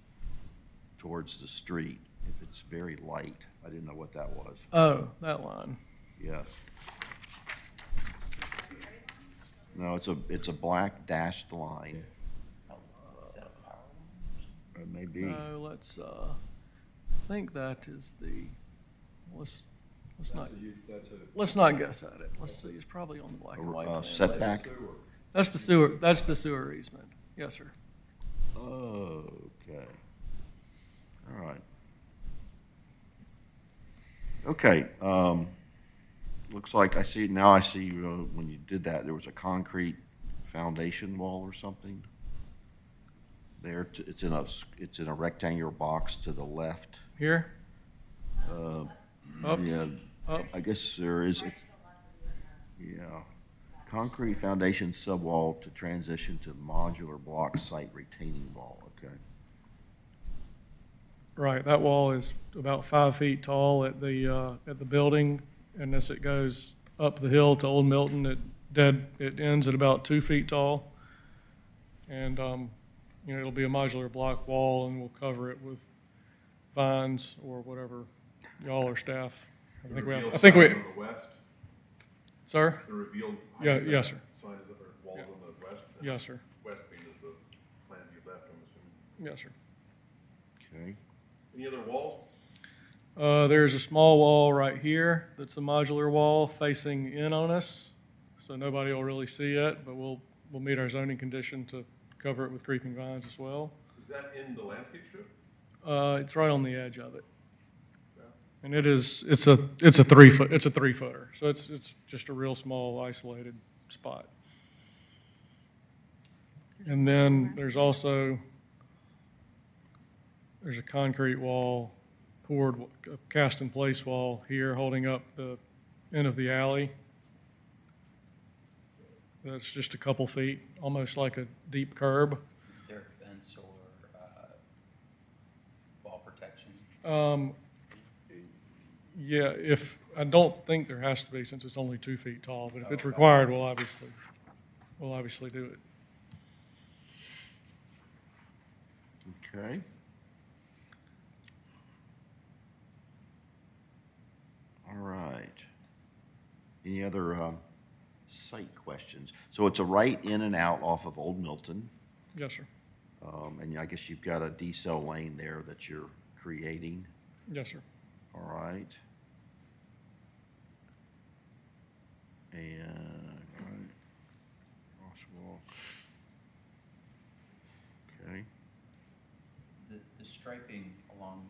towards the street. If it's very light, I didn't know what that was.
Oh, that line.
Yes. No, it's a black dashed line. It may be.
No, let's, I think that is the, let's not guess at it. Let's see, it's probably on the black and white. plan.
Setback?
That's the sewer easement. Yes, sir.
Okay. All right. Okay, looks like I see, now I see, when you did that, there was a concrete foundation wall or something. There, it's in a rectangular box to the left.
Here? Up?
Yeah,
Up?
I guess there is, yeah. Concrete foundation subwall to transition to modular block site retaining wall, okay.
Right, that wall is about 5 feet tall at the building, and as it goes up the hill to Old Milton, it ends at about 2 feet tall. And, it'll be a modular block wall, and we'll cover it with vines or whatever y'all or staff. I think we. Sir?
The revealed.
Yeah, yes, sir.
Sign is up there, walls on the west. and
Yes, sir.
West being the plan you left, I'm assuming.
Yes, sir.
Okay.
Any other walls?
There's a small wall right here that's a modular wall facing in on us, so nobody will really see it, but we'll meet our zoning condition to cover it with creeping vines as well.
Is that in the landscape strip?
It's right on the edge of it. And it's a 3-footer, so it's just a real small isolated spot. And then there's a concrete wall poured, a cast in place wall here holding up the end of the alley. That's just a couple feet, almost like a deep curb.
Is there a fence or wall protection?
Yeah, I don't think there has to be since it's only 2 feet tall, but if it's required, we'll obviously do it.
Okay. All right. Any other site questions? So it's a right in and out off of Old Milton.
Yes, sir.
And I guess you've got a decel lane there that you're creating.
Yes, sir.
All right. And, all right, crosswalk. Okay.
The striping along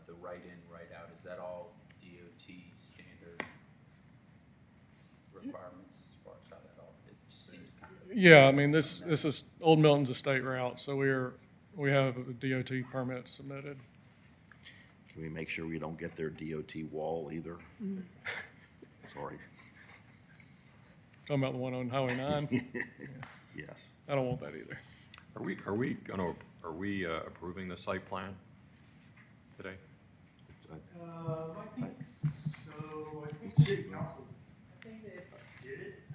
the right in, right out, is that all DOT standard requirements as far as how that all, it just seems kind of.
Yeah, I mean, this is, Old Milton's a state route, so we have a DOT permit submitted.
Can we make sure we don't get their DOT wall either? sorry.
Talking about the one on Highway 9?
Yes.
I don't want that either.
Are we approving the site plan today?
I think so. I think city council.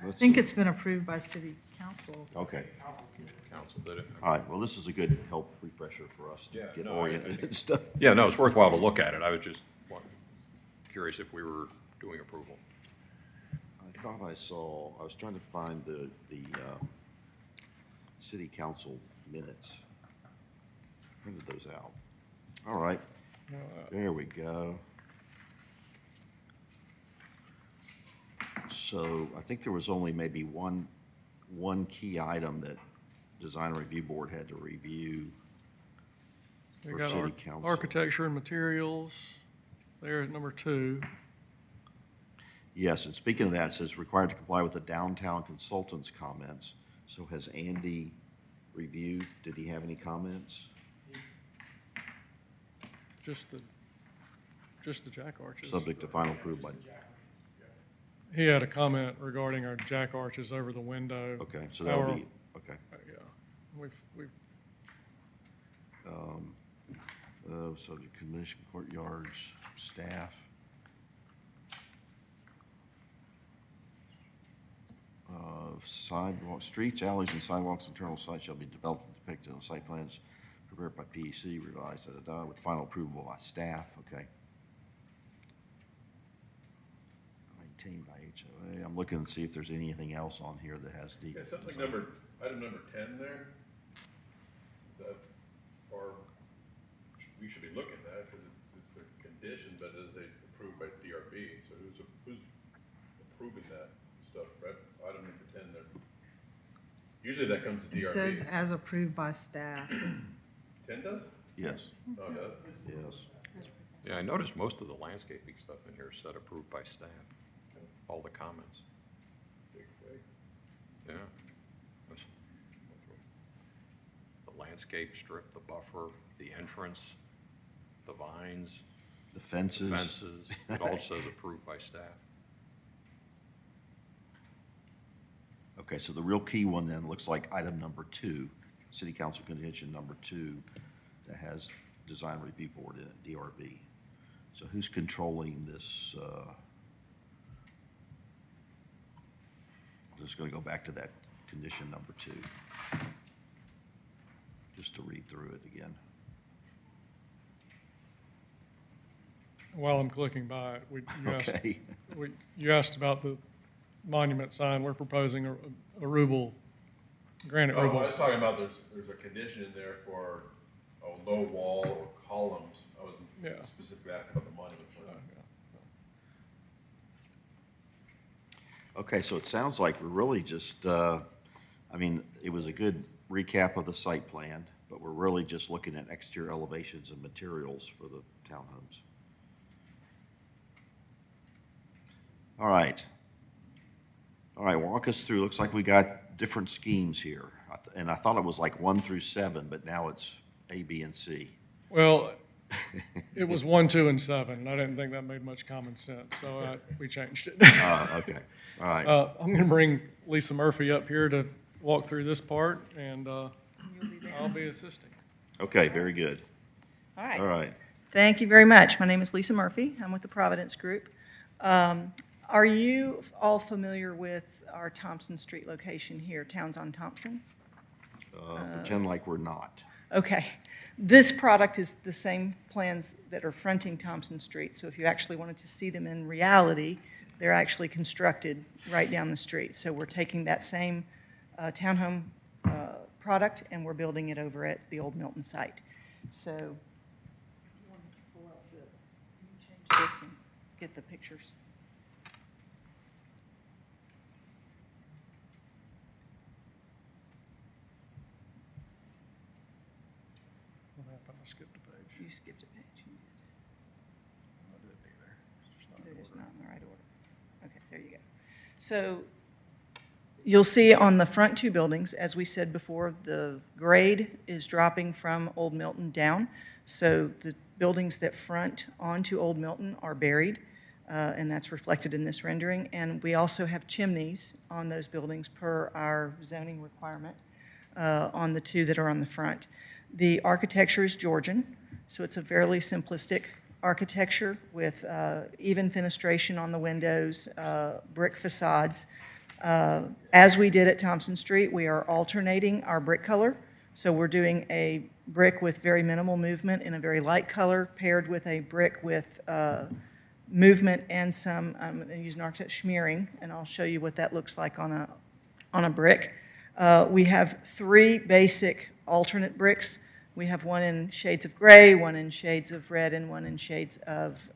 I think it's been approved by city council.
Okay.
Council did it?
All right, well, this is a good help refresher for us to get oriented and stuff.
Yeah, no, it's worthwhile to look at it. I was just curious if we were doing approval.
I thought I was trying to find the city council minutes. Printed those out. All right, there we go. So I think there was only maybe one key item that Design Review Board had to review
We
for
got
city council.
architecture and materials there at number 2.
Yes, and speaking of that, it says required to comply with the downtown consultant's comments. So has Andy reviewed? Did he have any comments?
Just the jack arches.
Subject to final approval by,
He had a comment regarding our jack arches over the window.
okay, so that'll be, okay.
Yeah, we've
Subject commission, courtyards, staff. Sidewalk, streets, alleys, and sidewalks, internal sites shall be developed and depicted on site plans prepared by PEC, revised, with final approval by staff, okay. Maintained by HOA. I'm looking to see if there's anything else on here that has deep.
Yeah, something item number 10 there. Is that, or we should be looking at because it's a condition, but it is approved by DRB. So who's approving that stuff, right? Item number 10 there. Usually that comes to DRB.
It says as approved by staff.
10 does?
Yes,
Oh, it does?
yes.
Yeah, I noticed most of the landscaping stuff in here said approved by staff, all the comments. Yeah. The landscape strip, the buffer, the entrance, the vines,
The fences.
fences, it all says approved by staff.
Okay, so the real key one then looks like item number 2, city council condition number 2, that has design review board in it, DRB. So who's controlling this? I'm just going to go back to that condition number 2, just to read through it again.
While I'm clicking by it,
Okay.
you asked about the monument sign. We're proposing a ruble, granite
Oh,
ruble.
I was talking about there's a condition in there for a low wall or columns. I wasn't specifically asking about the monument sign.
Okay, so it sounds like we're really just, I mean, it was a good recap of the site plan, but we're really just looking at exterior elevations and materials for the townhomes. All right. All right, walk us through. Looks like we got different schemes here. And I thought it was like 1 through 7, but now it's A, B, and C.
Well, it was 1, 2, and 7, and I didn't think that made much common sense, so we changed it.
Okay, all right.
I'm going to bring Lisa Murphy up here to walk through this part, and I'll be assisting.
Okay, very good.
All right.
All right.
Thank you very much. My name is Lisa Murphy. I'm with the Providence Group. Are you all familiar with our Thompson Street location here, Towns on Thompson?
Pretend like we're not.
Okay. This product is the same plans that are fronting Thompson Street, so if you actually wanted to see them in reality, they're actually constructed right down the street. So we're taking that same townhome product and we're building it over at the old Milton site. So you want to pull out change this and get the pictures.
What happened? I skipped a page.
You skipped a page. You did.
I didn't either. It's just not in
They're just
order.
not in the right order. Okay, there you go. So you'll see on the front 2 buildings, as we said before, the grade is dropping from Old Milton down. So the buildings that front onto Old Milton are buried. and that's reflected in this rendering. And we also have chimneys on those buildings per our zoning requirement on the two that are on the front. The architecture is Georgian, so it's a fairly simplistic architecture with even fenestration on the windows, brick facades. As we did at Thompson Street, we are alternating our brick color. So we're doing a brick with very minimal movement in a very light color, paired with a brick with movement and some, I'm going to use an architect smearing, and I'll show you what that looks like on a brick. We have 3 basic alternate bricks. We have one in shades of gray, one in shades of red, and one in shades of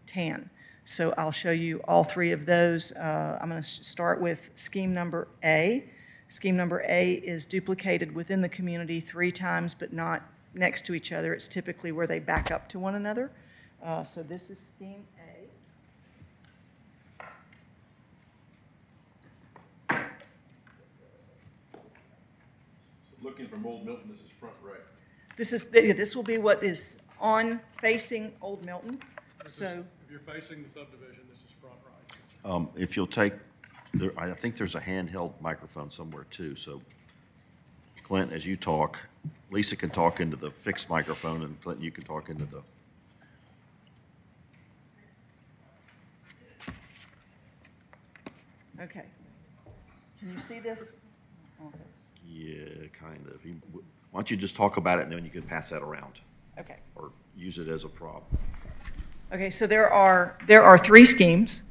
tan. So I'll show you all 3 of those. I'm going to start with scheme number A. Scheme number A is duplicated within the community 3 times, but not next to each other. It's typically where they back up to one another. So this is scheme A.
Looking from Old Milton, this is front right.
This will be what is on facing Old Milton. So
If you're facing the subdivision, this is front right.
If you'll take, I think there's a handheld microphone somewhere too, so Clint, as you talk, Lisa can talk into the fixed microphone, and Clinton, you can talk into the...
okay. Can you see this?
Yeah, kind of. Why don't you just talk about it, and then you can pass that around?
Okay.
Or use it as a prop.
Okay, so there are 3 schemes.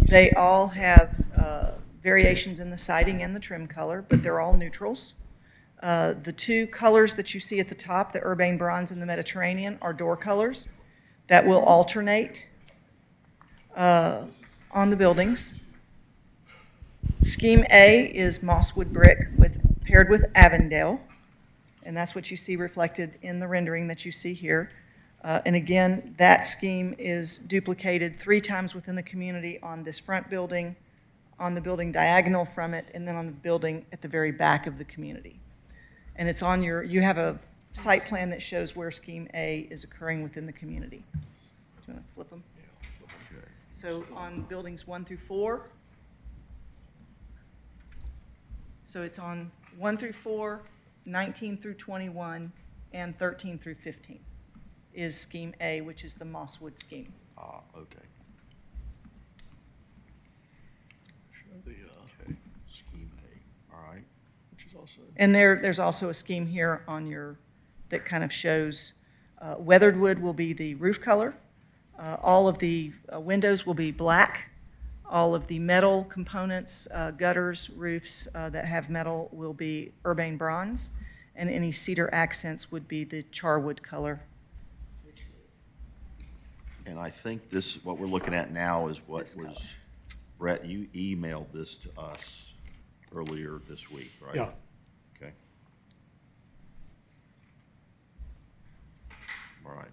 They all have variations in the siding and the trim color, but they're all neutrals. The 2 colors that you see at the top, the Urbane Bronze and the Mediterranean, are door colors that will alternate on the buildings. Scheme A is mosswood brick paired with Avondale, and that's what you see reflected in the rendering that you see here. And again, that scheme is duplicated 3 times within the community on this front building, on the building diagonal from it, and then on the building at the very back of the community. And it's on you have a site plan that shows where scheme A is occurring within the community. Do you want to flip them?
Yeah, flip them. Okay.
So on buildings 1 through 4. So it's on 1 through 4, 19 through 21, and 13 through 15 is scheme A, which is the mosswood scheme.
Ah, okay.
Okay.
Scheme A, all right.
Which is also.
And there's also a scheme here on that kind of shows weathered wood will be the roof color. All of the windows will be black. All of the metal components, gutters, roofs that have metal will be Urbane Bronze, and any cedar accents would be the charwood color.
And I think what we're looking at now is what was, Brett, you emailed this to us earlier this week, right?
Yeah.
Okay. All right.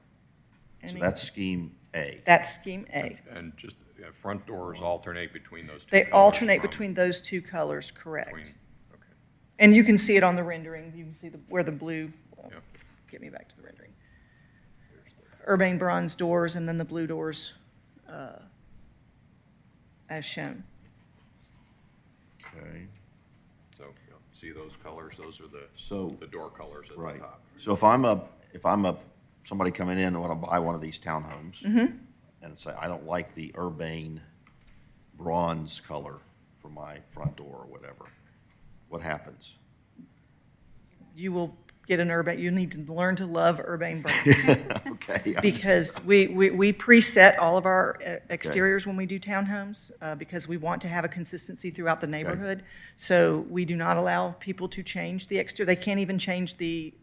So that's scheme A.
That's scheme A.
And just front doors alternate between those 2
They
colors
alternate
from-
between those 2 colors, correct.
between- okay.
And you can see it on the rendering. You can see where the blue,
Yep.
get me back to the rendering. Urbane Bronze doors and then the blue doors as shown.
Okay.
So, see those colors, those are
So-
the door colors at
Right.
the top.
So if I'm somebody coming in and want to buy one of these townhomes, and say, I don't like the Urbane Bronze color for my front door or whatever, what happens?
You will get an Urbane, you need to learn to love Urbane Bronze.
Okay.
Because we preset all of our exteriors when we do townhomes, because we want to have a consistency throughout the neighborhood. So we do not allow people to change the exterior. They can't even change the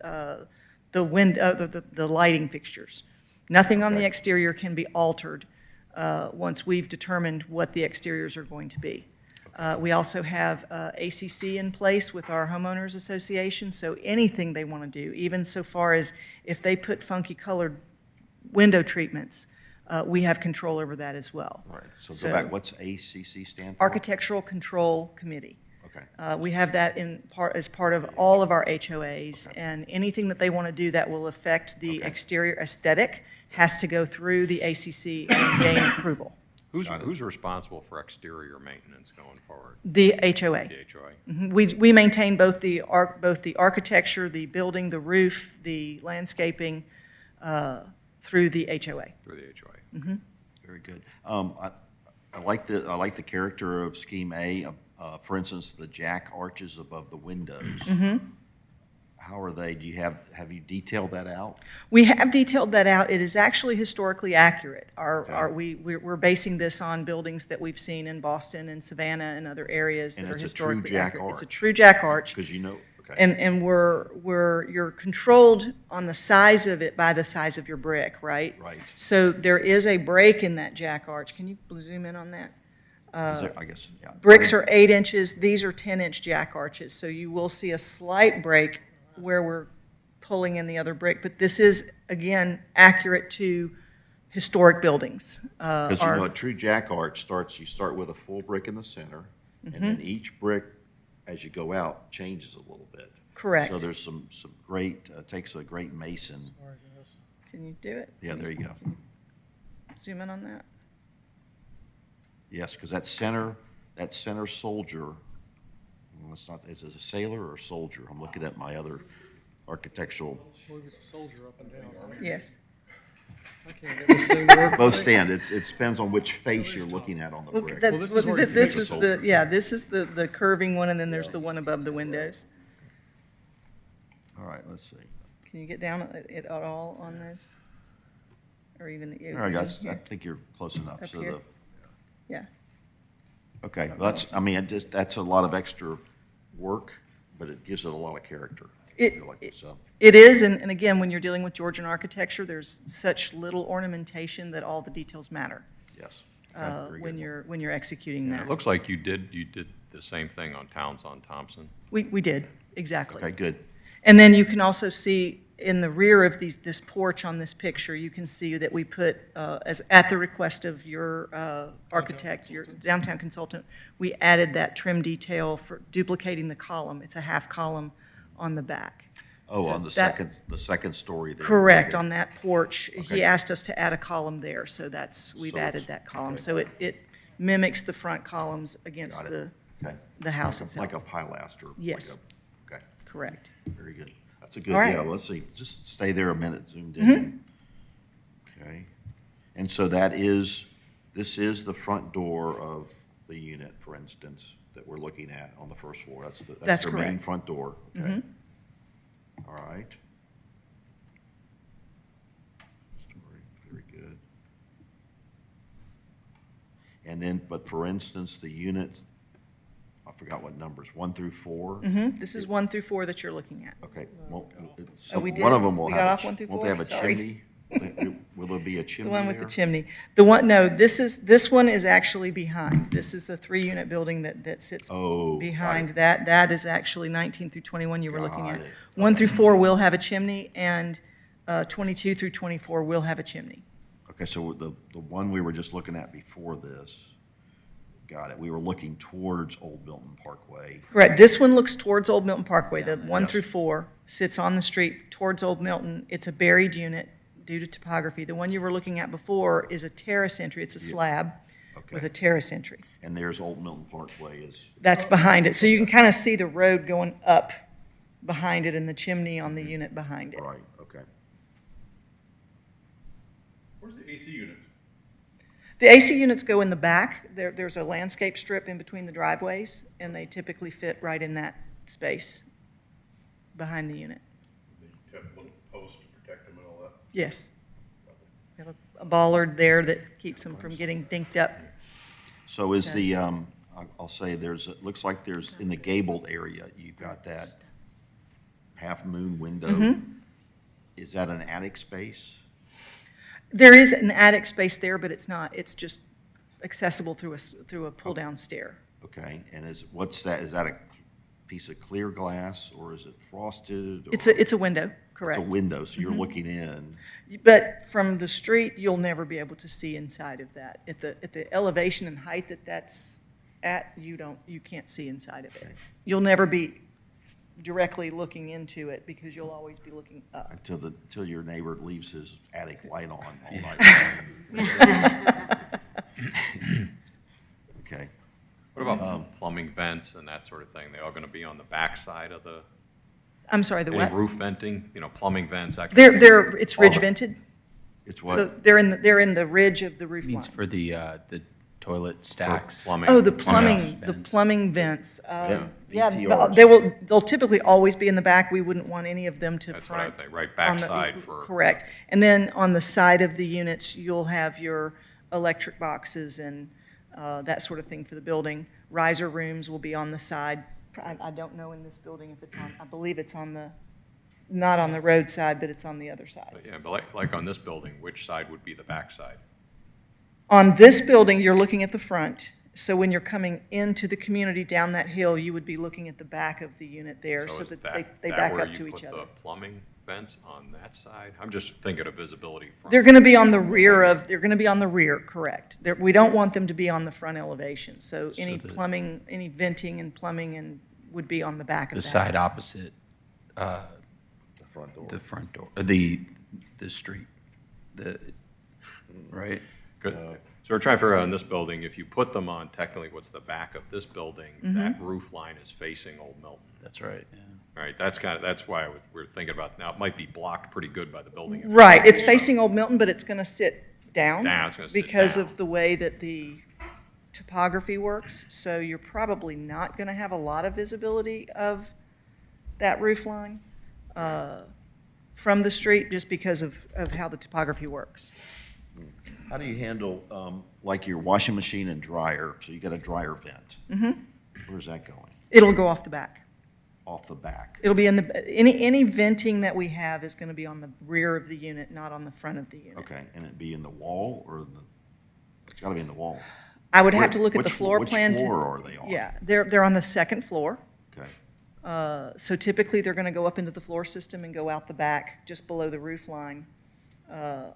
lighting fixtures. Nothing on the exterior can be altered once we've determined what the exteriors are going to be. We also have ACC in place with our homeowners association, so anything they want to do, even so far as if they put funky colored window treatments, we have control over that as well.
Right. So go back, what's ACC stand for?
Architectural Control Committee.
Okay.
We have that as part of all of our HOAs, and anything that they want to do that will affect the exterior aesthetic has to go through the ACC and gain approval.
Who's responsible for exterior maintenance going forward?
The HOA.
The HOA.
Mhm. We maintain both the architecture, the building, the roof, the landscaping, through the HOA.
Through the HOA.
Mhm.
Very good. I like the character of Scheme A. For instance, the jack arches above the windows.
Mhm.
How are they? Have you detailed that out?
We have detailed that out. It is actually historically accurate. We're basing this on buildings that we've seen in Boston and Savannah and other areas that
And
are
it's a true
historically
jack
accurate. It's a
arch.
true jack arch.
Because okay.
And you're controlled on the size of it by the size of your brick, right?
Right.
So there is a break in that jack arch. Can you zoom in on that?
I guess, yeah.
Bricks are 8 inches. These are 10-inch jack arches. So you will see a slight break where we're pulling in the other brick. But this is, again, accurate to historic buildings.
Because a true jack arch you start with a full brick in the center, and then each brick, as you go out, changes a little bit.
Correct.
So there's some great, takes a great mason.
Can you do it?
Yeah, there you go.
Zoom in on that.
Yes, because that center soldier, well, is it a sailor or a soldier? I'm looking at my other architectural.
Well, it's a soldier up and down.
Yes.
I can't get this thing to work.
Both stand. It depends on which face you're looking at on the brick.
This is the curving one, and then there's the one above the windows.
All right, let's see.
Can you get down at all on those? Or even?
All right, guys, I think you're close enough.
Up here? Yeah.
Okay, well, that's a lot of extra work, but it gives it a lot of character.
It is, and again, when you're dealing with Georgian architecture, there's such little ornamentation that all the details matter.
Yes.
When you're executing that.
It looks like you did the same thing on Towns on Thompson.
We did, exactly.
Okay, good.
And then you can also see in the rear of this porch on this picture, you can see that we put, as at the request of your architect, your downtown consultant, we added that trim detail for duplicating the column. It's a half column on the back.
Oh,
So
on the second story there.
Correct,
Okay.
on that porch.
Okay.
He asked us to add a column there, so we've added that column. So it mimics the front columns against
Got it. Okay.
the house itself.
Like a pilaster.
Yes.
Okay.
Correct.
Very good. That's a good,
All right.
yeah, let's see, just stay there a minute, zoomed
Mm-hmm.
in. Okay. And so this is the front door of the unit, for instance, that we're looking at on the first floor. That's their main
correct.
front door. Okay.
Mhm.
All right. Story, very good. And then, but for instance, the unit, I forgot what numbers, 1 through 4?
This is 1 through 4 that you're looking at.
Okay, well, so
Oh, we did?
one of them will
We
have,
got off 1 through
won't they
4?
have a
Sorry.
chimney? Will there be a chimney
The one with the
there?
chimney. This one is actually behind. This is a 3-unit building that sits
Oh, got
behind
it.
that. That is actually 19 through 21 you were looking
Got
at.
it.
1 through 4 will have a chimney, and 22 through 24 will have a chimney.
Okay, so the one we were just looking at before this, got it, we were looking towards Old Milton Parkway.
Correct. This one looks towards Old Milton Parkway. The 1
Yes.
through 4 sits on the street towards Old Milton. It's a buried unit due to topography. The one you were looking at before is a terrace entry. It's a slab with a terrace entry.
And there's Old Milton Parkway is,
That's behind it. So you can kind of see the road going up behind it and the chimney on the unit behind it.
right, okay.
Where's the AC unit?
The AC units go in the back. There's a landscape strip in between the driveways, and they typically fit right in that space behind the unit.
They have little posts to protect them and all that.
Yes. We have a bollard there that keeps them from getting dinked up.
So is the, I'll say it looks like there's, in the gabled area, you've got that half-moon window.
Mm-hmm.
Is that an attic space?
There is an attic space there, but it's not. It's just accessible through a pull-down stair.
Okay, and what's that, is that a piece of clear glass, or is it frosted? or-
It's a window, correct.
It's a window, so you're looking in.
But from the street, you'll never be able to see inside of that. At the elevation and height that's at, you can't see inside of it. You'll never be directly looking into it because you'll always be looking up.
Until your neighbor leaves his attic light on all night.
vents and that sort of thing, they all going to be on the back side of the,
I'm sorry, the
any
what?
roof venting, plumbing vents, that kind of thing?
It's
All
ridge
the-
vented.
It's
So
what?
they're in the ridge of the roof line.
Means for the toilet stacks.
plumbing.
Oh, the
Plumbing
plumbing vents. Yeah,
VTRs.
they'll typically always be in the back. We wouldn't want any of them to
That's what I
front.
think, right,
on the-
backside for.
Correct. And then on the side of the units, you'll have your electric boxes and that sort of thing for the building. Riser rooms will be on the side. I don't know in this building if it's on, I believe it's on the, not on the road side, but it's on the other side.
Yeah, but like on this building, which side would be the backside?
On this building, you're looking at the front. So when you're coming into the community down that hill, you would be looking at the back of the unit there so
is
that
that-
they
that
back
where
up to
you
each
put
other.
the plumbing vents on that side? I'm just thinking of visibility from.
They're going to be on the rear of, they're going to be on the rear, correct. We don't want them to be on the front elevation. So any
the-
plumbing, any venting and plumbing and would be on the back of
The
the
side
house.
opposite,
The front door.
the front door, the street, right?
Good. So we're trying to figure out in this building, if you put them on technically what's the back of this building, that roof line is facing Old Milton.
That's right, yeah.
All right, that's why we're thinking about, now it might be blocked pretty good by the building.
Right, it's facing Old Milton, but it's going to sit down.
Down, it's gonna sit
because
down.
of the way that the topography works. So you're probably not going to have a lot of visibility of that roof line from the street just because of how the topography works.
How do you handle, like your washing machine and dryer? So you got a dryer vent. Where's that going?
It'll go off the back.
Off the back.
It'll be in the, any venting that we have is going to be on the rear of the unit, not on the front of the unit.
Okay, and it'd be in the wall or it's gotta be in the wall.
I would have to look at the
Which
floor plan.
Which
to-
floor are they on?
Yeah, they're on the second floor.
Okay.
So typically, they're going to go up into the floor system and go out the back, just below the roof line,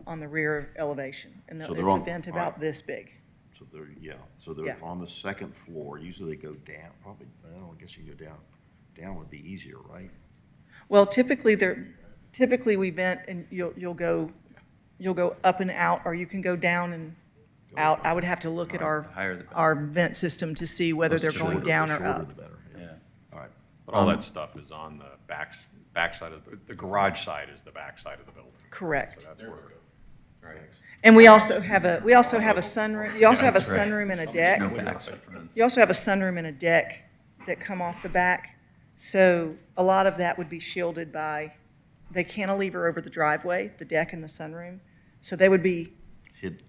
on the rear elevation. And
So
it's
they're
a
on-
vent
all
about
right.
this big.
So they're, so they're
Yeah.
on the second floor. Usually they go down, probably, I guess you can go down. Down would be easier, right?
Well, typically, we vent and you'll go up and out, or you can go down and out. I would have to look at
higher the better.
our vent system to see whether they're going down or
The shorter
up.
the better.
Yeah.
All right.
But all that stuff is on the backside of, the garage side is the backside of the building.
Correct.
So that's where, right.
And we also have a sunroom, you also have a
That's right.
sunroom and a deck.
No backs or fronts.
You also have a sunroom and a deck that come off the back. So a lot of that would be shielded by, they cantilever over the driveway, the deck and the sunroom. So they would be hidden
tucked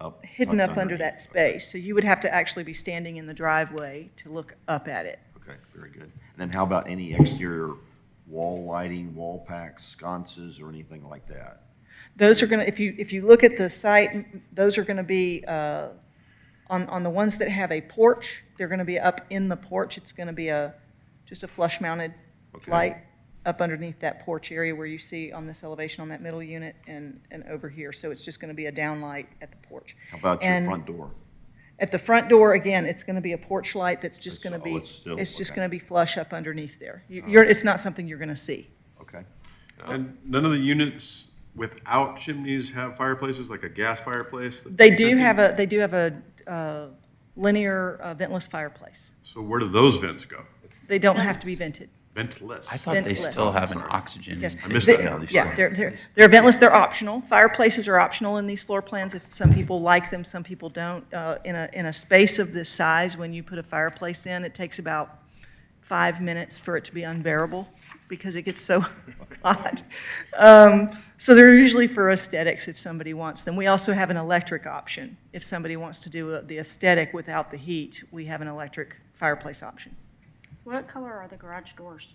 up under
underneath.
that space. So you would have to actually be standing in the driveway to look up at it.
Okay, very good. And then how about any exterior wall lighting, wall packs, sconces, or anything like that?
Those are going to, if you look at the site, those are going to be, on the ones that have a porch, they're going to be up in the porch. It's going to be just a flush mounted
Okay.
light up underneath that porch area where you see on this elevation on that middle unit and over here. So it's just going to be a downlight at the porch.
How about your
And
front door?
At the front door, again, it's going to be a porch light that's just going to be,
it's still-
it's just
okay.
going to be flush up underneath there. It's not something you're going to see.
Okay.
And none of the units without chimneys have fireplaces, like a gas fireplace? that
They
you
do
could
have a linear ventless fireplace.
So where do those vents go?
They don't have to be vented.
Ventless?
I thought they
Ventless.
still have an oxygen.
Yes.
I missed
They-
that.
Yeah, they're ventless, they're optional. Fireplaces are optional in these floor plans. If some people like them, some people don't. In a space of this size, when you put a fireplace in, it takes about 5 minutes for it to be unbearable because it gets so hot. So they're usually for aesthetics if somebody wants them. We also have an electric option. If somebody wants to do the aesthetic without the heat, we have an electric fireplace option.
What color are the garage doors?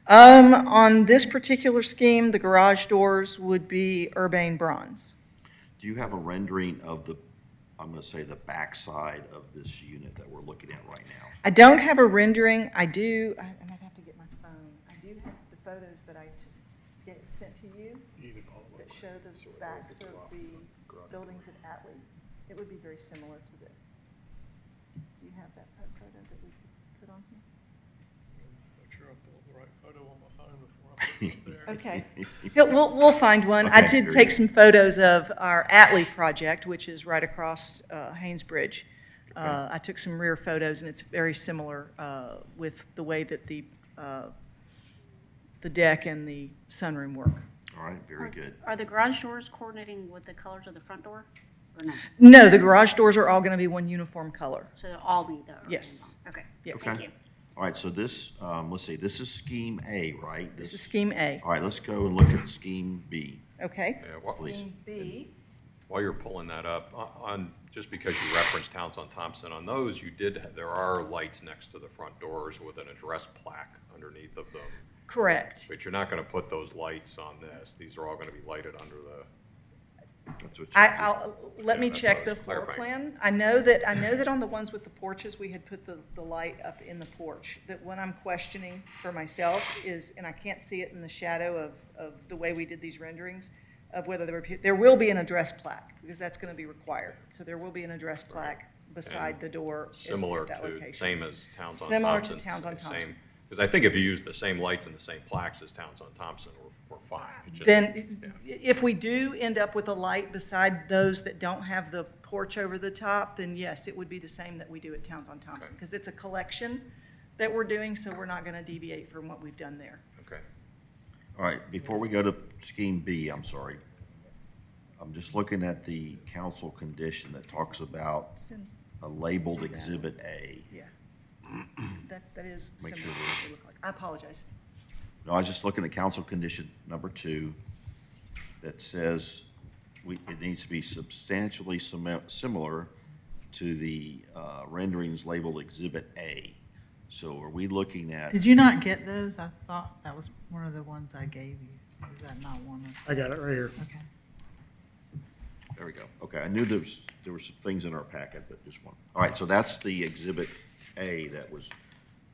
On this particular scheme, the garage doors would be urbane bronze.
Do you have a rendering of the, I'm gonna say, the backside of this unit that we're looking at right now?
I don't have a rendering. I might have to get my phone. I do have the photos that I get sent to you that show the backs of the buildings at Atlee. It would be very similar to this. Do you have that photo that we could put on here?
Make sure I pull the right photo on my phone before I put it up there.
Okay. We'll find one. I
Okay,
did
very
take
good.
some photos of our Atlee project, which is right across Haynes Bridge. I took some rear photos, and it's very similar with the way that the deck and the sunroom work.
All right, very good.
Are the garage doors coordinating with the colors of the front door, or no?
No, the garage doors are all going to be one uniform color.
So they'll all be the.
Yes.
Okay.
Yes.
Thank you.
All right, so this, let's see, this is scheme A, right?
This is scheme A.
All right, let's go and look at scheme B.
Okay.
Yeah, what-
Scheme B.
While you're pulling that up, just because you referenced Towns on Thompson, on those, there are lights next to the front doors with an address plaque underneath of them.
Correct.
But you're not gonna put those lights on this. These are all gonna be lighted under the,
That's what you-
Let me
that's
check
what I
the
was
floor
clarifying.
plan. I know that on the ones with the porches, we had put the light up in the porch. That what I'm questioning for myself is, and I can't see it in the shadow of the way we did these renderings, of whether there will be an address plaque, because that's gonna be required. So there will be an address plaque beside
And
the door at
similar
that
to,
location.
same as Towns on
Similar
Thompson.
to Towns on Thompson.
Because I think if you use the same lights and the same plaques as Towns on Thompson, we're fine. It just-
Then, if we do end up with a light beside those that don't have the porch over the top, then yes, it would be the same that we do at Towns on Thompson, because it's a collection that we're doing, so we're not gonna deviate from what we've done there.
Okay.
All right, before we go to scheme B, I'm sorry. I'm just looking at the council condition that talks about
It's in-
a labeled Exhibit A.
Yeah. That is
Make
similar
sure
to what they look like. I apologize.
No, I was just looking at council condition number 2 that says it needs to be substantially similar to the renderings labeled Exhibit A. So are we looking at?
Did you not get those? I thought that was one of the ones I gave you. Is that not one of?
I got it right here.
Okay.
There we go. Okay, I knew there were some things in our packet, but just one. All right, so that's the Exhibit A that was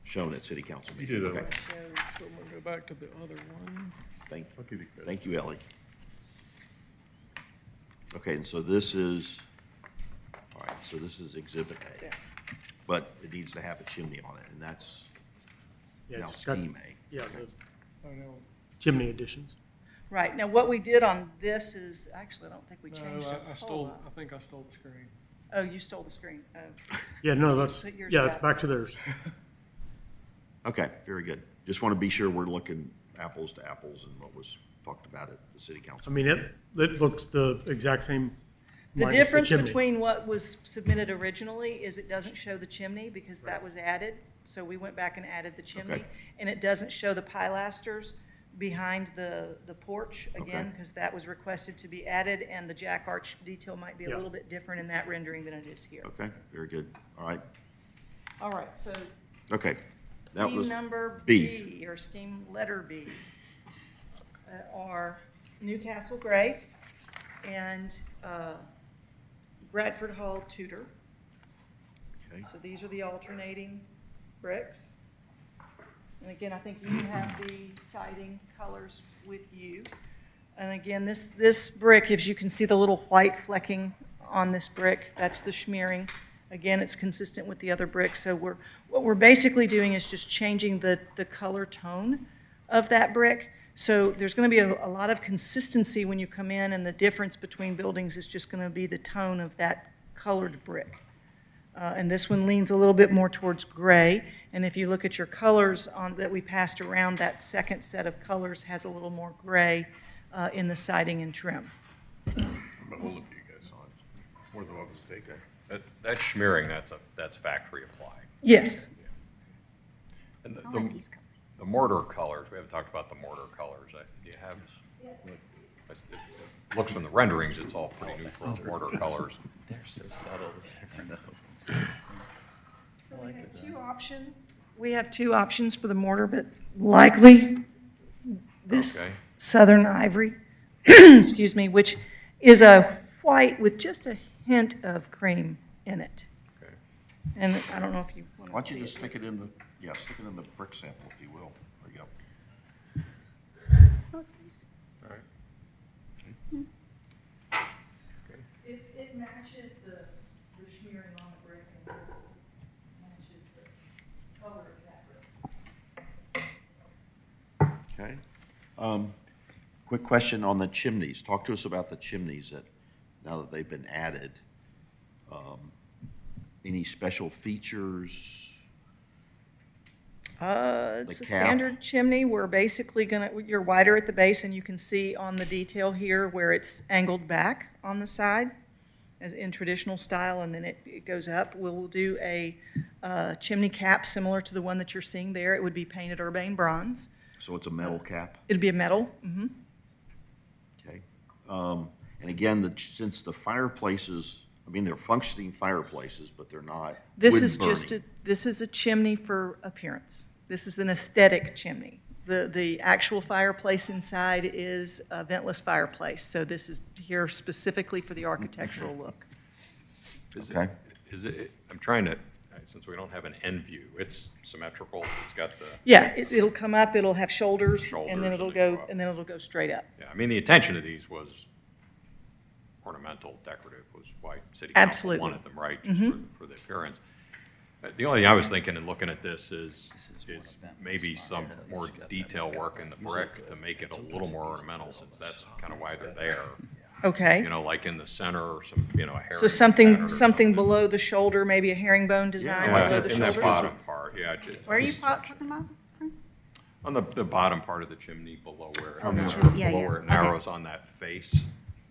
shown at city council meeting.
You did,
Okay.
So we'll go back to the other one.
Thank you, Ellie. Okay, and so this is, all right, so this is Exhibit A. But it needs to have a chimney on it, and that's
Yeah,
now
it's got-
scheme A.
Yeah,
Okay.
the chimney additions.
Right, now what we did on this is, actually, I don't think we
No,
changed it.
I stole, I think I stole the screen.
Oh, you stole the screen. Oh.
Yeah, no, that's,
So yours
yeah, it's
back.
back to theirs.
Okay, very good. Just want to be sure we're looking apples to apples and what was talked about at the city council.
I mean, it looks the exact same.
The
minus
difference
chimney.
between what was submitted originally is it doesn't show the chimney because that was added. So we went back and added the chimney.
Okay.
And it doesn't show the pilasters behind the porch, again,
Okay.
because that was requested to be added, and the jack arch detail might be a
Yeah.
little bit different in that rendering than it is here.
Okay, very good. All right,
All right, so
okay. That was
scheme number
B.
B, or scheme letter B, are Newcastle Gray and Bradford Hall Tudor.
Okay.
So these are the alternating bricks. And again, I think you have the siding colors with you. And again, this brick, if you can see the little white flecking on this brick, that's the schmearing. Again, it's consistent with the other bricks. So what we're basically doing is just changing the color tone of that brick. So there's going to be a lot of consistency when you come in, and the difference between buildings is just going to be the tone of that colored brick. And this one leans a little bit more towards gray. And if you look at your colors that we passed around, that second set of colors has a little more gray in the siding and trim.
But we'll look at you guys on more than what was taken.
That schmearing, that's factory applied.
Yes.
And the mortar colors, we haven't talked about the mortar colors. Do you have? It looks from the renderings, it's all pretty neutral mortar colors.
They're so subtle.
So we have two options. We have two options for the mortar, but likely this
Okay.
southern ivory, excuse me, which is a white with just a hint of cream in it.
Okay.
And I don't know if you want
Why
to
don't
see
you
it.
just stick it in the, stick it in the brick sample, if you will. There you go.
All right.
It matches the schmearing on the brick and matches the color of that brick.
Okay. Quick question on the chimneys. Talk to us about the chimneys that, now that they've been added. Any special features?
It's
The
a
cap.
standard chimney. We're basically you're wider at the base, and you can see on the detail here where it's angled back on the side, as in traditional style, and then it goes up. We'll do a chimney cap similar to the one that you're seeing there. It would be painted urbane bronze.
So it's a metal cap?
It'd be a metal.
Okay. And again, since the fireplaces, I mean, they're functioning fireplaces, but they're not
This
wood
is just
burning.
this is a chimney for appearance. This is an aesthetic chimney. The actual fireplace inside is a ventless fireplace, so this is here specifically for the architectural look.
Okay.
I'm trying to, since we don't have an end view, it's symmetrical, it's got the.
Yeah, it'll come up, it'll have shoulders, and
Shoulders,
then
and
it'll
then
go,
go up.
and then it'll go straight up.
Yeah, I mean, the intention of these was ornamental, decorative, was why city council
Absolutely.
wanted them, right?
Mhm.
Just for the appearance. The only thing I was thinking and looking at this is maybe some more detail work in the brick to make it a little more ornamental, since that's kind of why they're there.
Okay.
You know, like in the center, or some, a herringbone
So
pattern or
something below the shoulder, maybe a herringbone design
Yeah,
below the
in that
shoulder?
bottom part, yeah.
Where are you talking about?
On the bottom part of the chimney, below where,
Oh, the
it
chimney, yeah,
below
yeah.
where it
Okay.
narrows on that face,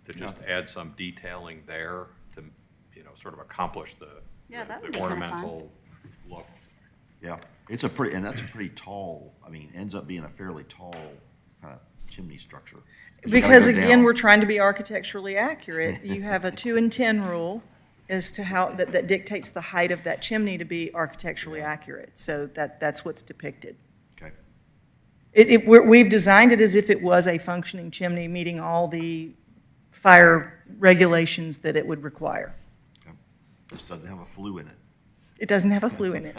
to just add some detailing there to, sort of accomplish
Yeah, that would
the
be kinda fun.
ornamental look.
Yeah, that's a pretty tall, I mean, ends up being a fairly tall kind of chimney structure. 'Cause you gotta
Because
go
again,
down.
we're trying to be architecturally accurate. You have a 2 and 10 rule as to how, that dictates the height of that chimney to be architecturally accurate. So that's what's depicted.
Okay.
We've designed it as if it was a functioning chimney, meeting all the fire regulations that it would require.
Okay. Just doesn't have a flue in it.
It doesn't have a flue in it.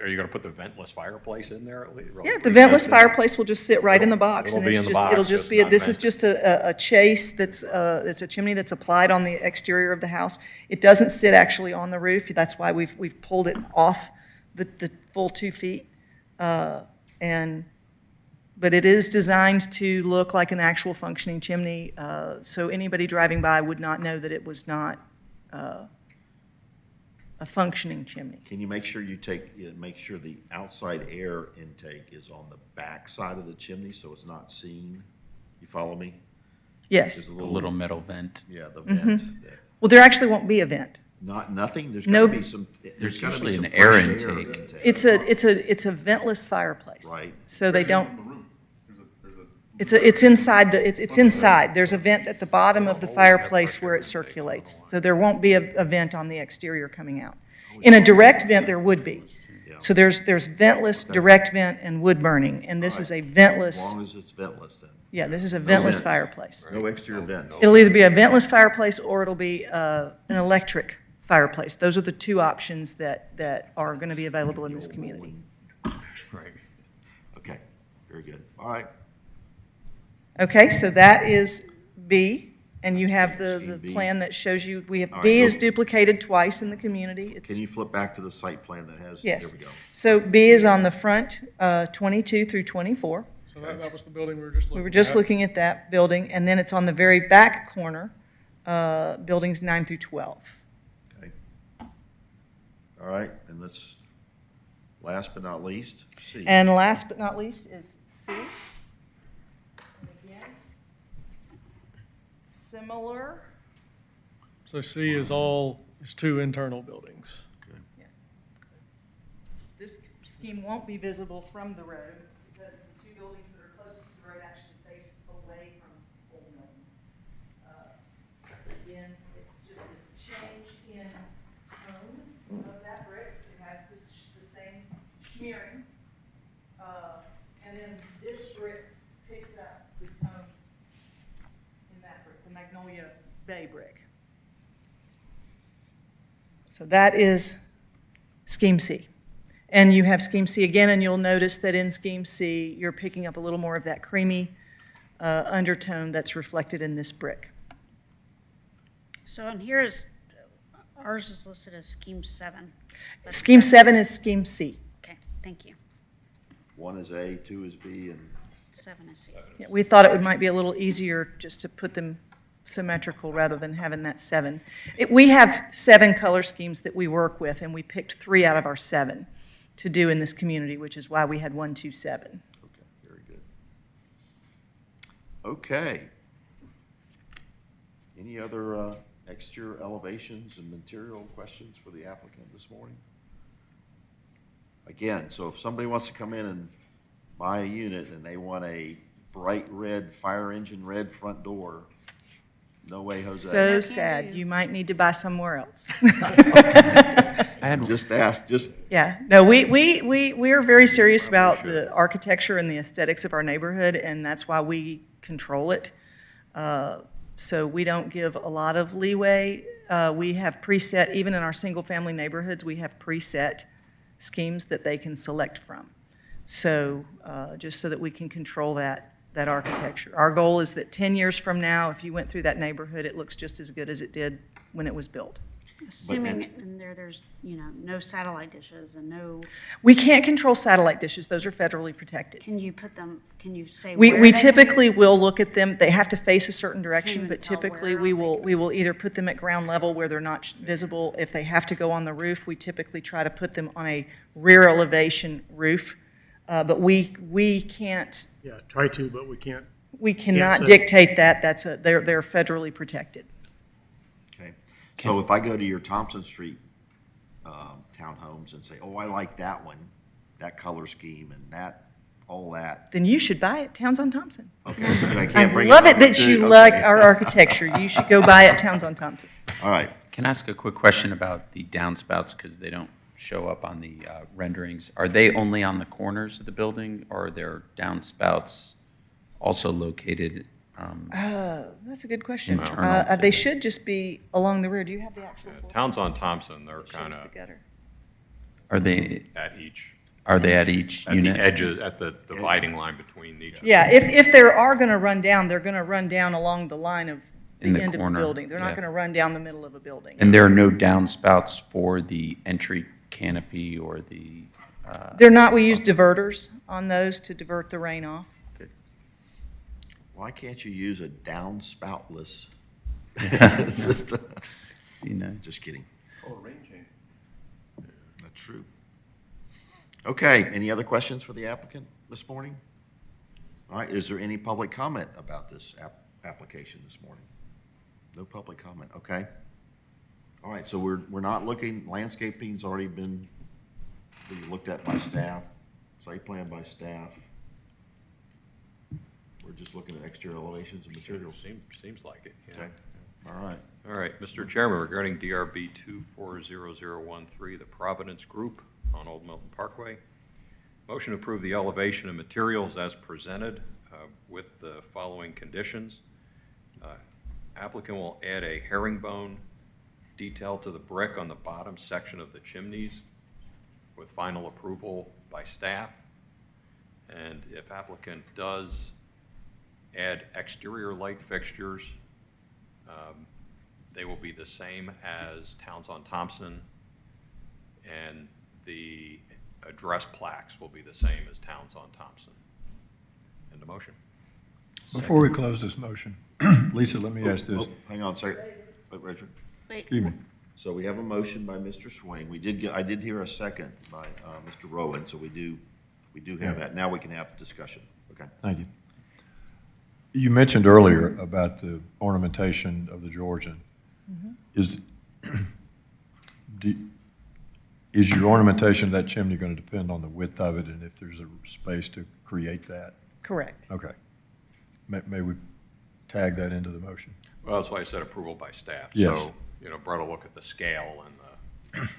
Are you gonna put the ventless fireplace in there at least?
Yeah, the ventless fireplace will just sit right in the box,
It'll
and
be
it's
in the
just,
box,
it'll just
just
be,
not
this is
vented.
just a chase that's, it's a chimney that's applied on the exterior of the house. It doesn't sit actually on the roof, that's why we've pulled it off the full 2 feet. But it is designed to look like an actual functioning chimney, so anybody driving by would not know that it was not a functioning chimney.
Can you make sure make sure the outside air intake is on the back side of the chimney so it's not seen? You follow me?
Yes.
There's
A little metal vent.
Yeah, the
Mhm.
vent.
Well, there actually won't be a vent.
Nothing? There's
No.
gotta be some, there's gotta be
usually
some
an air
fresh
intake.
It's a ventless fireplace.
Right.
So they don't. It's inside it's inside. There's a vent at the bottom of the fireplace where it circulates. So there won't be a vent on the exterior coming out. In a direct vent, there would be. So there's ventless, direct vent, and wood burning, and this is a
As
ventless,
long as it's ventless then.
yeah, this is a
No
ventless
vents.
fireplace.
No exterior vents.
It'll either be a ventless fireplace or it'll be an electric fireplace. Those are the 2 options that are going to be available in this community.
Right.
Okay, very good. All right.
Okay, so that is B, and you have the
Scheme B.
plan that shows you, we have,
All right,
B
go-
is duplicated twice in the community.
Can
It's,
you flip back to the site plan that has,
yes.
there we go.
So B is on the front, 22 through 24.
So that was the building we were just looking at.
We were just looking at that building, and then it's on the very back corner, buildings 9 through 12.
Okay. All right, and let's, last but not least, C.
And last but not least is C. And again, similar.
So C is 2 internal buildings.
This scheme won't be visible from the road because the 2 buildings that are closest to the road actually face away from Old Milton. Again, it's just a change in tone of that brick. It has the same smearing. And then this brick picks up the tones in that brick, the Magnolia Bay brick. So that is scheme C. And you have scheme C again, and you'll notice that in scheme C, you're picking up a little more of that creamy undertone that's reflected in this brick.
So on here is, ours is listed as scheme 7. but-
Scheme 7 is scheme C.
Okay, thank you.
1 is A, 2 is B, and
7 is C.
Yeah, we thought it might be a little easier just to put them symmetrical rather than having that 7. We have 7 color schemes that we work with, and we picked 3 out of our 7 to do in this community, which is why we had 1, 2, 7.
Okay, very good. Okay. Any other exterior elevations and material questions for the applicant this morning? Again, so if somebody wants to come in and buy a unit and they want a bright red, fire engine red front door, no way, Jose.
So sad. You might need to buy somewhere else.
Just ask, just.
Yeah, no, we are very serious about the architecture and the aesthetics of our neighborhood, and that's why we control it. So we don't give a lot of leeway. We have preset, even in our single-family neighborhoods, we have preset schemes that they can select from. So just so that we can control that architecture. Our goal is that 10 years from now, if you went through that neighborhood, it looks just as good as it did when it was built.
Assuming in there's, no satellite dishes and no.
We can't control satellite dishes. Those are federally protected.
Can you say where
We
they
typically will look at them. They have to face a certain direction,
you
but
tell
typically
where
we will either put them at ground level where they're not visible. If they have to go on the roof, we typically try to put them on a rear elevation roof. But we can't.
Yeah, try to, but we can't.
We cannot
say.
dictate that. They're federally protected.
Okay. So if I go to your Thompson Street townhomes and say, oh, I like that one, that color scheme and all that.
Then you should buy it, Towns on Thompson.
Okay. But I
I
can't bring
love it
up
that
to-
you
okay.
like our architecture. You should go buy it, Towns on Thompson.
All right.
Can I ask a quick question about the downspouts, because they don't show up on the renderings? Are they only on the corners of the building, or are there downspouts also located?
That's a good question.
Internal to
They should just be along the rear. Do you have the actual floor?
Towns on Thompson, they're
That shows
kind
the
of
gutter.
Are they
at each.
Are they at each
At
unit?
the edges, at the dividing line between each.
Yeah, if they are going to run down, they're going to run down along the line of
In
the
the
end of the
corner,
building. They're not
yeah.
going to run down the middle of a building.
And there are no downspouts for the entry canopy or the?
They're not. We use diverters on those to divert the rain off.
Why can't you use a downspoutless
Be
system?
nice.
Just kidding. That's true. Okay, any other questions for the applicant this morning? All right, is there any public comment about this application this morning? No public comment, okay. All right, so we're not looking, landscaping's already been looked at by staff, site plan by staff. We're just looking at exterior elevations and materials.
Seems like it, yeah.
Okay, all right.
All right, Mr. Chairman, regarding DRB 240013, the Providence Group on Old Milton Parkway, motion to approve the elevation and materials as presented with the following conditions. Applicant will add a herringbone detail to the brick on the bottom section of the chimneys with final approval by staff. And if applicant does add exterior light fixtures, they will be the same as Towns on Thompson, and the address plaques will be the same as Towns on Thompson. And the motion.
Before we close this motion, Lisa, let me ask this.
Oh, hang on a second. Wait, Richard.
Excuse me.
So we have a motion by Mr. Swain. I did hear a second by Mr. Rowan, so we do have that. Now we can have discussion. Okay.
Thank you. You mentioned earlier about the ornamentation of the Georgian. Is your ornamentation of that chimney going to depend on the width of it and if there's a space to create that?
Correct.
Okay. May we tag that into the motion?
Well, that's why I said approval by staff.
Yes.
So, Brett will look at the scale and the.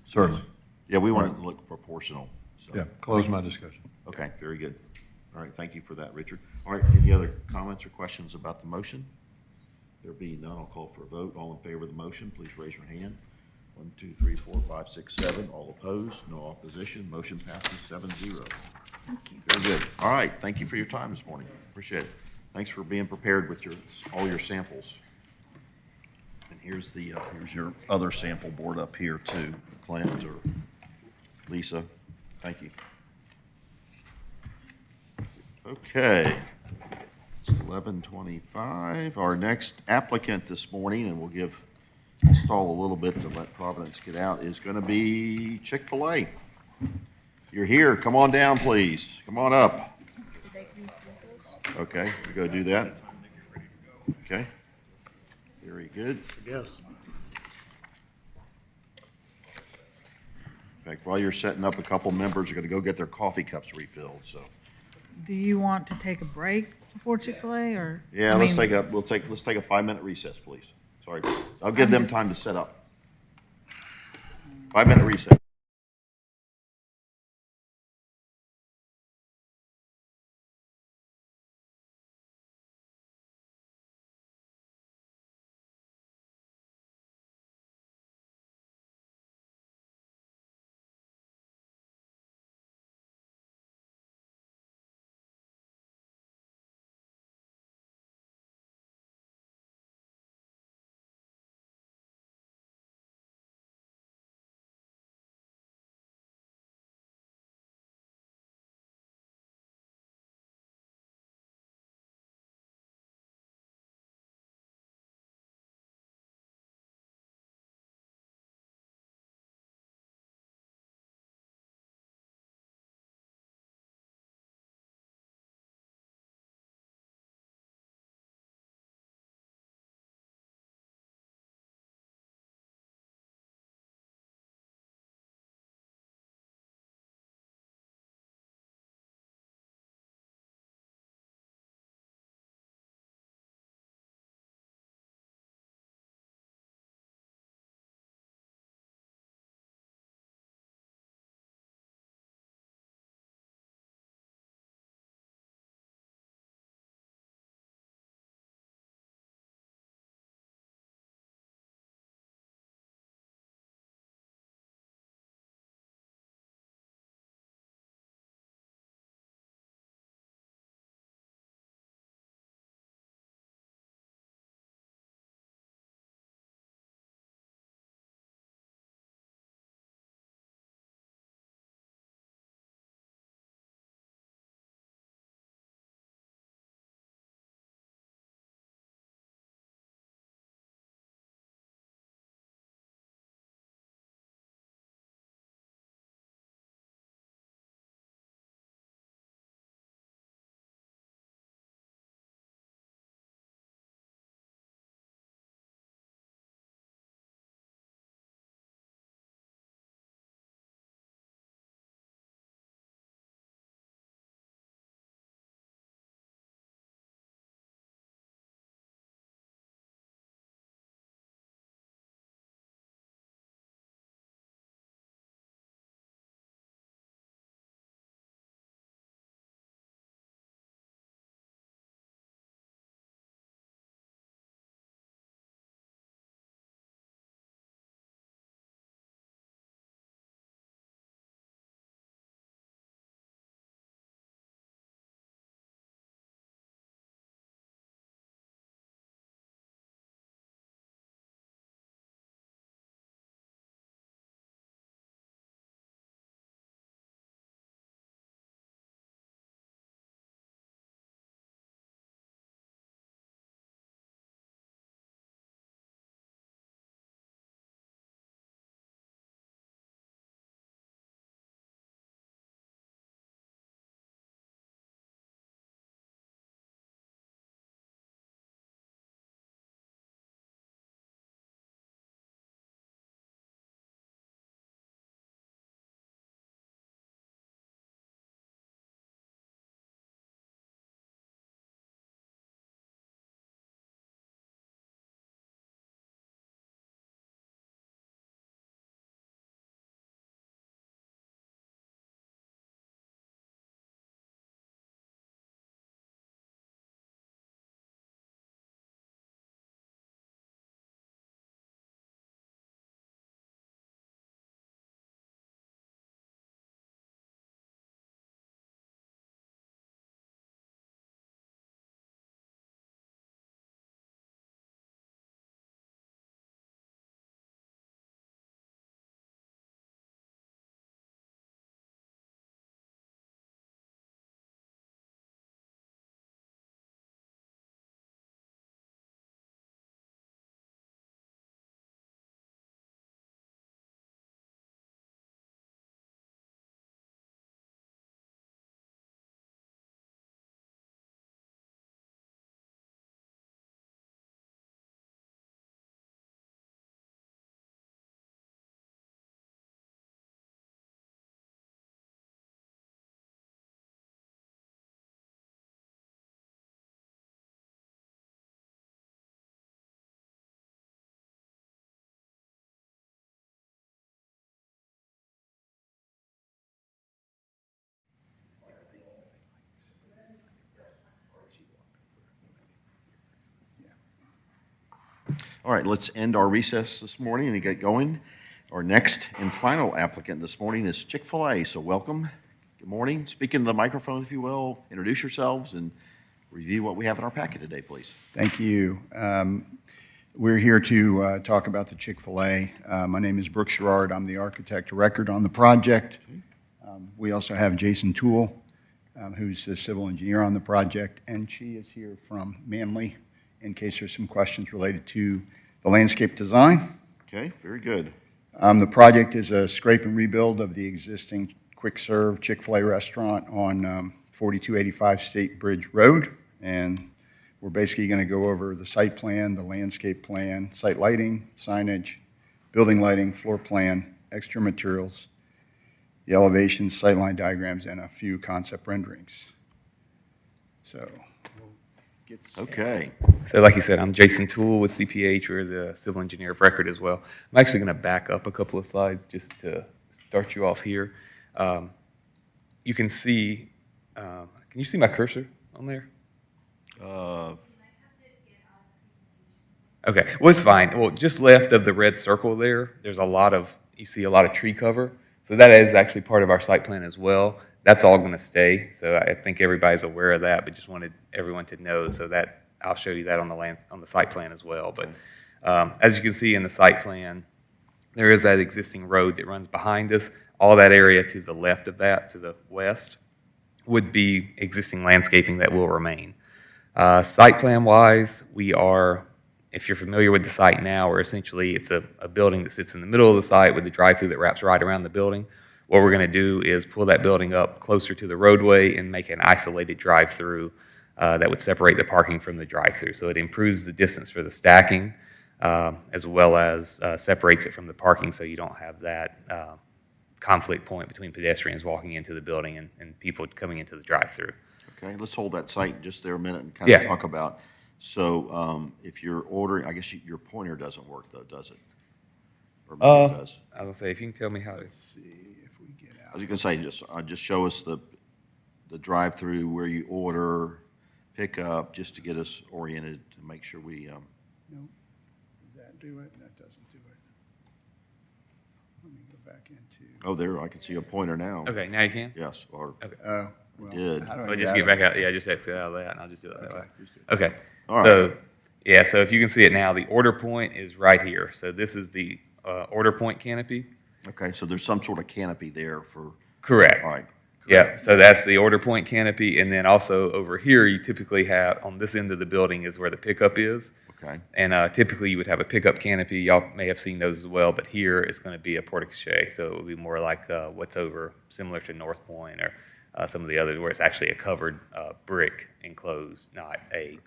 Certainly.
Yeah, we want it to look proportional. So.
Yeah, close my discussion.
Okay, very good. All right, thank you for that, Richard. All right, any other comments or questions about the motion? There being none, I'll call for a vote. All in favor of the motion, please raise your hand. 1, 2, 3, 4, 5, 6, 7. All opposed, no opposition. Motion passes 7-0.
Thank you.
Very good. All right, thank you for your time this morning. Appreciate it. Thanks for being prepared with all your samples. And here's your other sample board up here too, Clint or Lisa. Thank you. Okay. 11:25. Our next applicant this morning, and I'll stall a little bit to let Providence get out, is going to be Chick-fil-A. You're here. Come on down, please. Come on up. Okay, we go do that. Okay. Very good.
Yes.
In fact, while you're setting up, a couple members are going to go get their coffee cups refilled, so.
Do you want to take a break before Chick-fil-A, or?
Yeah,
I
let's
mean,
take a 5-minute recess, please. Sorry. I'll give them time to set up. 5-minute recess. All right, let's end our recess this morning and get going. Our next and final applicant this morning is Chick-fil-A, so welcome. Good morning. Speak into the microphone, if you will. Introduce yourselves and review what we have in our packet today, please.
Thank you. We're here to talk about the Chick-fil-A. My name is Brooke Sherrard. I'm the architect of record on the project. We also have Jason Toole, who's the civil engineer on the project, and she is here from Manly in case there's some questions related to the landscape design.
Okay, very good.
The project is a scrape and rebuild of the existing quick-serve Chick-fil-A restaurant on 4285 State Bridge Road, and we're basically going to go over the site plan, the landscape plan, site lighting, signage, building lighting, floor plan, extra materials, the elevations, sightline diagrams, and a few concept renderings. So,
okay.
So like you said, I'm Jason Toole with CPH. We're the civil engineer of record as well. I'm actually going to back up a couple of slides just to start you off here. You can see, can you see my cursor on there? Okay, well, it's fine. Well, just left of the red circle there, there's you see a lot of tree cover. So that is actually part of our site plan as well. That's all going to stay. So I think everybody's aware of that, but just wanted everyone to know. So that I'll show you that on the site plan as well. But as you can see in the site plan, there is that existing road that runs behind us. All that area to the left of that, to the west, would be existing landscaping that will remain. Site plan wise, we are, if you're familiar with the site now, or essentially it's a building that sits in the middle of the site with a drive-through that wraps right around the building. What we're going to do is pull that building up closer to the roadway and make an isolated drive-through that would separate the parking from the drive-through. So it improves the distance for the stacking as well as separates it from the parking so you don't have that conflict point between pedestrians walking into the building and people coming into the drive-through.
Okay, let's hold that site just there a minute and kind of talk about. So if you're ordering, I guess your pointer doesn't work though, does it? Or maybe it does.
I was going to say, if you can tell me how
Let's see if we get out.
I was going to say, just show us the drive-through where you order, pick up, just to get us oriented to make sure we.
No. Does that do it? That doesn't do it. Let me go back into.
Oh, there, I can see a pointer now.
Okay, now you can?
Yes, or
okay.
Well,
did.
how do I
Well, just get back out. Yeah, just exit out of that, and I'll just do it that way. Okay.
All right.
So, yeah, so if you can see it now, the order point is right here. So this is the order point canopy.
Okay, so there's some sort of canopy there for.
Correct.
All right.
Yeah, so that's the order point canopy, and then also over here, you typically have, on this end of the building is where the pickup is.
Okay.
And typically you would have a pickup canopy. Y'all may have seen those as well, but here it's going to be a porte-cochere, so it would be more like what's over, similar to North Point or some of the others, where it's actually a covered brick enclosed, not a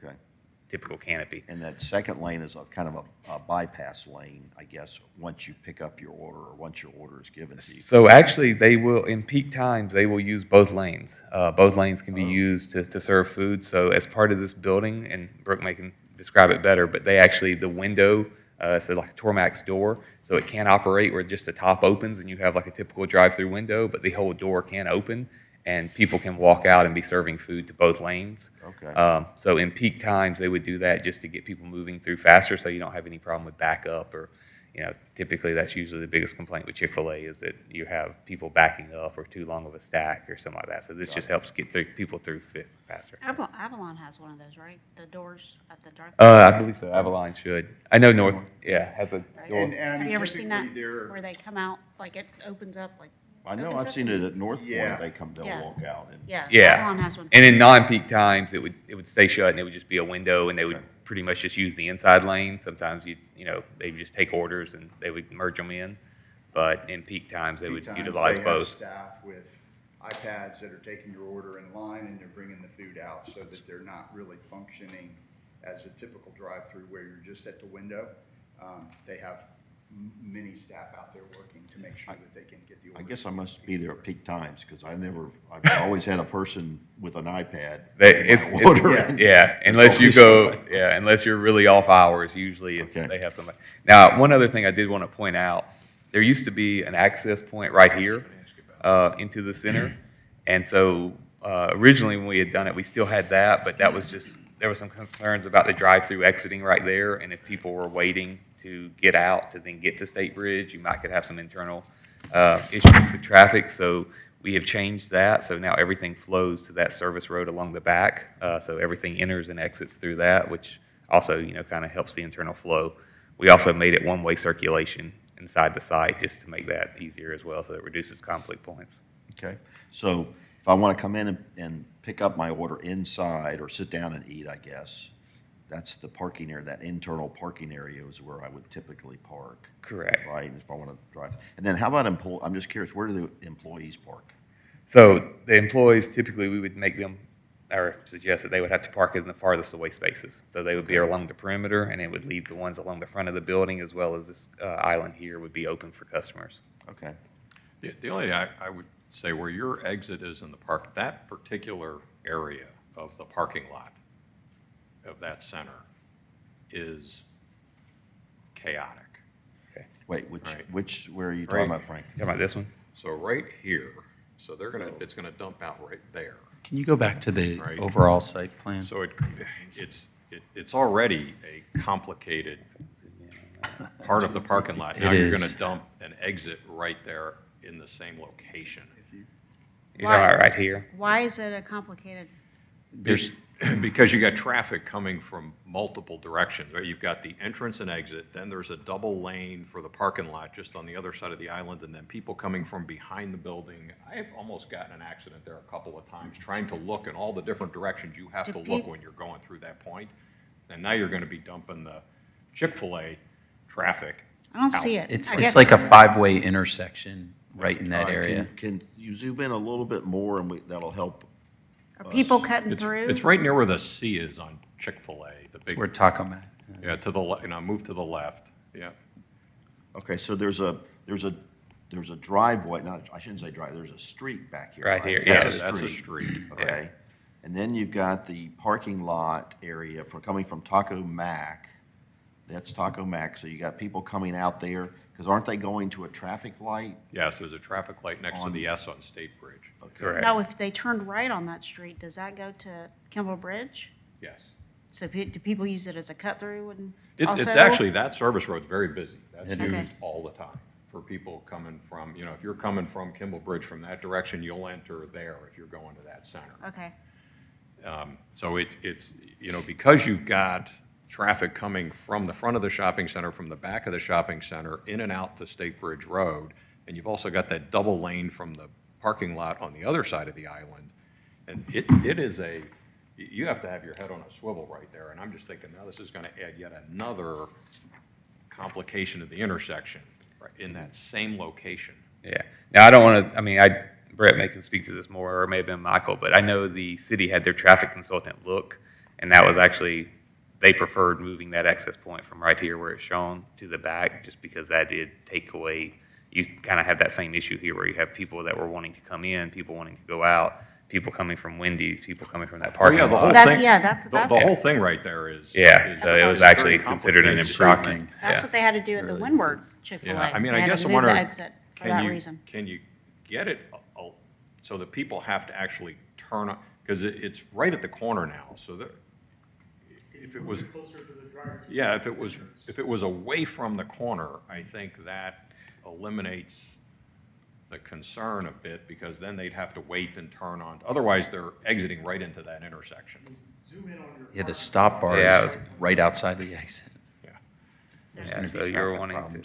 typical canopy.
And that second lane is a kind of a bypass lane, I guess, once you pick up your order or once your order is given to you.
So actually, they will, in peak times, they will use both lanes. Both lanes can be used to serve food. So as part of this building, and Brooke can describe it better, but they actually, the window, so like a Tormax door, so it can operate where just the top opens and you have like a typical drive-through window, but the whole door can open and people can walk out and be serving food to both lanes.
Okay.
So in peak times, they would do that just to get people moving through faster so you don't have any problem with backup or, you know, typically that's usually the biggest complaint with Chick-fil-A is that you have people backing up or too long of a stack or something like that. So this just helps get people through faster.
Avalon has one of those, right? The doors at the drive.
I believe so. Avalon should. I know North, has a door.
And I
Have
mean,
you ever seen that,
typically
where they come out, like it opens up, like?
I know,
open
I've seen it
sesame?
at North Point,
Yeah.
they'll
Yeah.
walk out. And
Yeah. Avalon has one.
And in non-peak times, it would stay shut and it would just be a window and they would pretty much just use the inside lane. Sometimes they would just take orders and they would merge them in. But in peak times, they would utilize
They have
both.
staff with iPads that are taking your order in line and they're bringing the food out so that they're not really functioning as a typical drive-through where you're just at the window. They have many staff out there working to make sure that they can get the order.
I guess I must be there at peak times because I've always had a person with an iPad.
Unless you're really off hours, usually they have somebody. Now, one other thing I did want to point out, there used to be an access point right here into the center. And so originally when we had done it, we still had that, but that was just there were some concerns about the drive-through exiting right there, and if people were waiting to get out to then get to State Bridge, you could have some internal issues with traffic. So we have changed that. So now everything flows to that service road along the back. So everything enters and exits through that, which also, kind of helps the internal flow. We also made it one-way circulation inside the site just to make that easier as well, so it reduces conflict points.
Okay, so if I want to come in and pick up my order inside or sit down and eat, I guess, that's the parking area, that internal parking area is where I would typically park.
Correct.
Right, if I want to drive. And then how about I'm just curious, where do the employees park?
So the employees, typically we would make them, or suggest that they would have to park in the farthest away spaces. So they would be along the perimeter, and it would leave the ones along the front of the building, as well as this island here would be open for customers.
Okay.
The only, I would say where your exit is in the park, that particular area of the parking lot of that center is chaotic.
Okay.
Wait,
Right.
where are you talking about, Frank?
Talking about this one?
So right here, so it's gonna dump out right there.
Can you go back to the
Right.
overall site plan?
So it's already a complicated part of the parking lot. Now
It
you're
is.
gonna dump an exit right there in the same location.
You're talking about right here?
Why is it a complicated?
Because you got traffic coming from multiple directions, right? You've got the entrance and exit, then there's a double lane for the parking lot just on the other side of the island, and then people coming from behind the building. I have almost gotten an accident there a couple of times, trying to look in all the different directions you have to look when you're going through that point. And now you're gonna be dumping the Chick-fil-A traffic.
I don't
out.
see it.
It's like a 5-way intersection right in that
All right,
area.
Can you zoom in a little bit more, and that'll help?
Are people cutting through?
It's right near where the C is on Chick-fil-A, the big.
Where Taco Mat.
Yeah, to the left, move to the left, yeah.
Okay, so there's a driveway, I shouldn't say drive, there's a street back here.
Right here,
That's
yes.
a
That's a street.
Okay, and then you've got the parking lot area coming from Taco Mac. That's Taco Mac, so you got people coming out there, because aren't they going to a traffic light?
Yes, there's a traffic light next to the S on State Bridge.
Correct.
No, if they turned right on that street, does that go to Kimball Bridge?
Yes.
So do people use it as a cut-through and
It's
also?
actually, that service road's very busy. That's
It
used
is.
all the time for people coming from, if you're coming from Kimball Bridge from that direction, you'll enter there if you're going to that center.
Okay.
So it's, because you've got traffic coming from the front of the shopping center, from the back of the shopping center, in and out to State Bridge Road, and you've also got that double lane from the parking lot on the other side of the island, and it is you have to have your head on a swivel right there, and I'm just thinking, now this is gonna add yet another complication to the intersection, right, in that same location.
Yeah. Now, I don't want to, Brett may can speak to this more, or it may have been Michael, but I know the city had their traffic consultant look, and that was actually, they preferred moving that access point from right here where it's shown to the back, just because that did take away, you kind of have that same issue here where you have people that were wanting to come in, people wanting to go out, people coming from Wendy's, people coming from that parking
the whole
lot.
thing,
that's-
the whole thing right there is.
Yeah,
is-
so it was
is
actually
very
considered an
complicated.
improvement.
That's what they had to do at the Windward Chick-fil-A.
Yeah, I mean,
They
I
had to
guess I'm
move the
wondering,
exit for that reason.
can you get it so that people have to actually turn on, because it's right at the corner now, so that, if it was, yeah, if it was away from the corner, I think that eliminates the concern a bit, because then they'd have to wait and turn on, otherwise they're exiting right into that intersection.
Yeah, the stop bar
Yeah,
is right outside the exit.
Yeah, so you're wanting to.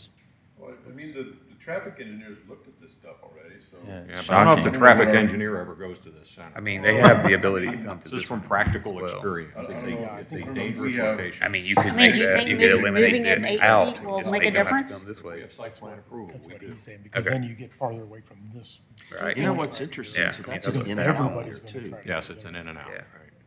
Well, the traffic engineers looked at this stuff already, so.
Yeah,
Yeah,
it's
but I don't know if
shocking.
the traffic engineer ever goes to this center.
They have the ability to come to
Just
this
from
one
practical
as well.
experience,
I don't
it's
know.
a
We
dangerous
have-
location.
You could
I mean,
make
do you
that,
think
you could eliminate
moving it
them
8
out.
feet will
just
make a
them have to
difference?
come This way.
We have site plan approval,
That's
we
what
do.
he's saying, because
Okay.
then you get farther away from this.
Right.
You know what's interesting,
Yeah,
so
I mean,
that's
that's
an
what
in and out
everybody's
there
gonna
too.
try to
Yes, it's an in and out,
Yeah.
right.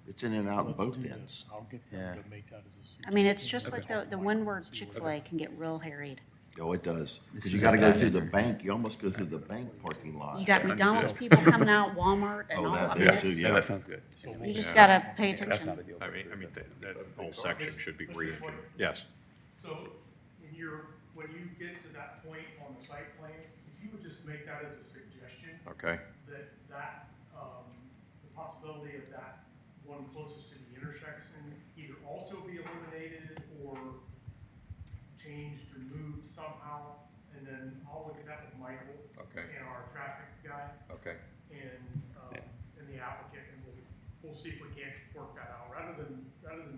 It's in and out on
Let's
both
do
ends.
this. I'll get
Yeah.
them to make that as a
I mean, it's just like the Windward Chick-fil-A can get real harried.
Oh, it does.
This
Because you
is
gotta
a
go
bad
through the
dinner.
bank, you almost go through the bank parking lot.
You got McDonald's people coming out, Walmart, and
Oh,
all.
that
I
there
mean,
too,
it's,
yeah.
That sounds good.
you just
Yeah.
gotta pay
That's
attention.
not a deal.
I mean, that whole section should be re-engineered. Yes.
So, when you get to that point on the site plan, if you would just make that as a suggestion,
Okay.
the possibility of that one closest to the intersection either also be eliminated or changed or moved somehow, and then I'll look at that with Michael.
Okay.
And our traffic guy.
Okay.
And the applicant, and we'll see if we can't work that out, rather than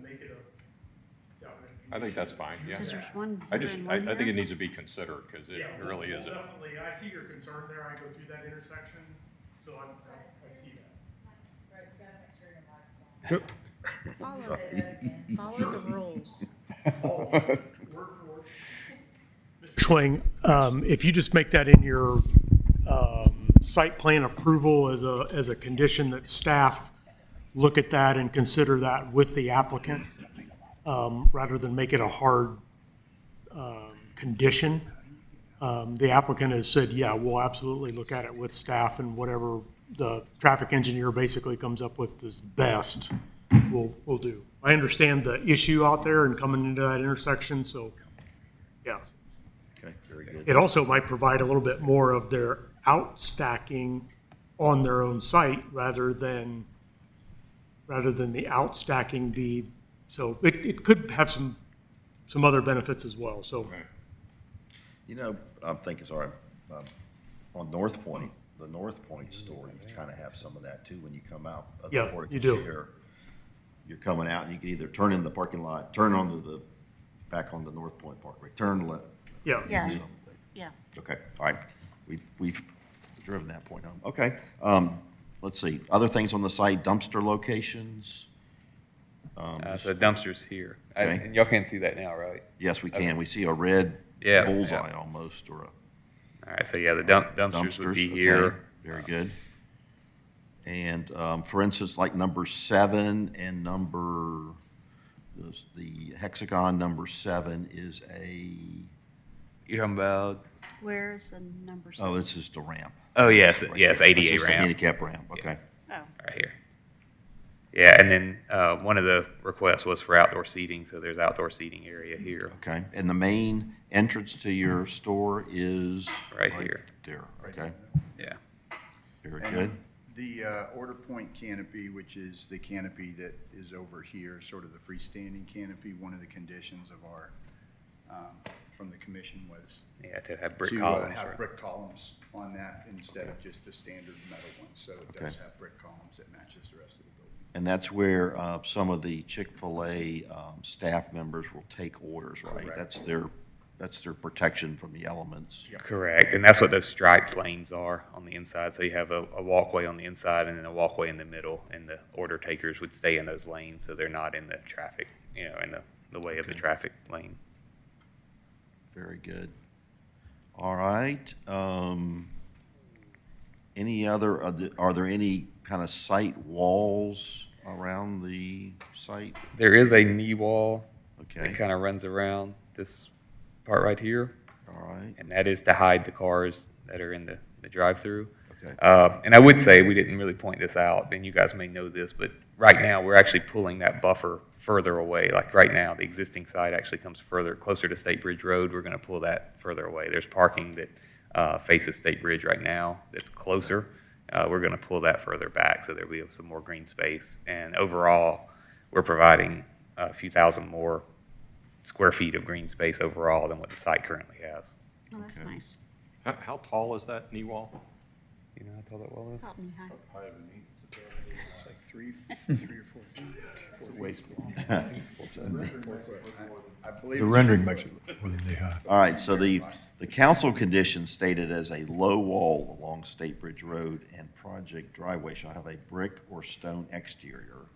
make it a definite.
I think that's fine, yeah.
Because there's one
I
here
just,
and
I
one
think
here.
it needs to be considered, because it
Yeah,
really
we'll
is a,
definitely, I see your concern there, I go through that intersection, so I see that.
Follow the rules.
Schwing, if you just make that in your site plan approval as a condition that staff look at that and consider that with the applicant, rather than make it a hard condition. The applicant has said, yeah, we'll absolutely look at it with staff, and whatever the traffic engineer basically comes up with is best, we'll do. I understand the issue out there and coming into that intersection, so, yeah.
Okay, very good.
It also might provide a little bit more of their outstacking on their own site rather than the outstacking be, so it could have some other benefits as well, so.
You know, I'm thinking, sorry, on North Point, the North Point store, you kind of have some of that too when you come out of the
Yeah,
Portico
you do.
Share. You're coming out and you can either turn in the parking lot, turn onto back on the North Point Parkway, turn left.
Yeah.
Yeah. Yeah.
Okay, all right. We've driven that point home. Okay, let's see, other things on the site, dumpster locations?
So dumpsters here.
Okay.
And y'all can't see that now, right?
Yes, we can. We see a red
Yeah,
bullseye
yeah.
almost, or a.
All right, so yeah, the dumpsters would be
okay,
here.
Very good. And, for instance, like number 7 and the hexagon number 7 is a,
You're talking about?
Where is the number 7?
oh, it's just a ramp.
Oh, yes,
Right
yes,
there.
ADA
It's just a
ramp.
handicap ramp, okay.
Oh.
Right here. Yeah, and then one of the requests was for outdoor seating, so there's outdoor seating area here.
Okay, and the main entrance to your store is?
Right here.
There, okay,
Yeah.
very
And
good.
The order point canopy, which is the canopy that is over here, sort of the freestanding canopy, one of the conditions of our, from the commission was
Yeah, to have brick
to
columns.
have
right.
brick columns on that instead of just the standard metal ones. So it does
Okay.
have brick columns that matches the rest of the building.
And that's where some of the Chick-fil-A staff members will take orders, right?
Correct.
That's their protection from the elements.
Correct, and that's what those striped lanes are on the inside. So you have a walkway on the inside and then a walkway in the middle, and the order takers would stay in those lanes, so they're not in the traffic, in the way of the traffic lane.
Very good. All right. Any other, are there any kind of site walls around the site?
There is a knee wall
Okay.
that kind of runs around this part right here.
All right.
And that is to hide the cars that are in the drive-through.
Okay.
And I would say, we didn't really point this out, and you guys may know this, but right now, we're actually pulling that buffer further away. Like right now, the existing site actually comes closer to State Bridge Road. We're going to pull that further away. There's parking that faces State Bridge right now that's closer. We're going to pull that further back, so there'll be some more green space. And overall, we're providing a few thousand more square feet of green space overall than what the site currently has.
Oh, that's nice.
how tall is that knee wall?
You know how tall that wall is?
About knee high.
It's like 3 or 4 feet.
It's a waist.
I believe.
The rendering makes it look more than knee high.
All right, so the council condition stated as a low wall along State Bridge Road and project driveway shall have a brick or stone exterior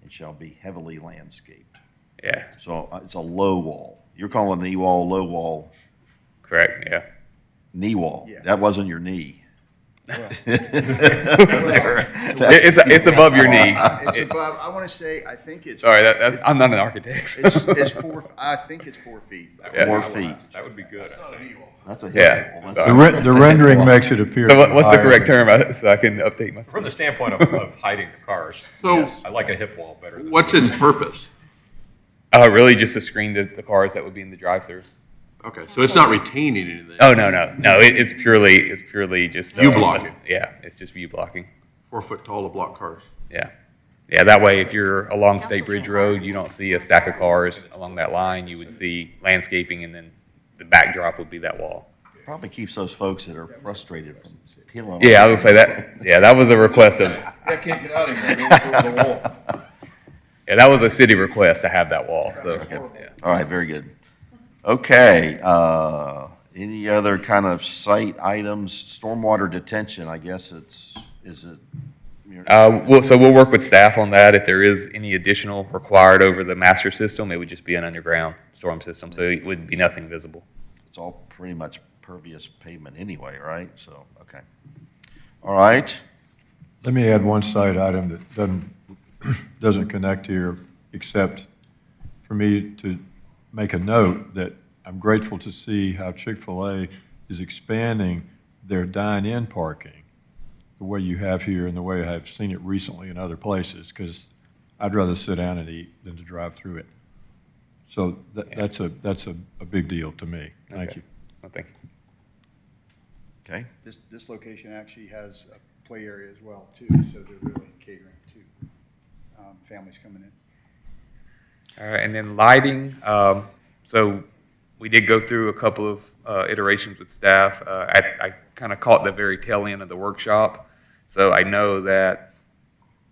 and shall be heavily landscaped.
Yeah.
So it's a low wall. You're calling knee wall, low wall,
Correct, yeah.
knee wall.
Yeah.
That wasn't your knee.
It's above your knee.
It's above, I want to say, I think it's.
Sorry, I'm not an architect.
It's 4, I think it's 4 feet.
Yeah.
4 feet.
That would be good.
That's a
Yeah.
hit wall.
The rendering makes it appear.
So what's the
higher.
correct term, so I can update my
From the
speech?
standpoint of hiding the cars,
So-
yes, I like a hip wall better than.
What's its purpose?
Really just to screen the cars that would be in the drive-through.
Okay, so it's not retaining anything.
Oh, no, it's purely just.
View blocking.
Yeah, it's just view blocking,
4 foot tall to block cars.
yeah. Yeah, that way, if you're along State Bridge Road, you don't see a stack of cars along that line. You would see landscaping, and then the backdrop would be that wall.
Probably keeps those folks that are frustrated from peeling.
Yeah, I would say that. Yeah, that was a request of.
I can't get out of here. Go through the wall.
Yeah, that was a city request to have that wall. So.
Okay. All right, very good. Okay, any other kind of site items? Stormwater detention, I guess is it?
So we'll work with staff on that. If there is any additional required over the master system, it would just be an underground storm system, so it would be nothing visible.
It's all pretty much pervious pavement anyway, right? So, okay. All right.
Let me add one side item that doesn't connect here, except for me to make a note that I'm grateful to see how Chick-fil-A is expanding their dine-in parking the way you have here and the way I've seen it recently in other places, because I'd rather sit down and eat than to drive through it. So that's a big deal to me. Thank
Okay.
you.
Well, thank you.
Okay.
This location actually has a play area as well, too, so they're really catering to families coming in.
All right, and then lighting. So we did go through a couple of iterations with staff. I kind of caught the very tail end of the workshop. So I know that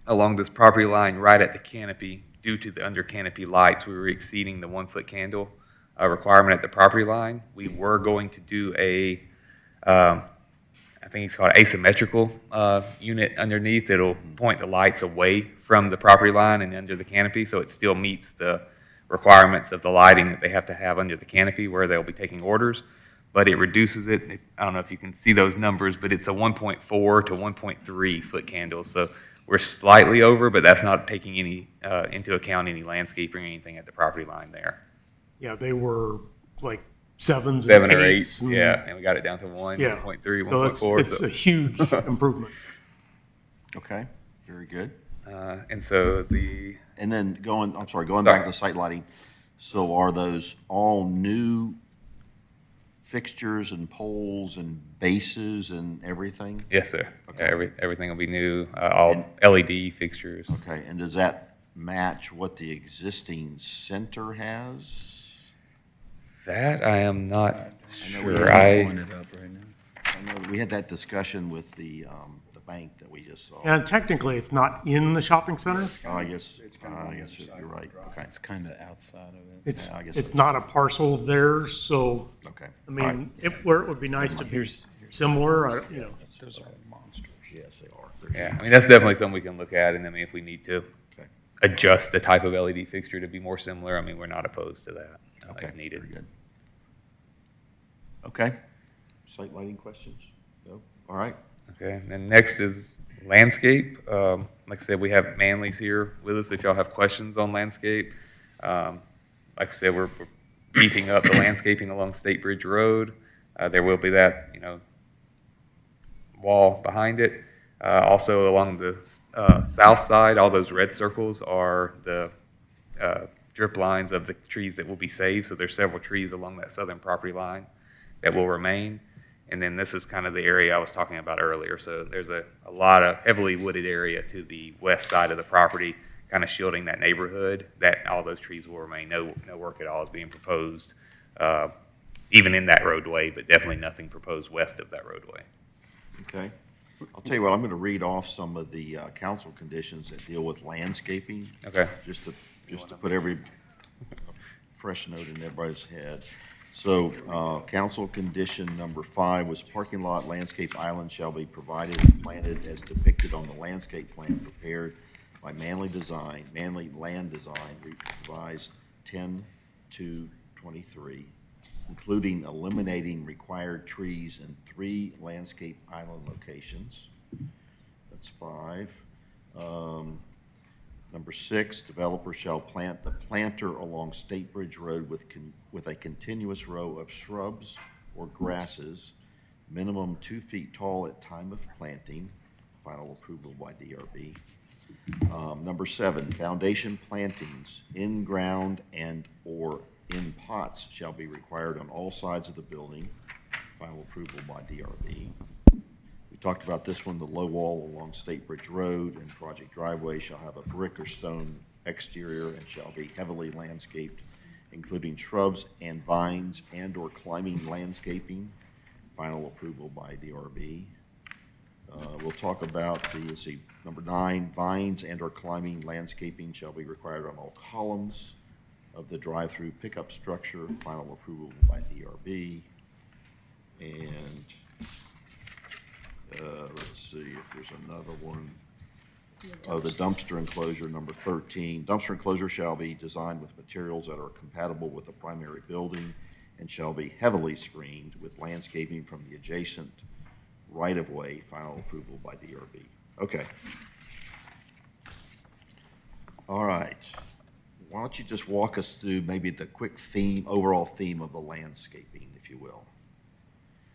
along this property line right at the canopy, due to the under canopy lights, we were exceeding the 1 foot candle requirement at the property line. We were going to do a, I think it's called asymmetrical unit underneath. It'll point the lights away from the property line and under the canopy, so it still meets the requirements of the lighting that they have to have under the canopy where they'll be taking orders, but it reduces it. I don't know if you can see those numbers, but it's a 1.4 to 1.3 foot candle. So we're slightly over, but that's not taking any into account any landscaping or anything at the property line there.
Yeah, they were like 7s and
7 or
8s.
8, yeah, and we got it down to 1,
Yeah.
1.3,
So
1.4.
it's a huge improvement.
Okay, very good.
And so the...
And then going back to the site lighting, so are those all new fixtures and poles and bases and everything?
Yes, sir.
Okay.
Yeah, everything will be new, all LED fixtures.
Okay, and does that match what the existing center has?
That I am not sure.
I know we had that discussion with the bank that we just saw.
And technically, it's not in the shopping center.
I guess you're right. Okay.
It's kind of outside of it.
It's,
Yeah, I guess
it's
so.
not a parcel of theirs, so,
Okay.
I mean, it would be nice to be similar, you know.
Those are monsters.
Yes, they are.
Yeah, I mean, that's definitely something we can look at, and I mean, if we need to
Okay.
adjust the type of LED fixture to be more similar, I mean, we're not opposed to that
Okay,
if needed.
very good. Okay. Site lighting questions? No? All right.
Okay, and then next is landscape. Like I said, we have Manley's here with us if y'all have questions on landscape. Like I said, we're beefing up the landscaping along State Bridge Road. There will be that, wall behind it. Also along the south side, all those red circles are the drip lines of the trees that will be saved. So there's several trees along that southern property line that will remain. And then this is kind of the area I was talking about earlier. So there's a lot of heavily wooded area to the west side of the property, kind of shielding that neighborhood, that all those trees will remain. No work at all is being proposed, even in that roadway, but definitely nothing proposed west of that roadway.
Okay. I'll tell you what, I'm going to read off some of the council conditions that deal with landscaping.
Okay.
Just to put every fresh note in everybody's head. So, council condition number 5 was parking lot landscape islands shall be provided and planted as depicted on the landscape plan prepared by Manley Land Design, revised 10/2/23, including eliminating required trees in 3 landscape island locations. That's 5. Number 6, developer shall plant the planter along State Bridge Road with a continuous row of shrubs or grasses, minimum 2 feet tall at time of planting, final approval by DRB. Number 7, foundation plantings in ground and or in pots shall be required on all sides of the building, final approval by DRB. We talked about this one, the low wall along State Bridge Road and project driveway shall have a brick or stone exterior and shall be heavily landscaped, including shrubs and vines and/or climbing landscaping. Final approval by DRB. We'll talk about the, let's see, number 9, vines and/or climbing landscaping shall be required on all columns of the drive-through pickup structure. Final approval by DRB. And let's see if there's another one. Oh, the dumpster enclosure, number 13. Dumpster enclosure shall be designed with materials that are compatible with the primary building and shall be heavily screened with landscaping from the adjacent right-of-way. Final approval by DRB. Okay. All right. Why don't you just walk us through maybe the quick theme, overall theme of the landscaping, if you will.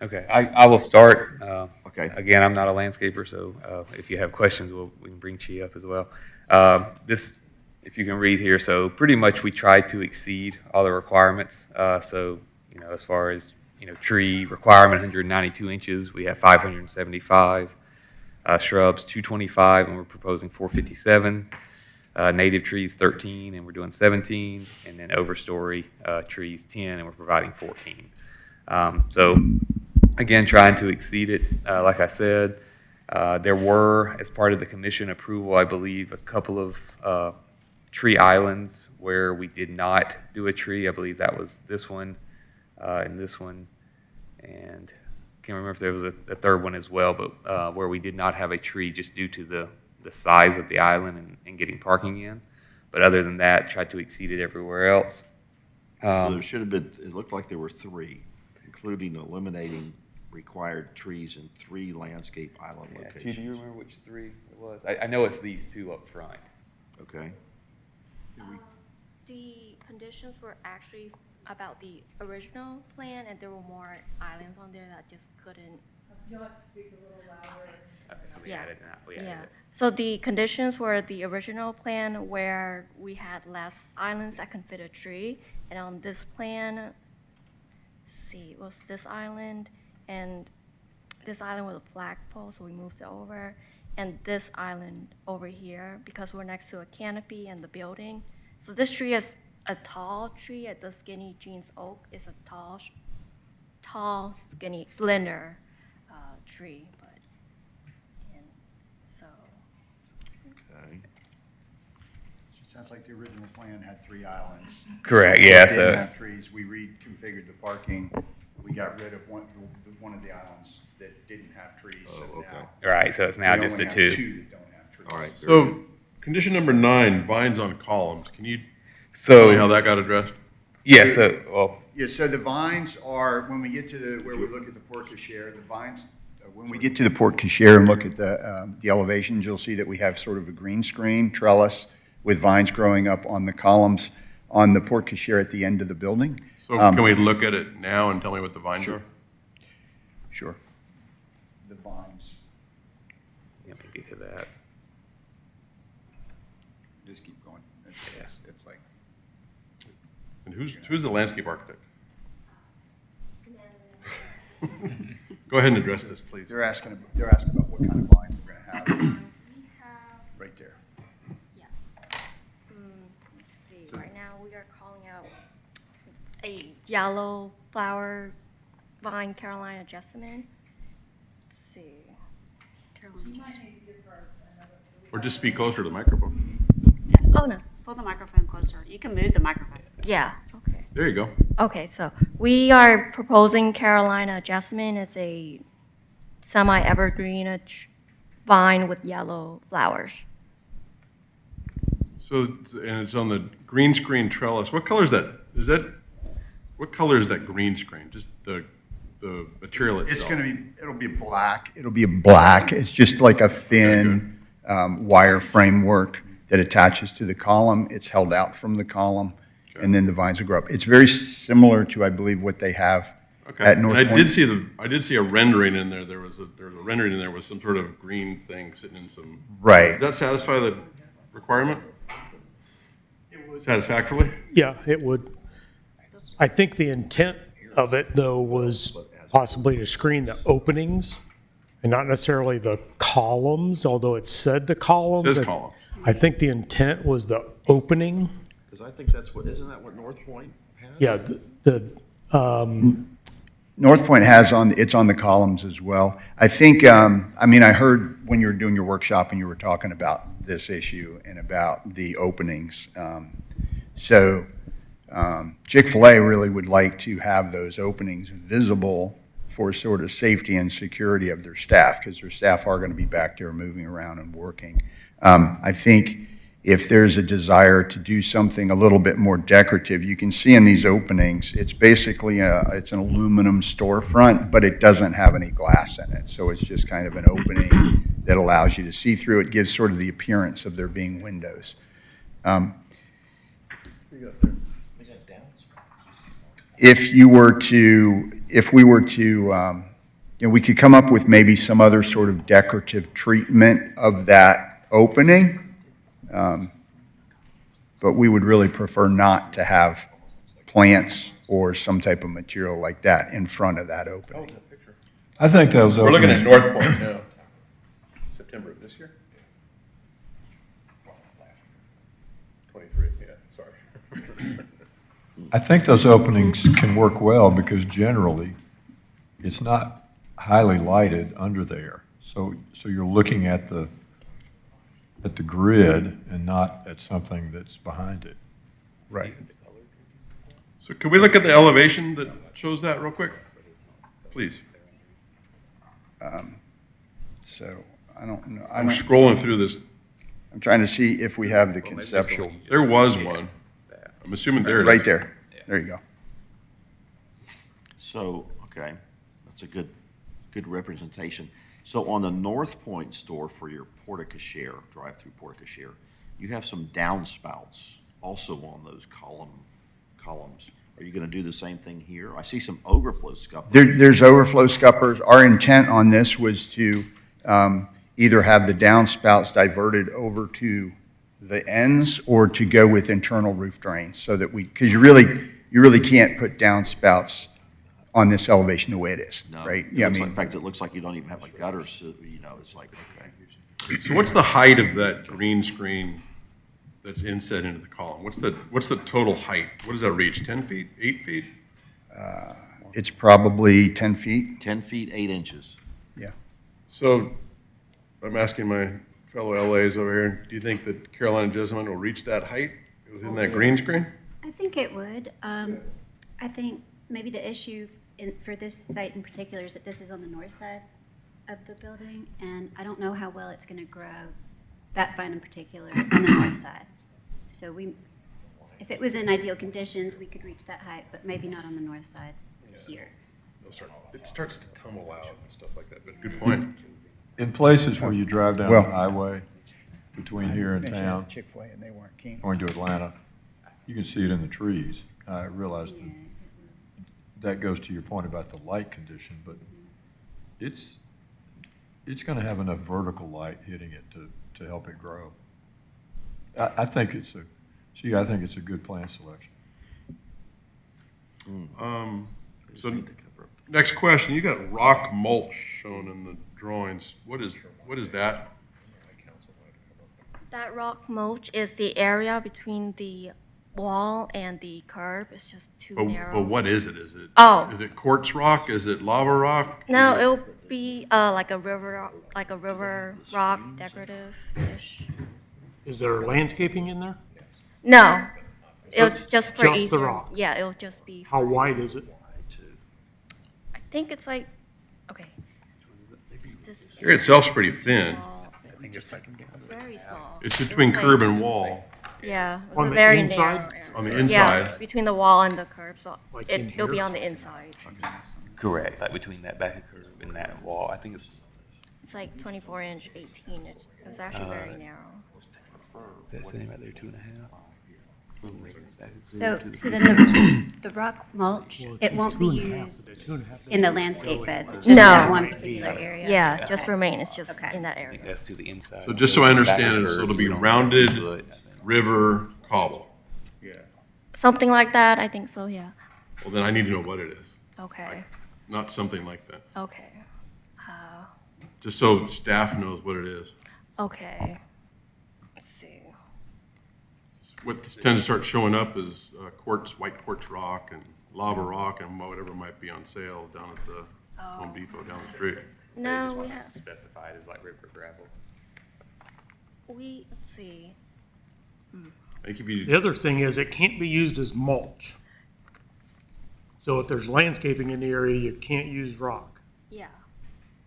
Okay, I will start.
Okay.
Again, I'm not a landscaper, so if you have questions, we can bring Chi up as well. This, if you can read here, so pretty much we tried to exceed all the requirements. So, you know, as far as, you know, tree requirement, 192 inches, we have 575. Shrubs, 225, and we're proposing 457. Native trees, 13, and we're doing 17. And then overstory trees, 10, and we're providing 14. So, again, trying to exceed it. Like I said, there were, as part of the commission approval, I believe, a couple of tree islands where we did not do a tree. I believe that was this one and this one, and I can't remember if there was a third one as well, but where we did not have a tree just due to the size of the island and getting parking in. But other than that, tried to exceed it everywhere else.
So there should have been, it looked like there were 3, including eliminating required trees in 3 landscape island locations.
Do you remember which 3 it was? I know it's these 2 up front.
Okay.
The conditions were actually about the original plan, and there were more islands on there that just couldn't.
You'll have to speak a little louder.
Okay, so we
Yeah.
added that. We added it.
So the conditions were the original plan where we had less islands that can fit a tree, and on this plan, let's see, it was this island and this island with a flagpole, so we moved it over, and this island over here because we're next to a canopy and the building. So this tree is a tall tree. At the skinny jeans oak is a tall, skinny, slender tree, but and so.
Okay.
Sounds like the original plan had 3 islands.
Correct, yeah,
It
so-
didn't have trees. We reconfigured the parking. We got rid of one of the islands that didn't have trees. So now
Right, so it's now
we
just
only
the
have
2.
2 that don't have trees.
All right.
So, condition number 9, vines on columns. Can you
So-
tell me how that got addressed?
Yeah, so, well,
Yeah, so the vines are, when we get to where we look at the porte cochere, the vines, when we get to the porte cochere and look at the elevations, you'll see that we have sort of a green screen trellis with vines growing up on the columns on the porte cochere at the end of the building.
So can we look at it now and tell me what the vines are?
Sure. The vines.
let me get to that.
Just keep going. It's like.
And who's the landscape architect? Go ahead and address this, please.
They're asking about what kind of vines we're going to have. Right there.
Let's see, right now we are calling out a yellow flower vine Carolina jessamine. Let's see.
Or just speak closer to the microphone.
Oh, no.
Pull the microphone closer. You can move the microphone.
Yeah, okay.
There you go.
Okay, so we are proposing Carolina jasmine. It's a semi-evergreen vine with yellow flowers.
So, and it's on the green screen trellis. What color is that? What color is that green screen? Just the material itself?
It's going to be, it'll be black. It'll be black. It's just like a thin wire framework that attaches to the column. It's held out from the column, and then the vines will grow up. It's very similar to, I believe, what they have at North
And
Point.
I did see a rendering in there. There was a rendering in there with some sort of green thing sitting in some.
Right.
Does that satisfy the requirement? Satisfactorily?
Yeah, it would. I think the intent of it, though, was possibly to screen the openings and not necessarily the columns, although it said the columns.
Says column.
I think the intent was the opening.
Because I think that's what, isn't that what North Point has?
Yeah,
North Point has it's on the columns as well. I think, I mean, I heard when you were doing your workshop and you were talking about this issue and about the openings. Chick-fil-A really would like to have those openings visible for sort of safety and security of their staff, because their staff are going to be back there moving around and working. I think if there's a desire to do something a little bit more decorative, you can see in these openings, it's basically it's an aluminum storefront, but it doesn't have any glass in it. So it's just kind of an opening that allows you to see through. It gives sort of the appearance of there being windows. If we were to, we could come up with maybe some other sort of decorative treatment of that opening. But we would really prefer not to have plants or some type of material like that in front of that opening.
I think those
We're looking at
openings,
North Point now. September of this year? 23, yeah, sorry.
I think those openings can work well because generally it's not highly lighted under there. So you're looking at the grid and not at something that's behind it.
Right.
So could we look at the elevation that shows that real quick? Please.
So I don't know.
I'm scrolling through this.
I'm trying to see if we have the conceptual.
There was one. I'm assuming there it is.
Right there. There you go.
So, okay, that's a good representation. So on the North Point store for your porte-cochere, drive-through porte-cochere, you have some downspouts also on those columns. Are you going to do the same thing here? I see some overflow scuppers.
There's overflow scuppers. Our intent on this was to either have the downspouts diverted over to the ends or to go with internal roof drains, so that because you really can't put downspouts on this elevation the way it is,
No,
right?
Yeah, in fact, it looks like you don't even have a gutter, so, it's like, okay.
So what's the height of that green screen that's inset into the column? What's the total height? What does that reach, 10 feet, 8 feet?
It's probably 10 feet.
10 feet, 8 inches.
Yeah.
So I'm asking my fellow LAs over here, do you think that Carolina Jessamine will reach that height within that green screen?
I think it would. I think maybe the issue for this site in particular is that this is on the north side of the building, and I don't know how well it's going to grow, that vine in particular, on the north side. So if it was in ideal conditions, we could reach that height, but maybe not on the north side here.
It starts to tumble out and stuff like that, but good point.
In places where you drive down
Well-
the highway between here and
Mentioned
town,
it's Chick-fil-A and they weren't keen.
going to Atlanta, you can see it in the trees. I realize that goes to your point about the light condition, but it's going to have enough vertical light hitting it to help it grow. I think it's a good plant selection.
So next question, you got rock mulch shown in the drawings. What is that?
That rock mulch is the area between the wall and the curb. It's just too narrow.
But what is it? Is it quartz rock? Is it lava rock?
No, it'll be like a river rock, decorative-ish.
Is there landscaping in there?
No,
So
it's just for
just the
easier.
rock?
Yeah, it'll just be.
How wide is it?
I think it's like, okay.
Here itself's pretty thin.
It's very small.
It's between
like-
curb and wall.
Yeah, it's
On
a
the
very
inside?
narrow area.
On the
Yeah,
inside.
between the wall and the curb, so
Like in
it'll be
here?
on the inside.
Correct, like between that back curve and that wall. I think it's,
It's like 24 inch, 18 inch. It was actually very narrow.
is that sitting right there, 2.5?
So then the rock mulch,
Well,
it won't be
2.5,
used
but 2.5
in the
doesn't
landscape
go
beds,
anywhere.
it's just
No.
that one particular area?
Yeah, just remain. It's just
Okay.
in that
I think
area.
that's to the inside.
So just so I understand it,
Back
so
curve,
it'll be
you don't
rounded
have to put-
river cobble.
Something like that, I think so, yeah.
Well, then I need to know what it is,
Okay,
not something like that.
okay.
Just so staff knows what it is.
Okay. Let's see.
What tends to start showing up is white quartz rock and lava rock and whatever might be on sale down at the Home Depot down the street.
No, we have,
Specified as like river gravel.
let's see.
I think if you,
The other thing is it can't be used as mulch. So if there's landscaping in the area, you can't use rock.
Yeah.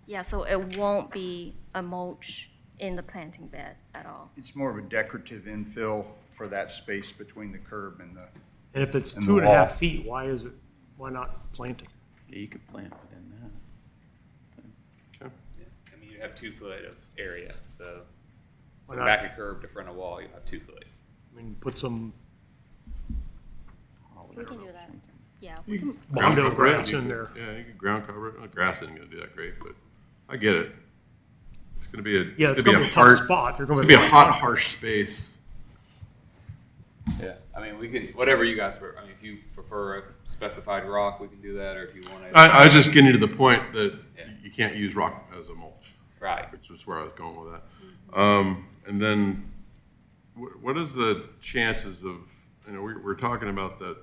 Yeah, so it won't be a mulch in the planting bed at all.
It's more of a decorative infill for that space between the curb and the.
And if it's
And the
2.5
wall.
feet, why not plant it?
Yeah, you could plant within that.
I mean, you have 2 foot of area, so
Why
from
not?
back of curb to front of wall, you have 2 foot.
I mean, put some
We can do that. Yeah.
You can
ground
Mondo
cover it,
grass
you
in
can-
there.
Yeah, you can ground cover it. Well, grass isn't gonna do that great, but I get it. It's gonna be a.
Yeah, it's
gonna
gonna be a
hard-
tough spot. They're gonna
It's
be
gonna be a hot, harsh space.
Yeah, I mean, we can, whatever you guys, I mean, if you prefer a specified rock, we can do that, or if you want to.
I was just getting to the point that you can't use rock as a mulch.
Right.
Which was where I was going with that. And then, what is the chances of, we're talking about the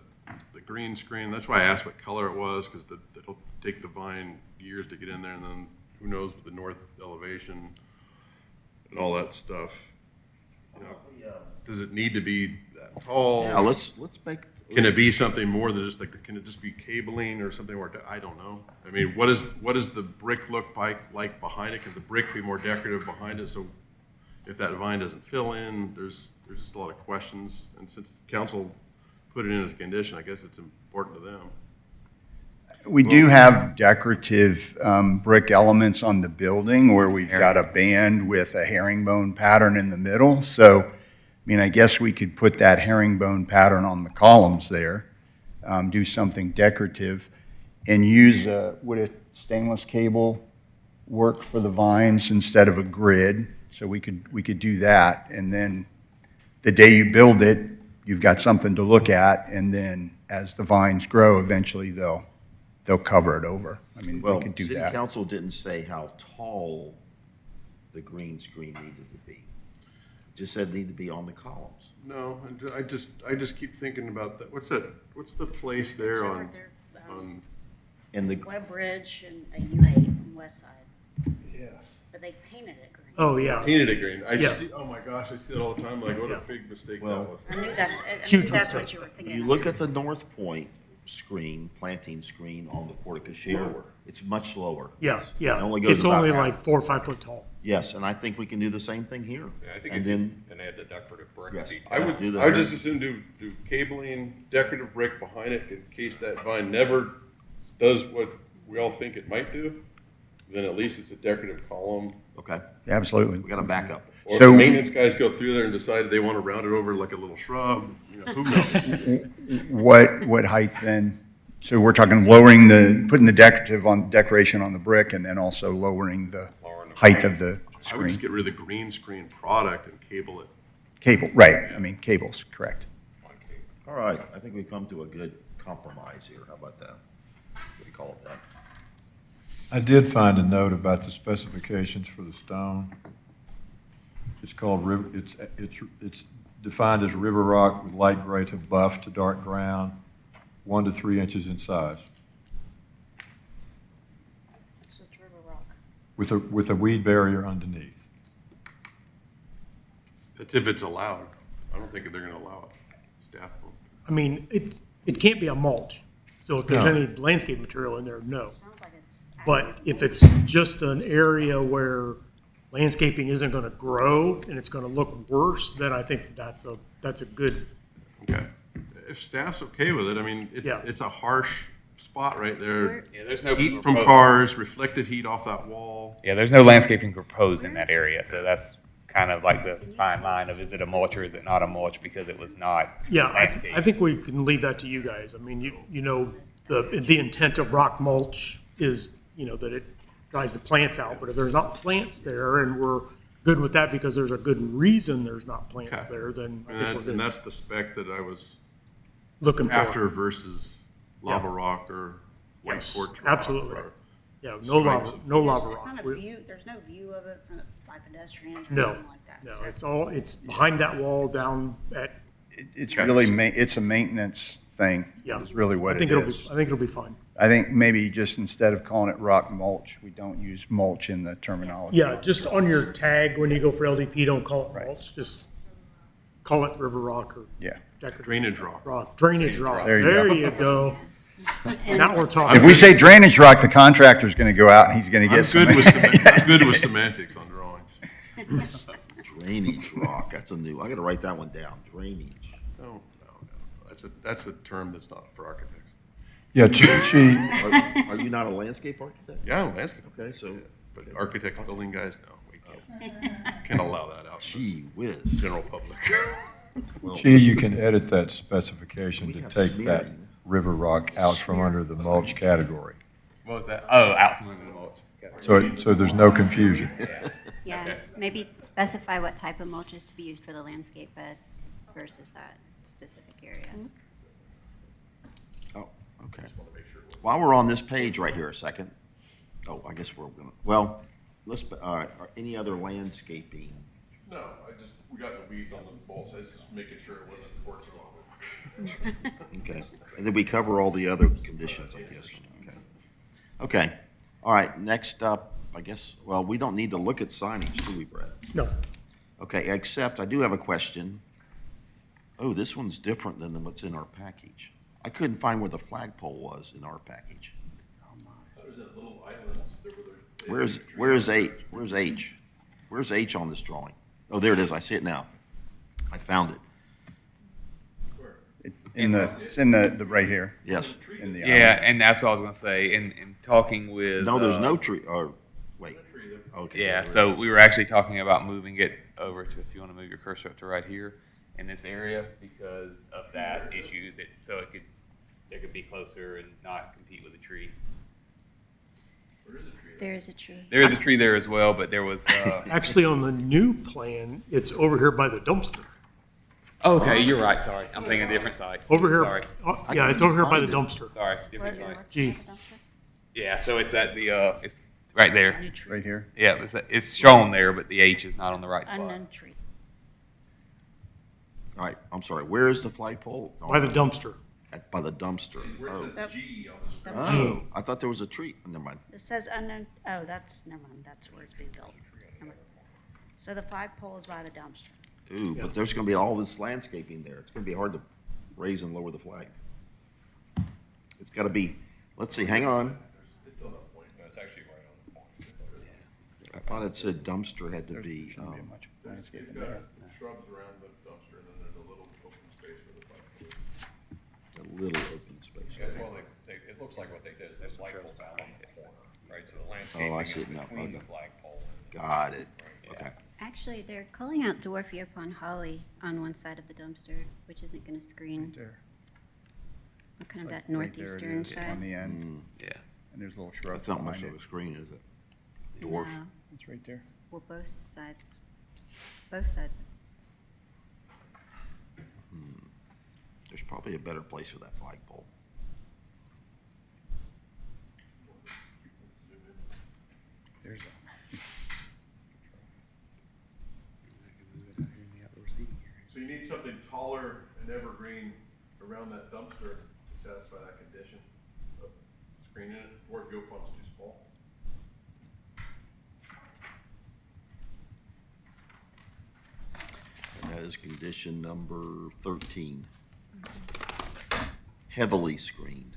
green screen. That's why I asked what color it was, because it'll take the vine years to get in there, and then who knows with the north elevation and all that stuff. Does it need to be that tall?
Yeah, let's make.
Can it be something more than just can it just be cabling or something where, I don't know. I mean, what does the brick look like behind it? Can the brick be more decorative behind it? So if that vine doesn't fill in, there's just a lot of questions. And since council put it in as a condition, I guess it's important to them.
We do have decorative brick elements on the building where we've got a band with a herringbone pattern in the middle. So, I mean, I guess we could put that herringbone pattern on the columns there, do something decorative, and use, would a stainless cable work for the vines instead of a grid? So we could do that, and then the day you build it, you've got something to look at, and then as the vines grow, eventually they'll cover it over. I mean, we
Well,
could do
city
that.
council didn't say how tall the green screen needed to be. It just said it needed to be on the columns.
No, and I just keep thinking about that. What's the place there on?
In the,
Web Ridge and a U8 on the west side,
Yes.
but they painted it green.
Oh, yeah.
Painted it green. I
Yeah.
see, oh my gosh, I see it all the time, like, what a big mistake that was.
I knew that's, I
Huge
knew that's
mistake.
what you were thinking.
you look at the North Point screen, planting screen on the portico, it's much lower.
Yeah,
It
yeah.
only goes
It's
about
only
half.
like 4 or 5 foot tall.
Yes, and I think we can do the same thing here.
Yeah, I think
And then,
and add the decorative brick.
Yes.
detail.
I would
do the
I would just as soon do cabling, decorative brick behind it in case that vine never does what we all think it might do. Then at least it's a decorative column.
okay,
Absolutely.
we got a backup.
Or if
So-
the maintenance guys go through there and decide they want to round it over like a little shrub, who knows?
What height then? So we're talking putting the decoration on the brick and then also lowering the
Lowering the
height of the
I would just
screen.
get rid of the green screen product and cable it.
Cable, right. I mean, cables, correct.
on cable.
All right, I think we've come to a good compromise here. How about that? What do you call it that?
I did find a note about the specifications for the stone. It's called, it's defined as river rock with light gray to buff to dark brown, 1 to 3 inches in size,
So it's River Rock.
with a weed barrier underneath.
That's if it's allowed. I don't think they're gonna allow it. Staff will.
I mean, it can't be a mulch. So if there's
No.
any landscape material in there, no.
Sounds like it's.
But if it's just an area where landscaping isn't gonna grow and it's gonna look worse, then I think that's a good,
Okay. If staff's okay with it, I mean,
Yeah.
it's a harsh spot right there.
Yeah, there's no
Heat from
proposed-
cars, reflected heat off that wall.
Yeah, there's no landscaping proposed in that area, so that's kind of like the fine line of is it a mulch or is it not a mulch, because it was not
yeah,
landscaped.
I think we can leave that to you guys. I mean, you know, the intent of rock mulch is, that it dries the plants out, but if there's not plants there and we're good with that because there's a good reason there's not plants
Okay.
there, then I think
And
we're good.
that's the spec that I was
Looking for.
after versus lava
Yeah.
rock or white
Yes,
quartz rock.
absolutely.
or-
Yeah, no lava, no lava
It's
rock.
not a
We're-
view, there's no view of it from, by pedestrians or
No,
anything like that.
no,
so-
it's behind that wall down at,
It's really, it's a maintenance thing,
yeah.
is really what
I think
it
it'll be.
is.
I think it'll be fine.
I think maybe just instead of calling it rock mulch, we don't use mulch in the terminology.
Yeah, just on your tag, when you go for LDP, don't call it mulch, just call it river rock or.
Yeah.
decorative
Drainage rock.
Drainage rock.
There you go.
Now we're talking.
If we say drainage rock, the contractor's gonna go out and he's gonna get some.
I'm good with semantics on drawings.
Drainage rock, that's a new, I gotta write that one down, drainage.
No. That's a term that's not for architects.
Yeah, Chi,
Are you not a landscape architect?
Yeah, I'm a landscape.
Okay, so.
But architect building guys, no, we can't allow that out.
Gee whiz.
General public.
Chi, you can edit that specification to
have
take that
smearing.
river rock out from under the mulch category.
What was that? Oh, out from under the mulch.
So there's no confusion.
Yeah, maybe specify what type of mulch is to be used for the landscape bed versus that specific area.
Oh, okay. While we're on this page right here a second, oh, I guess we're gonna, well, let's, any other landscaping?
No, we got the weeds on the mulch, I was just making sure it wasn't quartz or lava.
Okay, and then we cover all the other conditions, I guess, okay. Okay, all right, next up, I guess, well, we don't need to look at signage, do we, Brett?
No.
Okay, except I do have a question. Oh, this one's different than what's in our package. I couldn't find where the flagpole was in our package. Where's H? Where's H? Where's H on this drawing? Oh, there it is, I see it now. I found it.
It's in the, right here.
Yes.
In the
Yeah, and that's what I was gonna say, in talking with.
No, there's no tree, or, wait. Okay.
Yeah, so we were actually talking about moving it over to, if you wanna move your cursor up to right here, in this area, because of that issue, that, so it could be closer and not compete with a tree.
There is a tree.
There is a tree there as well, but there was,
Actually, on the new plan, it's over here by the dumpster.
okay, you're right, sorry, I'm thinking a different site.
Over here.
Sorry.
Yeah, it's over here by the dumpster.
Sorry, different site.
Gee.
Yeah, so it's at the, it's right there.
Right here?
Yeah, it's shown there, but the H is not on the right spot.
Unknown tree.
All right, I'm sorry, where is the flagpole?
By the dumpster.
By the dumpster. Oh.
Oh.
Oh, I thought there was a tree, never mind.
It says unknown, oh, that's, never mind, that's where it's being built. Never mind. So the flagpole is by the dumpster.
Ooh, but there's gonna be all this landscaping there. It's gonna be hard to raise and lower the flag. It's gotta be, let's see, hang on.
It's on the point, no, it's actually right on the point.
I thought it said dumpster had to be,
Shouldn't be much landscaping
You've got
there.
shrubs around the dumpster, and then there's a little open space for the flagpole.
a little open space.
Yeah, well, it looks like what they did is they flagpole's out on the corner, right? So the
Oh, I see
landscaping
it
is
now.
between the
Okay.
flagpole.
Got it,
Yeah.
okay.
Actually, they're calling out dwarf Yopon holly on one side of the dumpster, which isn't gonna screen
There.
kind of
It's
that
like right there it
northeastern
is On
side.
the end,
Yeah.
and there's little shrubs
That's not much
behind
of
it.
a screen, is it? Dwarf.
No.
It's right there.
Well, both sides. Both sides.
There's probably a better place for that flagpole.
There's
So you need something taller and evergreen around that dumpster to satisfy that condition of screening it, or if Yopon's too small.
And that is condition number 13. Heavily screened.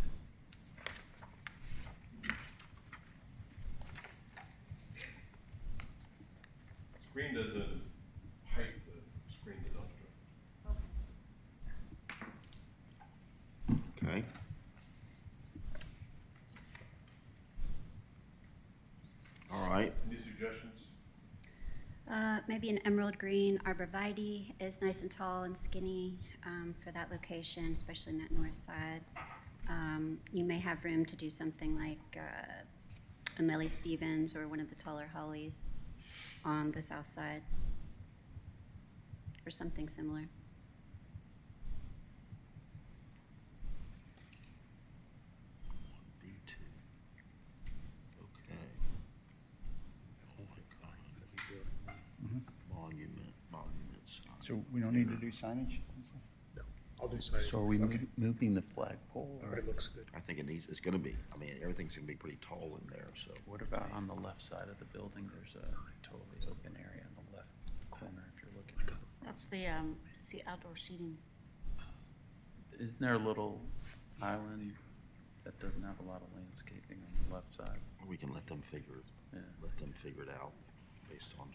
Screen doesn't height the screen the dumpster.
Okay. All right.
Any suggestions?
Maybe an emerald green arborvitae is nice and tall and skinny for that location, especially in that north side. You may have room to do something like Amelie Stevens or one of the taller hollies on the south side, or something similar.
B2.
So we don't need to do signage?
I'll do signage.
So are we moving the flagpole?
All right, looks good.
I think it's gonna be, I mean, everything's gonna be pretty tall in there, so.
What about on the left side of the building? There's a totally open area on the left corner if you're looking for.
That's the, outdoor seating.
Isn't there a little island that doesn't have a lot of landscaping on the left side?
We can let them figure it out based on,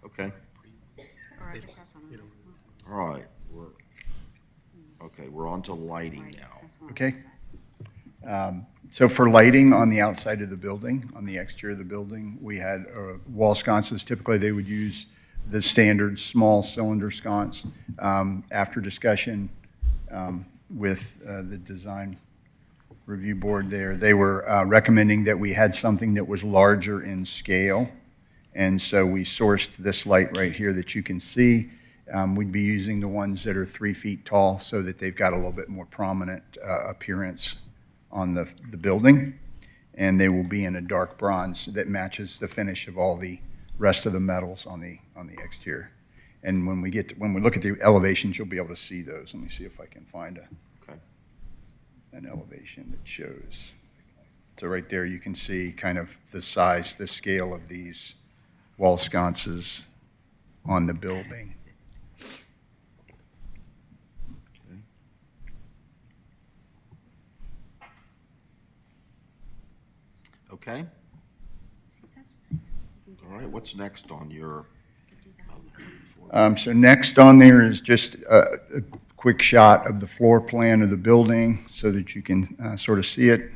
okay.
Or I guess that's on the.
All right, we're on to lighting now.
Okay. So for lighting on the outside of the building, on the exterior of the building, we had wall sconces. Typically, they would use the standard small cylinder sconce. After discussion with the design review board there, they were recommending that we had something that was larger in scale. And so we sourced this light right here that you can see. We'd be using the ones that are 3 feet tall so that they've got a little bit more prominent appearance on the building. And they will be in a dark bronze that matches the finish of all the rest of the metals on the exterior. And when we look at the elevations, you'll be able to see those. Let me see if I can find an elevation that shows. So right there, you can see kind of the size, the scale of these wall sconces on the building.
Okay? All right, what's next on your?
So next on there is just a quick shot of the floor plan of the building so that you can sort of see it.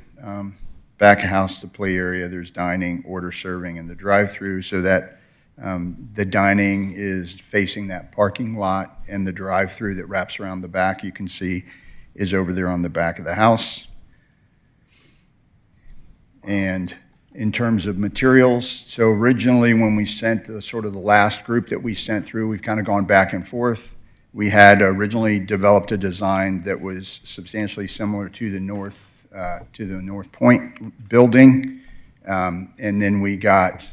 Back of house, the play area, there's dining, order serving, and the drive-through, so that the dining is facing that parking lot, and the drive-through that wraps around the back, you can see, is over there on the back of the house. And in terms of materials, so originally when we sent sort of the last group that we sent through, we've kind of gone back and forth. We had originally developed a design that was substantially similar to the North Point building, and then we got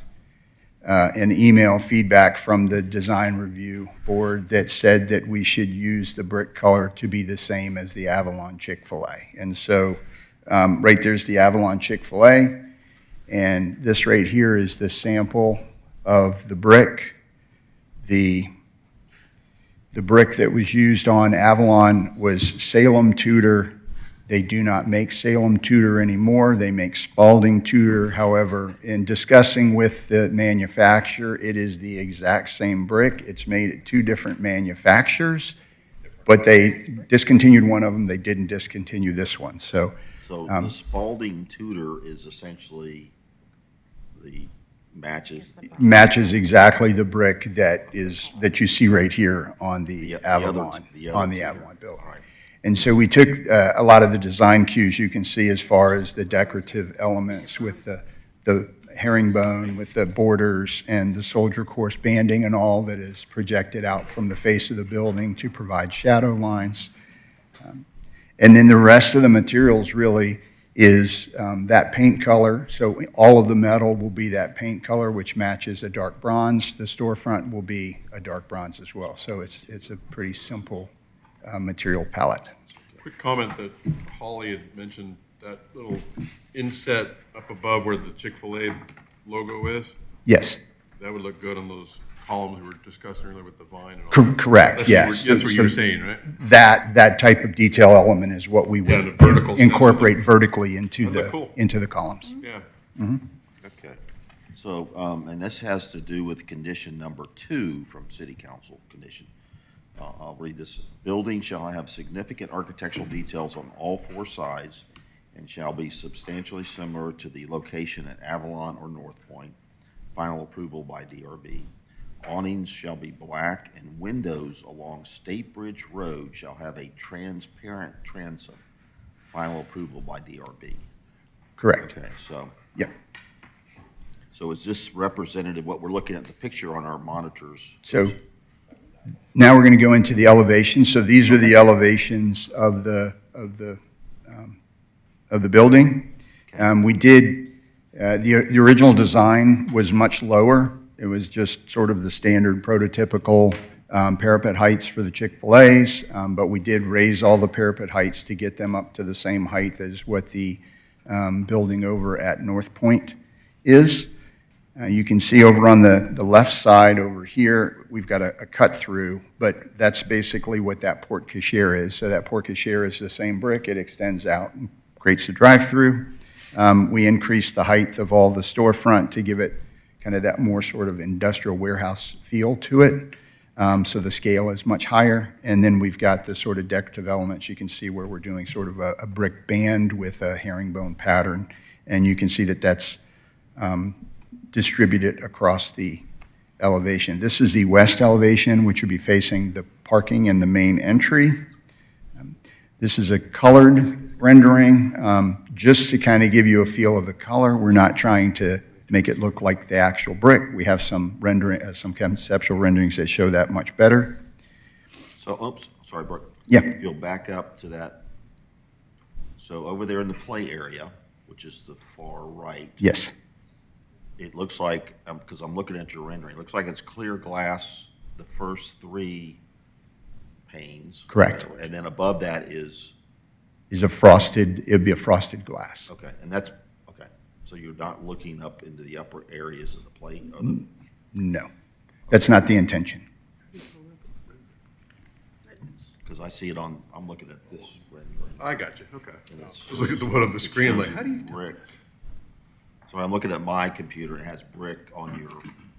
an email feedback from the design review board that said that we should use the brick color to be the same as the Avalon Chick-fil-A. And so right there's the Avalon Chick-fil-A, and this right here is the sample of the brick. The brick that was used on Avalon was Salem Tudor. They do not make Salem Tudor anymore. They make Spalding Tudor. However, in discussing with the manufacturer, it is the exact same brick. It's made at 2 different manufacturers, but they discontinued one of them. They didn't discontinue this one. So
the Spalding Tudor is essentially the
matches exactly the brick that you see right here on the Avalon building.
Right.
And so we took a lot of the design cues you can see as far as the decorative elements with the herringbone, with the borders and the soldier course banding and all that is projected out from the face of the building to provide shadow lines. And then the rest of the materials really is that paint color. So all of the metal will be that paint color, which matches a dark bronze. The storefront will be a dark bronze as well. So it's a pretty simple material palette.
Quick comment that Holly had mentioned, that little inset up above where the Chick-fil-A logo is.
Yes.
That would look good on those columns we were discussing earlier with the vine and all.
Correct, yes.
That's what you were saying, right?
That type of detail element is what we would incorporate vertically into the columns.
Yeah.
Mm-hmm.
Okay. So, and this has to do with condition number 2 from City Council condition. I'll read this. Building shall have significant architectural details on all 4 sides and shall be substantially similar to the location at Avalon or North Point. Final approval by DRB. Awnings shall be black and windows along State Bridge Road shall have a transparent transom. Final approval by DRB.
Correct.
Okay, so.
Yep.
So is this representative, what we're looking at the picture on our monitors?
So now we're going to go into the elevations. So these are the elevations of the building. We did the original design was much lower. It was just sort of the standard prototypical parapet heights for the Chick-fil-A's, but we did raise all the parapet heights to get them up to the same height as what the building over at North Point is. You can see over on the left side over here, we've got a cut through, but that's basically what that porte cochere is. So that porte cochere is the same brick. It extends out and creates a drive-through. We increased the height of all the storefront to give it kind of that more sort of industrial warehouse feel to it. So the scale is much higher. And then we've got the sort of decorative elements. You can see where we're doing sort of a brick band with a herringbone pattern. And you can see that that's distributed across the elevation. This is the west elevation, which would be facing the parking and the main entry. This is a colored rendering, just to kind of give you a feel of the color. We're not trying to make it look like the actual brick. We have some rendering, some conceptual renderings that show that much better.
So, oops, sorry, Brooke.
Yeah.
If you'll back up to that. So over there in the play area, which is the far right.
Yes.
It looks like, because I'm looking at your rendering, it looks like it's clear glass, the first 3 panes.
Correct.
And then above that is
a frosted, it would be a frosted glass.
okay, and that's, okay. So you're not looking up into the upper areas of the plate?
No, that's not the intention.
Because I see it on, I'm looking at this rendering.
I got you, okay.
And it's-
Just look at the one on the screen, like, how do you do
brick. So I'm looking at my computer, and it has brick on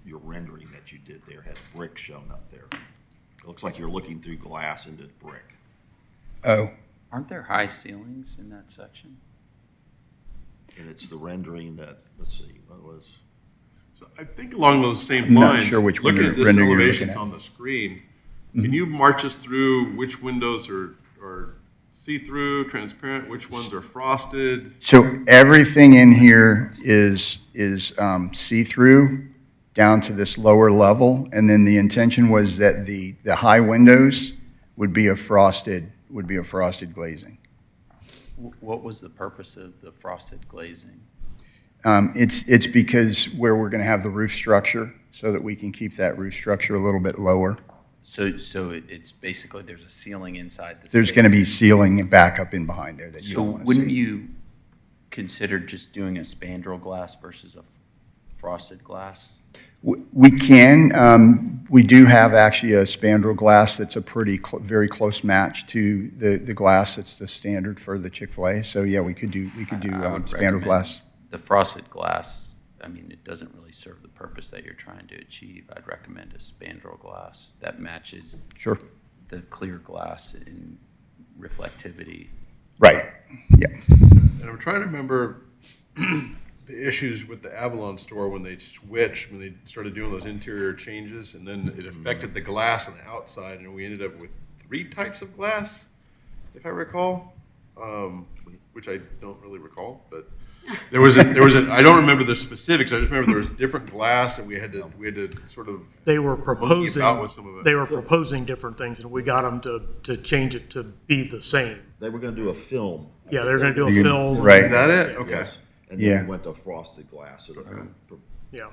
your rendering that you did there, has brick shown up there. It looks like you're looking through glass into brick.
Oh.
Aren't there high ceilings in that section?
And it's the rendering that, let's see, what was?
So I think along those same
I'm not
lines,
sure which
looking at this
rendering you're
elevations
looking at.
on the screen, can you march us through which windows are see-through, transparent, which ones are frosted?
So everything in here is see-through down to this lower level, and then the intention was that the high windows would be a frosted glazing.
What was the purpose of the frosted glazing?
It's because where we're going to have the roof structure, so that we can keep that roof structure a little bit lower.
So it's basically, there's a ceiling inside the
There's going to be ceiling back up in behind there that you
So
don't want to
wouldn't
see.
you consider just doing a spandrel glass versus a frosted glass?
We can. We do have actually a spandrel glass that's a very close match to the glass that's the standard for the Chick-fil-A. So yeah, we could do
I would
spandrel
recommend
glass.
The frosted glass, I mean, it doesn't really serve the purpose that you're trying to achieve. I'd recommend a spandrel glass that matches
Sure.
the clear glass in reflectivity.
Right. Yeah.
And I'm trying to remember the issues with the Avalon store when they switched, when they started doing those interior changes, and then it affected the glass on the outside, and we ended up with 3 types of glass, if I recall, which I don't really recall, but there was I don't remember the specifics. I just remember there was different glass, and we had to sort of
They were
monkey
proposing,
about with some of it.
they were proposing different things, and we got them to change it to be the same.
They were going to do a film.
Yeah, they were going to do a film.
Right.
Is that it?
Yeah.
Okay.
Yes. And
Yeah.
then we went to frosted glass. So
Yeah.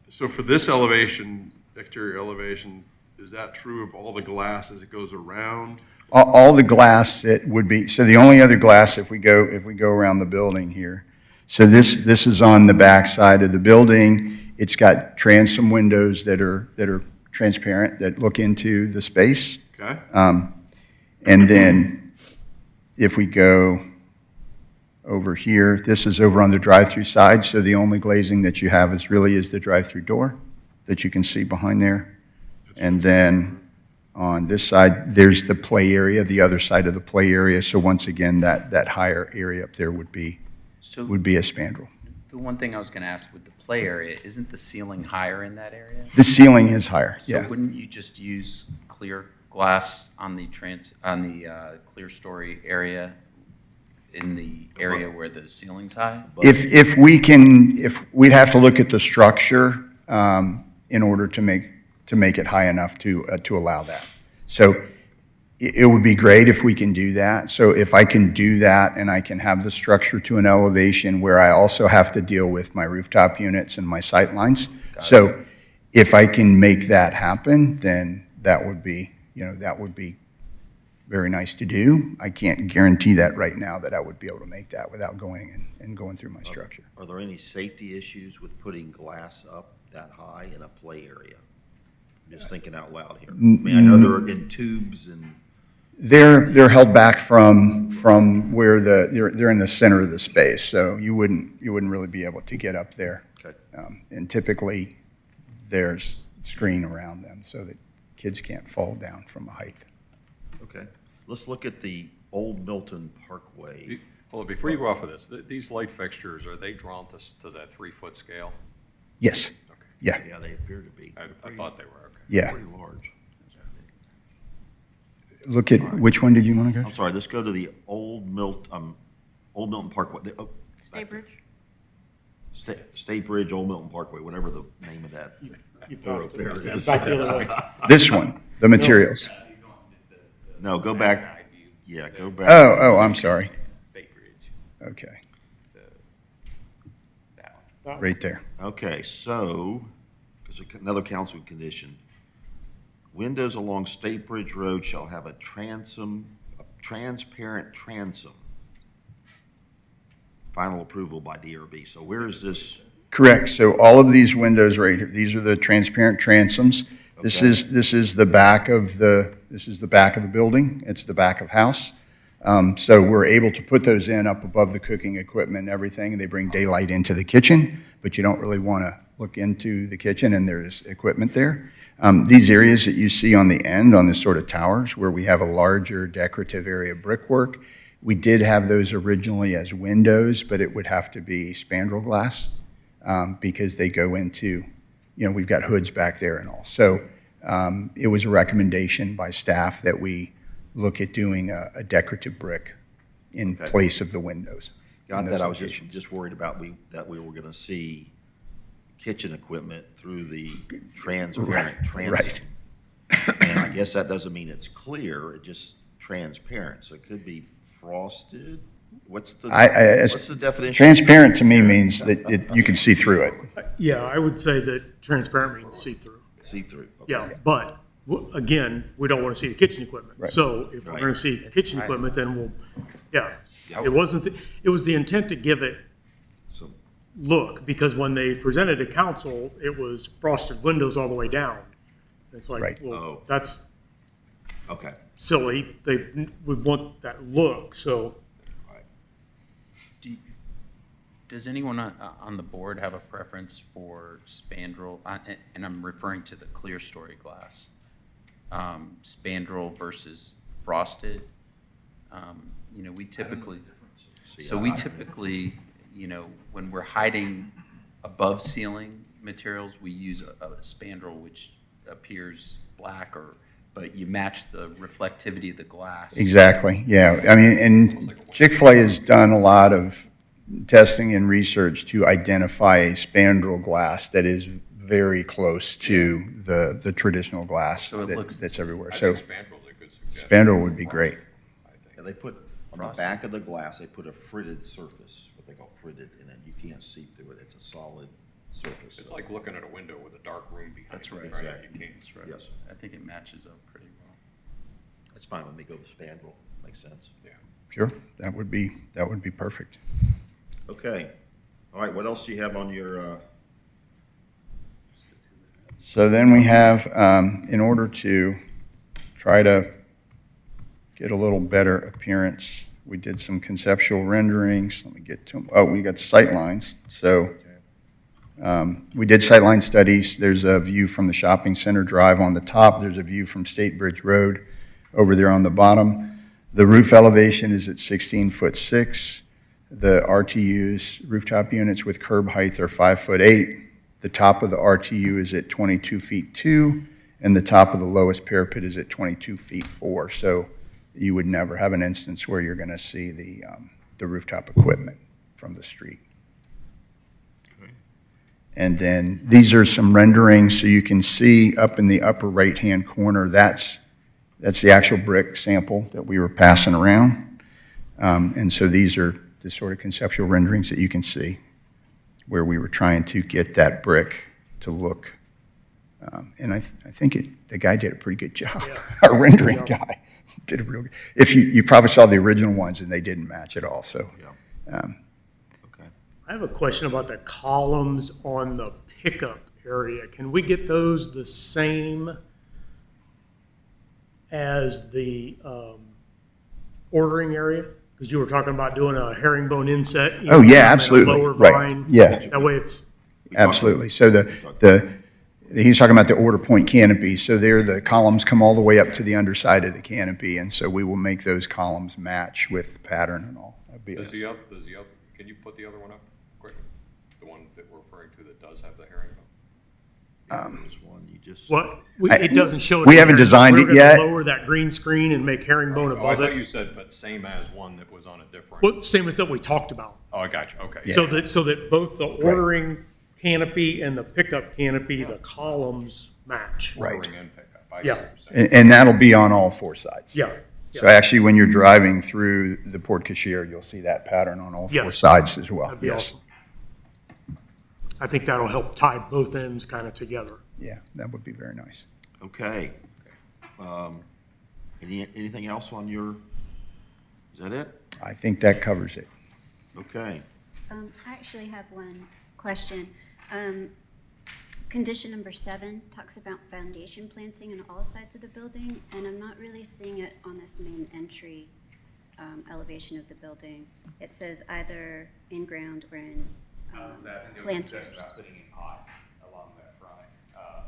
So for this elevation, exterior elevation, is that true of all the glass as it goes around?
All the glass that would be, so the only other glass, if we go around the building here, so this is on the back side of the building. It's got transom windows that are transparent, that look into the space.
Okay.
And then if we go over here, this is over on the drive-through side, so the only glazing that you have is the drive-through door that you can see behind there. And then on this side, there's the play area, the other side of the play area. So once again, that higher area up there would be a spandrel.
The one thing I was going to ask with the play area, isn't the ceiling higher in that area?
The ceiling is higher, yeah.
So wouldn't you just use clear glass on the clear story area in the area where the ceiling's high?
If we'd have to look at the structure in order to make it high enough to allow that. So it would be great if we can do that. So if I can do that and I can have the structure to an elevation where I also have to deal with my rooftop units and my sight lines. So If I can make that happen, then that would be, that would be very nice to do. I can't guarantee that right now that I would be able to make that without going and going through my structure.
Are there any safety issues with putting glass up that high in a play area? I'm just thinking out loud here. I mean, I know they're in tubes and.
They're held back from where they're in the center of the space, so you wouldn't really be able to get up there.
Okay.
And typically, there's screen around them so that kids can't fall down from a height.
Okay. Let's look at the Old Milton Parkway.
Well, before you go off of this, these light fixtures, are they drawn to that 3-foot scale?
Yes.
Okay.
Yeah.
Yeah, they appear to be.
I thought they were, okay.
Yeah.
Pretty large.
Look at, which one did you want to go?
I'm sorry, let's go to the Old Milton Parkway.
State Bridge?
State Bridge, Old Milton Parkway, whatever the name of that
You passed it.
thoroughfare is.
Back the other way.
This one, the materials.
No, go back. Yeah, go back.
Oh, I'm sorry.
State Bridge.
Okay,
So, that one.
right there.
Okay, so, because another council condition, windows along State Bridge Road shall have a transparent transom. Final approval by DRB. So where is this?
Correct. So all of these windows right here, these are the transparent transoms. This
Okay.
is the back of the building. It's the back of house. So we're able to put those in up above the cooking equipment and everything, and they bring daylight into the kitchen, but you don't really want to look into the kitchen, and there's equipment there. These areas that you see on the end, on this sort of towers, where we have a larger decorative area brickwork, we did have those originally as windows, but it would have to be spandrel glass because they go into, we've got hoods back there and all. So it was a recommendation by staff that we look at doing a decorative brick in
Okay.
place of the windows.
Got
in
that.
those
I was
locations.
just worried about that we were going to see kitchen equipment through the transparent transom.
Right.
And I guess that doesn't mean it's clear, it's just transparent. So it could be frosted. What's the definition?
Transparent to me means that you can see through it.
Yeah, I would say that transparent means see-through.
See-through. Okay.
Yeah, but again, we don't want to see the kitchen equipment.
Right.
So if we're
Right.
going to see kitchen
right.
equipment, then we'll, yeah.
Yeah.
It wasn't, it was the intent to give it
So,
look, because when they presented to council, it was frosted windows all the way down. It's like,
Right.
well,
Oh.
that's
okay.
silly. They would want that look, so.
Does anyone on the board have a preference for spandrel, and I'm referring to the clear story glass, spandrel versus frosted? We typically, when we're hiding above ceiling materials, we use a spandrel which appears black, but you match the reflectivity of the glass.
Exactly, yeah. I mean, and Chick-fil-A has done a lot of testing and research to identify a spandrel glass that is very close to the traditional glass
So it looks-
that's everywhere.
I
So
think spandrel's a good suggestion.
spandrel would be great.
Yeah, they put, on the back of the glass, they put a fritted surface, what they call fritted, and then you can't see through it. It's a solid surface.
It's like looking at a window with a dark room behind
That's
it,
right.
right?
Exactly.
You can't.
That's right.
Yes.
I think it matches up pretty well.
That's fine when they go with spandrel. Makes sense.
Yeah.
Sure, that would be perfect.
Okay. All right, what else do you have on your,
So then we have, in order to try to get a little better appearance, we did some conceptual renderings. Let me get to them. Oh, we got sight lines. So we did sightline studies. There's a view from the shopping center drive on the top. There's a view from State Bridge Road over there on the bottom. The roof elevation is at 16'6". The RTUs, rooftop units with curb height, are 5'8". The top of the RTU is at 22 feet 2, and the top of the lowest parapet is at 22 feet 4. So you would never have an instance where you're going to see the rooftop equipment from the street. And then these are some renderings, so you can see up in the upper right-hand corner, that's the actual brick sample that we were passing around. And so these are the sort of conceptual renderings that you can see where we were trying to get that brick to look And I think the guy did a pretty good job. Our rendering guy did a real good. If you probably saw the original ones and they didn't match at all, so.
I have a question about the columns on the pickup area. Can we get those the same as the ordering area? Because you were talking about doing a herringbone inset.
Oh, yeah,
and a
absolutely.
lower
Right.
vine.
Yeah.
That way it's.
Absolutely. So he's talking about the order point canopy. So there, the columns come all the way up to the underside of the canopy, and so we will make those columns match with the pattern and all.
Can you put the other one up quick? The one that we're referring to that does have the herringbone?
There's one you just.
What? It doesn't show it.
We
in
haven't
here.
designed
We're
it yet.
gonna lower that green screen and make herringbone
Oh, I
above
thought
it.
you said, but same as one that was on a different.
Well, same as that we talked about.
Oh, I got you, okay.
So that both the ordering canopy and the pickup canopy, the columns match.
Right.
Ordering and pickup. I see what
Yeah.
you're saying.
And that'll be on all four sides.
Yeah.
So actually, when you're driving through the porte cochere, you'll see that pattern on all four
Yes.
sides as well.
That'd be
Yes.
awesome. I think that'll help tie both ends kind of together.
Yeah, that would be very nice.
Okay. Anything else on your, is that it?
I think that covers it.
Okay.
I actually have one question. Condition number 7 talks about foundation planting on all sides of the building, and I'm not really seeing it on this main entry elevation of the building. It says either in ground or in planters.
About putting in pots along that front,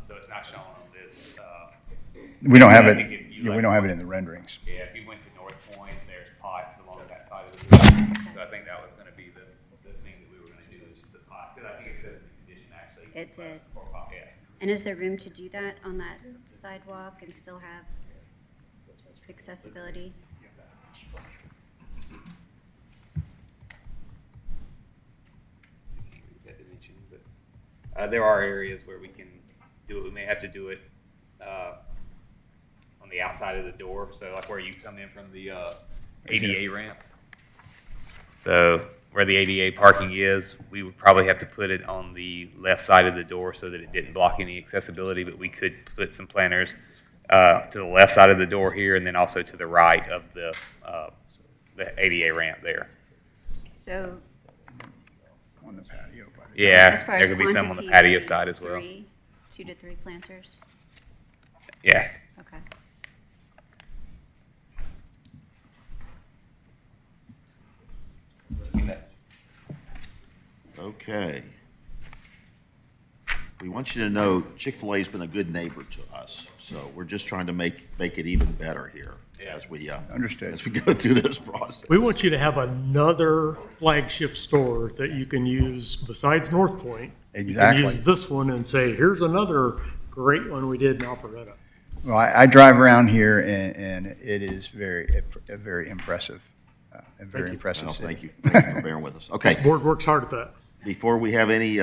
so it's not shown on this.
We don't have
I
it,
think if you
yeah, we
like-
don't have it in the renderings.
Yeah, if you went to North Point, there's pots along that side of the building. So I think that was gonna be the thing that we were gonna do is the pot, because I think it said in the condition actually.
It did.
For pot, yeah.
And is there room to do that on that sidewalk and still have accessibility?
That dimension, but, there are areas where we can do it. We may have to do it, on the outside of the door, so like where you come in from the, ADA ramp. So where the ADA parking is, we would probably have to put it on the left side of the door so that it didn't block any accessibility, but we could put some planters, to the left side of the door here and then also to the right of the ADA ramp there.
So
On the patio.
Yeah,
as far
there
as
could be some on the
quantity,
patio side as well.
2 to 3 planters?
Yeah.
Okay.
Okay. We want you to know Chick-fil-A's been a good neighbor to us, so we're just trying to make it even better here as we,
Understood.
as we go through this process.
We want you to have another flagship store that you can use besides North Point.
Exactly.
You can use this one and say, here's another great one we did in Alpharetta.
Well, I drive around here and it is a very impressive,
Well,
city.
thank you for bearing with us. Okay.
This board works hard at that.
Before we have any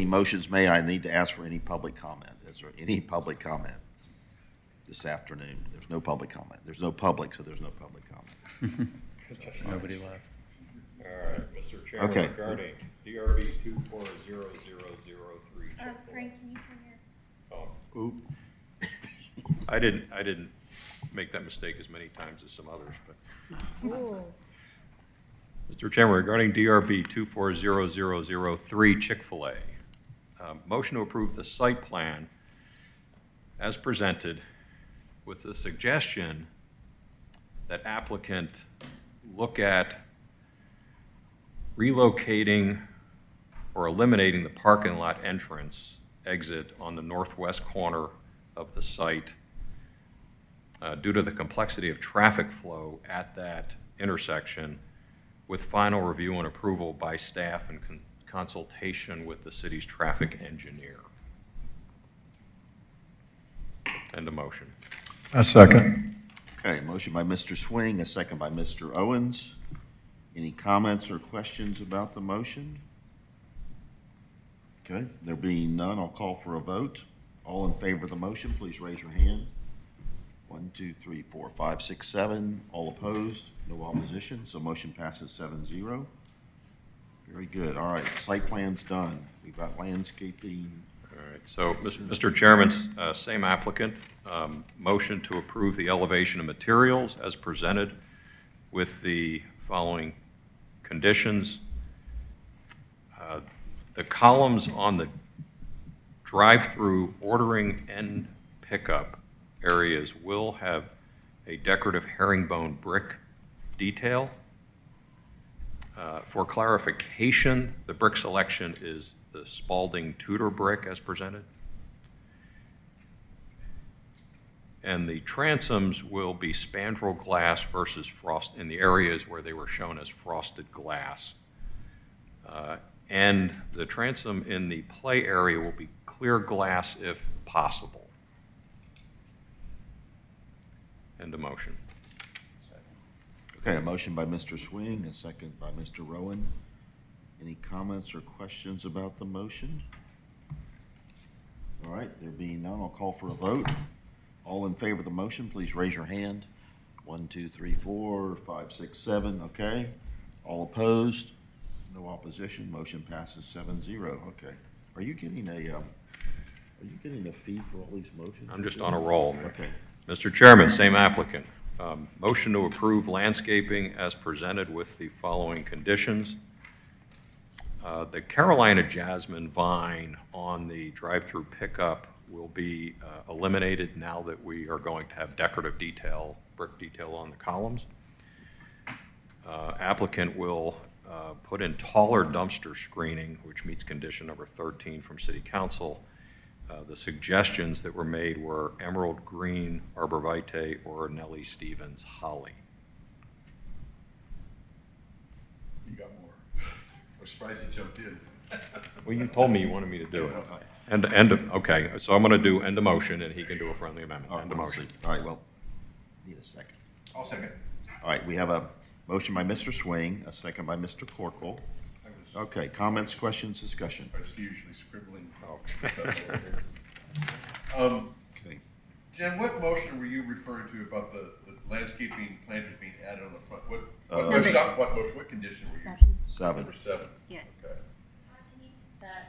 motions made, I need to ask for any public comment. Is there any public comment this afternoon? There's no public comment. There's no public, so there's no public comment.
Nobody left.
All right, Mr. Chairman,
Okay.
regarding DRB 240003.
Frank, can you turn your?
Oh,
Oop.
I didn't make that mistake as many times as some others, but. Mr. Chairman, regarding DRB 240003 Chick-fil-A, motion to approve the site plan as presented with the suggestion that applicant look at relocating or eliminating the parking lot entrance exit on the northwest corner of the site due to the complexity of traffic flow at that intersection, with final review and approval by staff and consultation with the city's traffic engineer. And a motion.
A second.
Okay, motion by Mr. Swing, a second by Mr. Owens. Any comments or questions about the motion? Okay, there being none, I'll call for a vote. All in favor of the motion, please raise your hand. 1, 2, 3, 4, 5, 6, 7. All opposed? No opposition, so motion passes 7-0. Very good. All right, site plan's done. We've got landscaping.
All right, so, Mr. Chairman, same applicant, motion to approve the elevation of materials as presented with the following conditions. The columns on the drive-through ordering and pickup areas will have a decorative herringbone brick detail. For clarification, the brick selection is the Spalding Tudor brick as presented. And the transoms will be spandrel glass versus frost in the areas where they were shown as frosted glass. And the transom in the play area will be clear glass if possible. End of motion.
Okay, a motion by Mr. Swing, a second by Mr. Rowan. Any comments or questions about the motion? All right, there being none, I'll call for a vote. All in favor of the motion, please raise your hand. 1, 2, 3, 4, 5, 6, 7, okay. All opposed? No opposition, motion passes 7-0, okay. Are you getting a fee for all these motions?
I'm just on a roll.
Okay.
Mr. Chairman, same applicant. Motion to approve landscaping as presented with the following conditions. The Carolina jasmine vine on the drive-through pickup will be eliminated now that we are going to have decorative detail, brick detail on the columns. Applicant will put in taller dumpster screening, which meets condition number 13 from City Council. The suggestions that were made were emerald green, arborvitae, or Nellie Stevens holly.
You got more. I'm surprised you jumped in.
Well, you told me you wanted me to do it. Okay, so I'm going to do end of motion, and he can do a friendly amendment. End of motion.
All right, well, need a second.
I'll second.
All right, we have a motion by Mr. Swing, a second by Mr. Corkle. Okay, comments, questions, discussion.
I was usually scribbling.
Okay.
Jen, what motion were you referring to about the landscaping planters being added on the front? What condition were you?
7.
Number 7.
Yes.
Okay.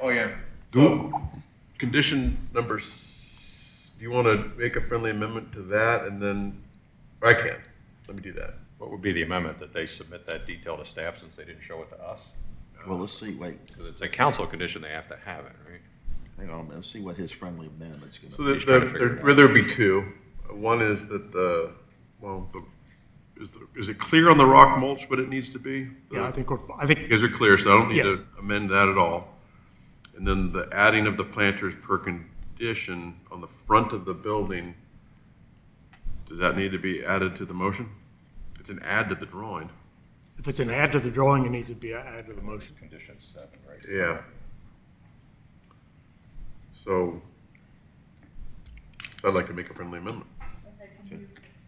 Oh, yeah. So, condition number, do you want to make a friendly amendment to that, and then, I can. Let me do that.
What would be the amendment, that they submit that detail to staff since they didn't show it to us?
Well, let's see, wait.
Because it's a council condition, they have to have it, right?
Hang on, let's see what his friendly amendment's going to
So
be.
there'd be two. One is that is it clear on the rock mulch what it needs to be?
Yeah, I think
you guys are clear, so I don't need to amend that at all. And then the adding of the planters per condition on the front of the building, does that need to be added to the motion? It's an add to the drawing.
If it's an add to the drawing, it needs to be an add to the motion.
Condition 7, right?
Yeah. So, I'd like to make a friendly amendment.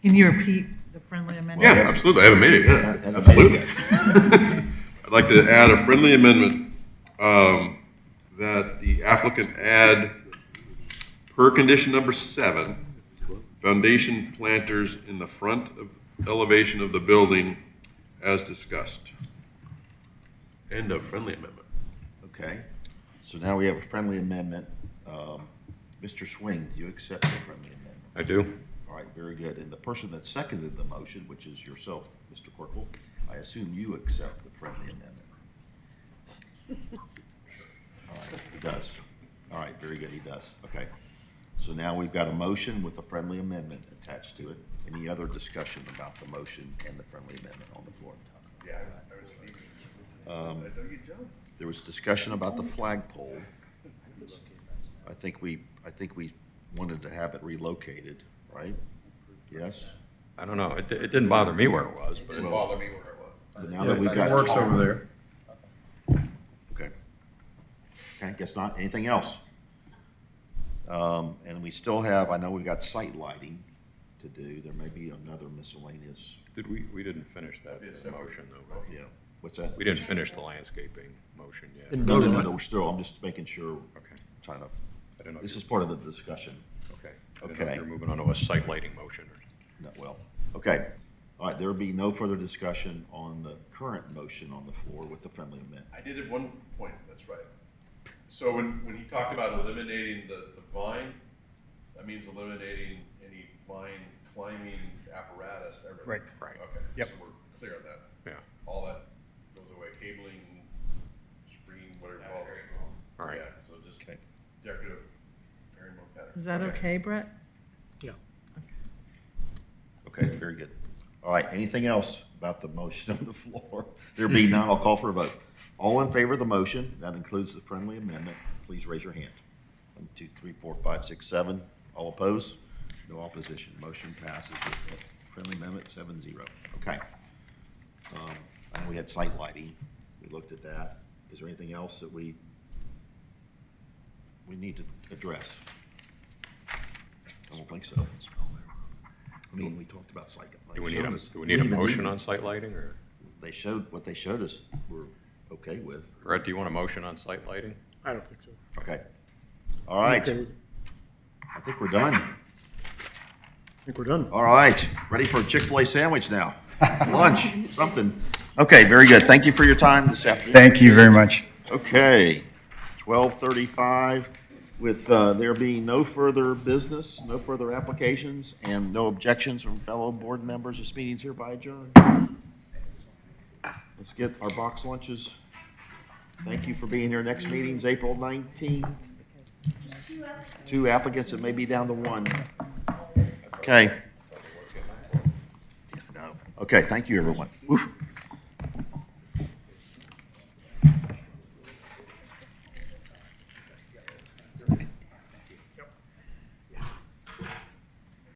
Can you repeat the friendly amendment?
Yeah, absolutely. I haven't made it yet. Absolutely. I'd like to add a friendly amendment that the applicant add, per condition number 7, foundation planters in the front of elevation of the building as discussed. End of friendly amendment.
Okay, so now we have a friendly amendment. Mr. Swing, do you accept the friendly amendment?
I do.
All right, very good. And the person that seconded the motion, which is yourself, Mr. Corkle, I assume you accept the friendly amendment. All right, he does. All right, very good, he does. Okay. So now we've got a motion with a friendly amendment attached to it. Any other discussion about the motion and the friendly amendment on the floor? There was discussion about the flagpole. I think we wanted to have it relocated, right? Yes?
I don't know. It didn't bother me where it was, but.
Didn't bother me where it was.
But now that we've got.
It works over there.
Okay. Okay, guess not. Anything else? And we still have, I know we've got site lighting to do. There may be another miscellaneous.
We didn't finish that motion though.
Yeah. What's that?
We didn't finish the landscaping motion yet.
No, we're still, I'm just making sure.
Okay.
Trying to,
I don't know.
this is part of the discussion.
Okay. I didn't know if
Okay.
you're moving on to a site lighting motion or.
No, well, okay. All right, there will be no further discussion on the current motion on the floor with the friendly amendment.
I did at one point, that's right. So when he talked about eliminating the vine, that means eliminating any vine climbing apparatus, everything.
Right.
Right.
Okay.
Yep.
So we're clear on that.
Yeah.
All that goes away, cabling, screen, whatever you call it.
All right.
Yeah, so just decorative herringbone pattern.
Is that okay, Brett?
Yeah.
Okay, very good. All right, anything else about the motion on the floor? There being none, I'll call for a vote. All in favor of the motion, that includes the friendly amendment, please raise your hand. 1, 2, 3, 4, 5, 6, 7. All opposed? No opposition. Motion passes with a friendly amendment, 7-0. Okay. I know we had site lighting. We looked at that. Is there anything else that we need to address? I don't think so. I mean, we talked about site.
Do we need a motion on site lighting, or?
What they showed us, we're okay with.
Brett, do you want a motion on site lighting?
I don't think so.
Okay. All right.
Okay with it.
I think we're done.
I think we're done.
All right. Ready for a Chick-fil-A sandwich now. Lunch, something. Okay, very good. Thank you for your time this afternoon.
Thank you very much.
Okay, 12:35. With there being no further business, no further applications, and no objections from fellow board members, this meeting's hereby adjourned. Let's get our box lunches. Thank you for being here. Next meeting's April 19th. 2 applicants, it may be down to 1. Okay. Okay, thank you, everyone. Woo.